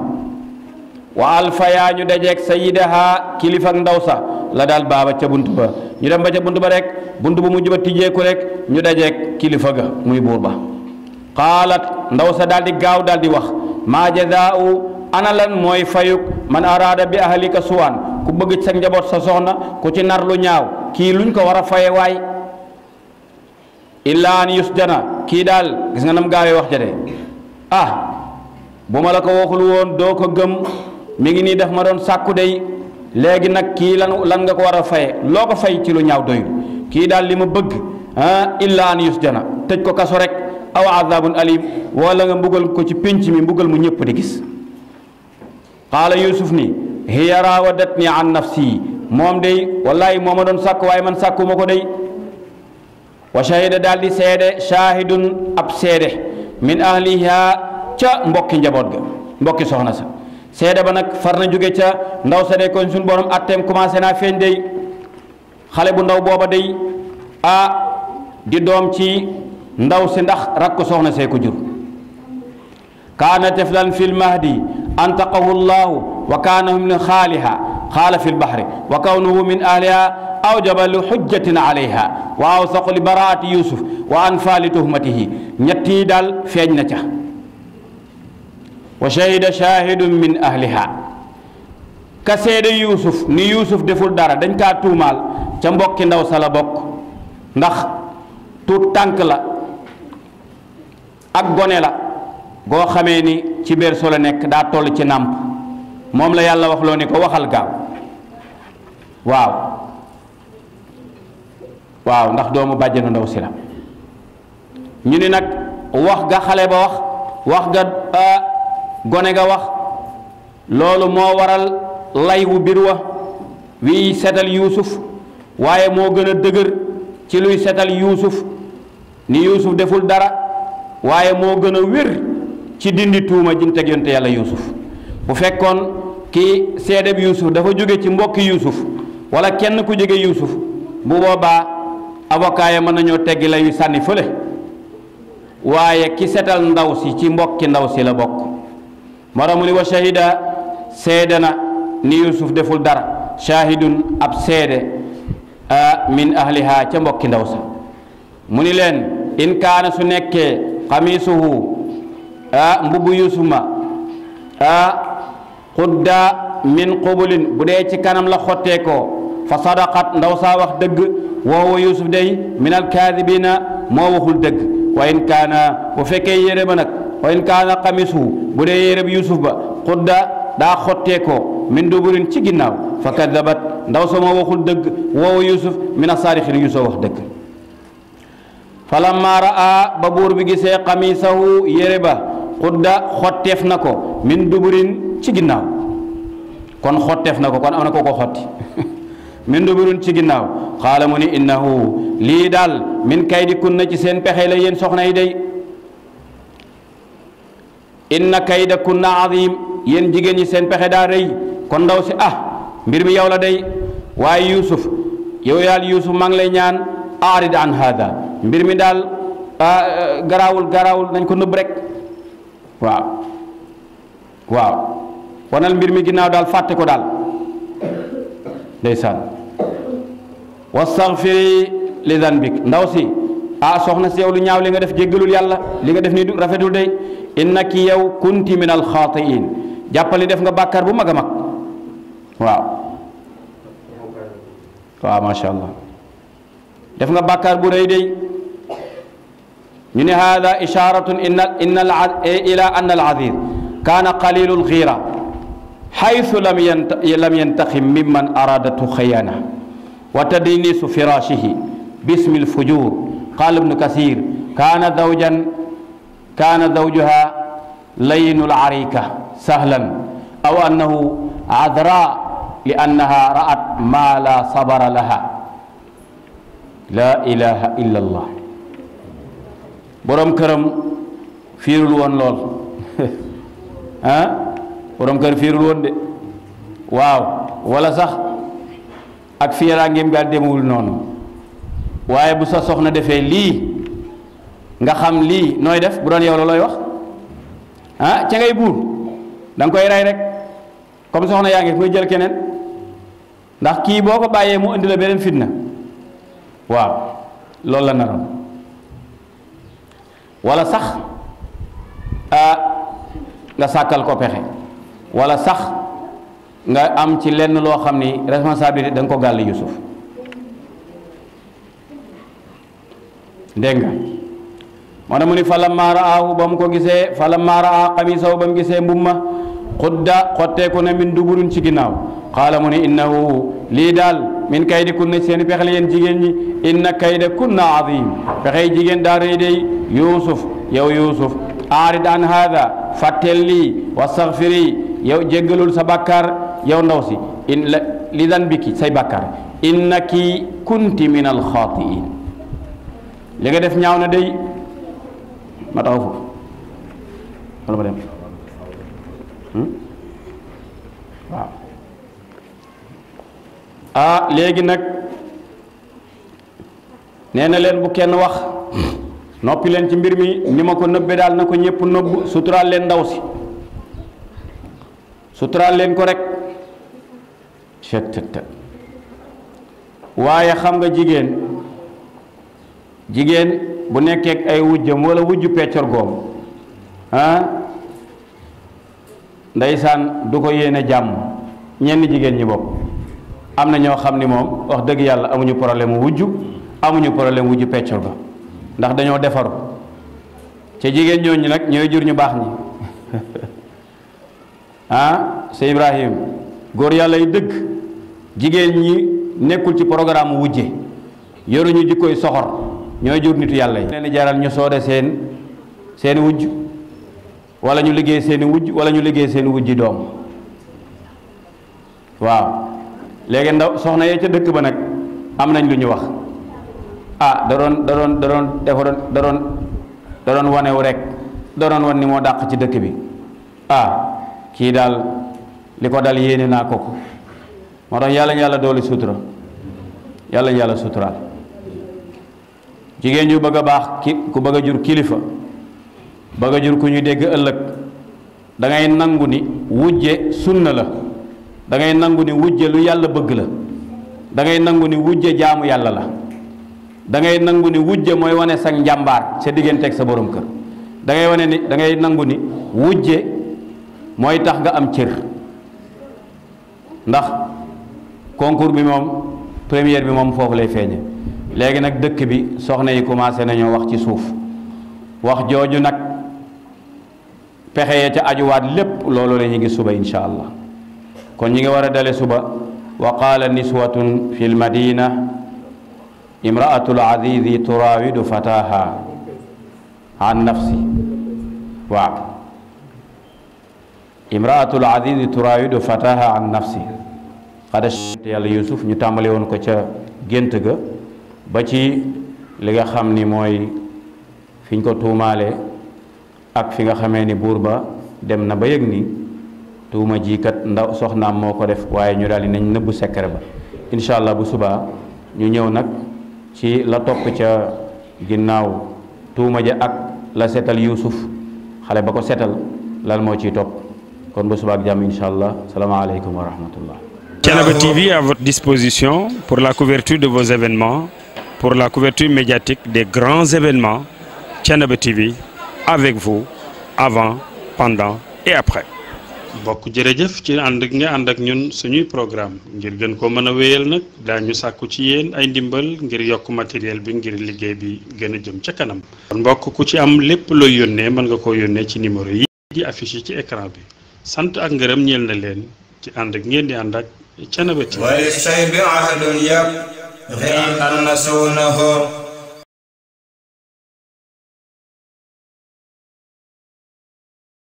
wa alfaya ñu dajeeg sayyidaha kilifak ndaw sa la daal baaba ca buntu ba ñu dem ba ca buntu ba rek bunt bu mujj ba tijjeeku rek ñu dajeek kilifa ga muy buur ba. qaalat ndaw sa daal di gaaw daal di wax maa jazaa'u ana lan mooy fayuk man araada bi ahlika suwaan ku bëgg sa njaboot sa soxna ku ci nar lu ñaaw kii luñ ko war a faye waay illa an yusjana kii daal gis nga nam gaawee wax ja de bu ma la ko waxul woon doo ko gëm mi ngi nii def ma doon sàkku dey léegi nag kii lan nga ko war a faye loo ko fay ci lu ñaaw doyul kii daal li ma bëgg illa an yusjana tëj ko kaso rek aw azabun alim wala nga mbugal ko ci pénc mi mbugal mu ñëpp di gis. qaala yusuf ni hiya raawadatni an nafsi moom day wallahi moo ma doon sàkk waaye man sàkku ma ko day. wa shahida daal di seede shahidun ab seede min ahliha ca mbokki njaboot ga mbokki soxna sa seede ba nag far na jóge ca ndaw sa day kon suñ borom atteem commencé naa feeñ day xale bu ndaw booba day di doom ci ndaw si ndax rakk soxna see ko jur. kaana tiflan fi lmahdi antaqahu llahu wa kaana min xaaliha xaala fi lbahri wa kawnuhu min ahliha awjaba li xujjatin alayha wa awsaqu li baraati yusuf wa anfa li tuhmatihi ñetti daal feeñ na ca. wa shahida shahidun min ahliha ka seede yusuf ni yusuf deful dara dañ kaa tuumaal ca mbokki ndaw sa la bokk ndax tuut tànk la ak gone la goo xamee ni ci berceau la nekk daa toll ci nàmp moom la yàlla wax loo ni ko waxal gaaw waaw ndax doomu bàjjenu ndaw si la ñu ni nag wax ga xale ba wax ga gone ga wax loolu moo waral lay wu bir wa wi setal yuusuf waaye moo gën a dëgër ci luy setal yuusuf ni yuusuf deful dara waaye moo gën a wér ci dindi tuuma jiñ teg yonte yàlla yuusuf bu fekkoon ki seede bi yuusuf dafa jóge ci mbokki yuusuf wala kenn ku jóge yuusuf bu boobaa avocat ya mën nañoo teggi lay wi sànni fële waaye ki setal ndaw si ci mbokki ndaw si la bokk moo tax mu ni wa shahida seede na ni yusuf deful dara shahidun ab seede min ahliha ca mbokki ndaw sa mu ni leen in kaana su nekkee xamiisuhu mbubu yusuf ma xudda min qubulin bu dee ci kanam la xotteekoo fa sadaqat ndaw saa wax dëgg wa huwa yusuf day min alkaadibina moo waxul dëgg wa in kaana bu fekkee yére ba nag wa in kaana xamiisuhu bu dee yére bi yusuf ba xudda daa xotteekoo min duburin ci ginnaaw fa kadabat ndaw sa moo waxul dëgg wa huwa yusuf min asaarixin yusuf wax dëgg falamma raa ba buur bi gisee xamiisahu yére ba xudda xotteef na ko min duburin ci ginnaaw kon xotteef na ko kon am na ko ko xotti min duburin ci ginnaaw xaala mu ni innahu lii daal min kaydi kunna ci seen pexe la yéen soxna yi day inna kayda kunna azim yéen jigéen ñi seen pexe daa rëy kon ndaw si mbir mi yow la day waaye yusuf yow yaal yusuf maa ngi lay ñaan aarid an hada mbir mi daal garaawul nañ ko nëbb rek waaw wanal mbir mi ginnaaw daal fàtte ko daal ndeysaan wastaghfiri li danbik ndaw si soxna si yow lu ñaaw li nga def jéggalul yàlla li nga def ni rafetul day innaki yow kunti min alxaatiin jàppali def nga bàkkaar bu mag a mag waaw masha allah def nga bàkkaar bu rëy day ñu ne hada isharatun ila anna al-aziz kaana qalilu al-ghira haythu lam yantaqim mimman aradatu khayana wa tadnisu firashihi bismi al-fujur qala ibn kasir kana zawjuha layinu al-arika sahlan aw annahu adra li annaha ra'at ma la sabara laha la ilaha illa allah borom këram fiirul woon lool borom kër fiirul woon de waaw wala sax ak fiiraangeem gaal demewul noonu waaye bu sa soxna defee lii nga xam lii nooy def bu doon yow la looy wax ca ngay buur da nga koy rey rek comme soxna yaa ngi koy jël keneen ndax kii boo ko bàyyee mu indi la beneen fitna waaw loolu la naroon wala sax nga sàkkal ko pexe wala sax nga am ci lenn loo xam ni responsabilité da nga ko gàll Yusuf dégg nga moo tax mu ni falammaa ra'aahu ba mu ko gisee falammaa ra'aa qamiisahu ba mu gisee mbumma xudda xotteeku na min duburin ci ginnaaw qaala mu ni innahu lii daal min kaydi kunna seeni pexe la yéen jigéen ñi inna kayda kunna azim pexey jigéen daa rëy day Yuusuf yow Yuusuf aarid an haada fàtteel lii wastaghfiri yow jéggalul sa bàkkaar yow ndaw si li dan biki say bàkkaar innaki kunti min alxaatiin li nga def ñaaw na day ma taxaw foofu wala ma dem waaw léegi nag nee na leen bu kenn wax noppi leen ci mbir mi ni ma ko nëbbe daal na ko ñëpp nëbb suturaal leen ndaw si suturaal leen ko rek waaye xam nga jigéen bu nekkee ay wujjam wala wujju peccor goom ndeysaan du ko yéene jàmm ñenn jigéen ñi bopp am na ñoo xam ni moom wax dëgg yàlla amuñu problème wujju amuñu problème wujju peccor ga ndax dañoo defaru ca jigéen ñooñu nag ñooy jur ñu baax ñi Sey Ibrahim góor yàlla yi dëgg jigéen ñi nekkul ci programme wujje yoruñu jikkoy soxor ñooy jur nitu yàlla yi leen jaral ñu soode seen wujj wala ñu liggéey seeni wujj wala ñu liggéey seeni wujji doom waaw léegi ndaw soxna yee ca dëkk ba nag am nañ lu ñu wax da doon wanewu rek da doon wan ni moo dàq ci dëkk bi kii daal li ko dal yéene naa ko moo tax yàlla dooli sutura yàlla suturaal jigéen ñu bëgg a baax ku bëgg a jur kilifa bëgg a jur ku ñuy dégg ëllëg da ngay nangu ni wujje sunna la da ngay nangu ni wujje lu yàlla bëgg la da ngay nangu ni wujje jaamu yàlla la da ngay nangu ni wujje mooy wane sa njàmbaar sa digganteeg sa borom kër da ngay nangu ni wujje mooy tax nga am cër ndax concours bi moom première bi moom foofu lay feeñe léegi nag dëkk bi soxna yi commencé nañoo wax ci suuf wax jooju nag pexe ya ca ajuwaat lépp loolu la ñu ngi suba insha allah kon ñi ngi war a dale suba wa qaala niswatun fi lmadina imraatul azizi turaawidu fataha an nafsi waaw imraatul azizi turaawidu fataha an nafsi xada yàlla Yuusuf ñu tàmbali woon ko ca gént ga ba ci li nga xam ni mooy fi ñu ko tuumaale ak fi nga xamee ni buur ba dem na ba yëg ni tuuma ji kat ndaw soxnaam moo ko def waaye ñu daal di nañ nëbbu secret ba incha allah bu subaa ñu ñëw nag ci la topp ca ginnaaw tuuma ja ak la setal Yuusuf xale ba ko setal lan moo ciy topp kon bu subaa ak jàmm incha allah salaamaaleykum wa rahmatullah. Thiénaba TV à votre disposition pour la couverture de vos événements, pour la couverture médiatique des grands événements. Thiénaba TV avec vous avant, pendant et après. bokk jërëjëf ci ànd nga ànd ak ñun suñuy programme ngir gën ko mën a wéyal nag daañu sàkku ci yéen ay ndimbal ngir yokk matériel bi ngir liggéey bi gën a jëm ca kanam. kon mbokk ku ci am lépp looy yónnee mën nga koo yónnee ci numéro yi di affiché ci écran bi sant ak ngërëm ñeel na leen ci ànd ak ngeen di ànd ak Thiénaba TV.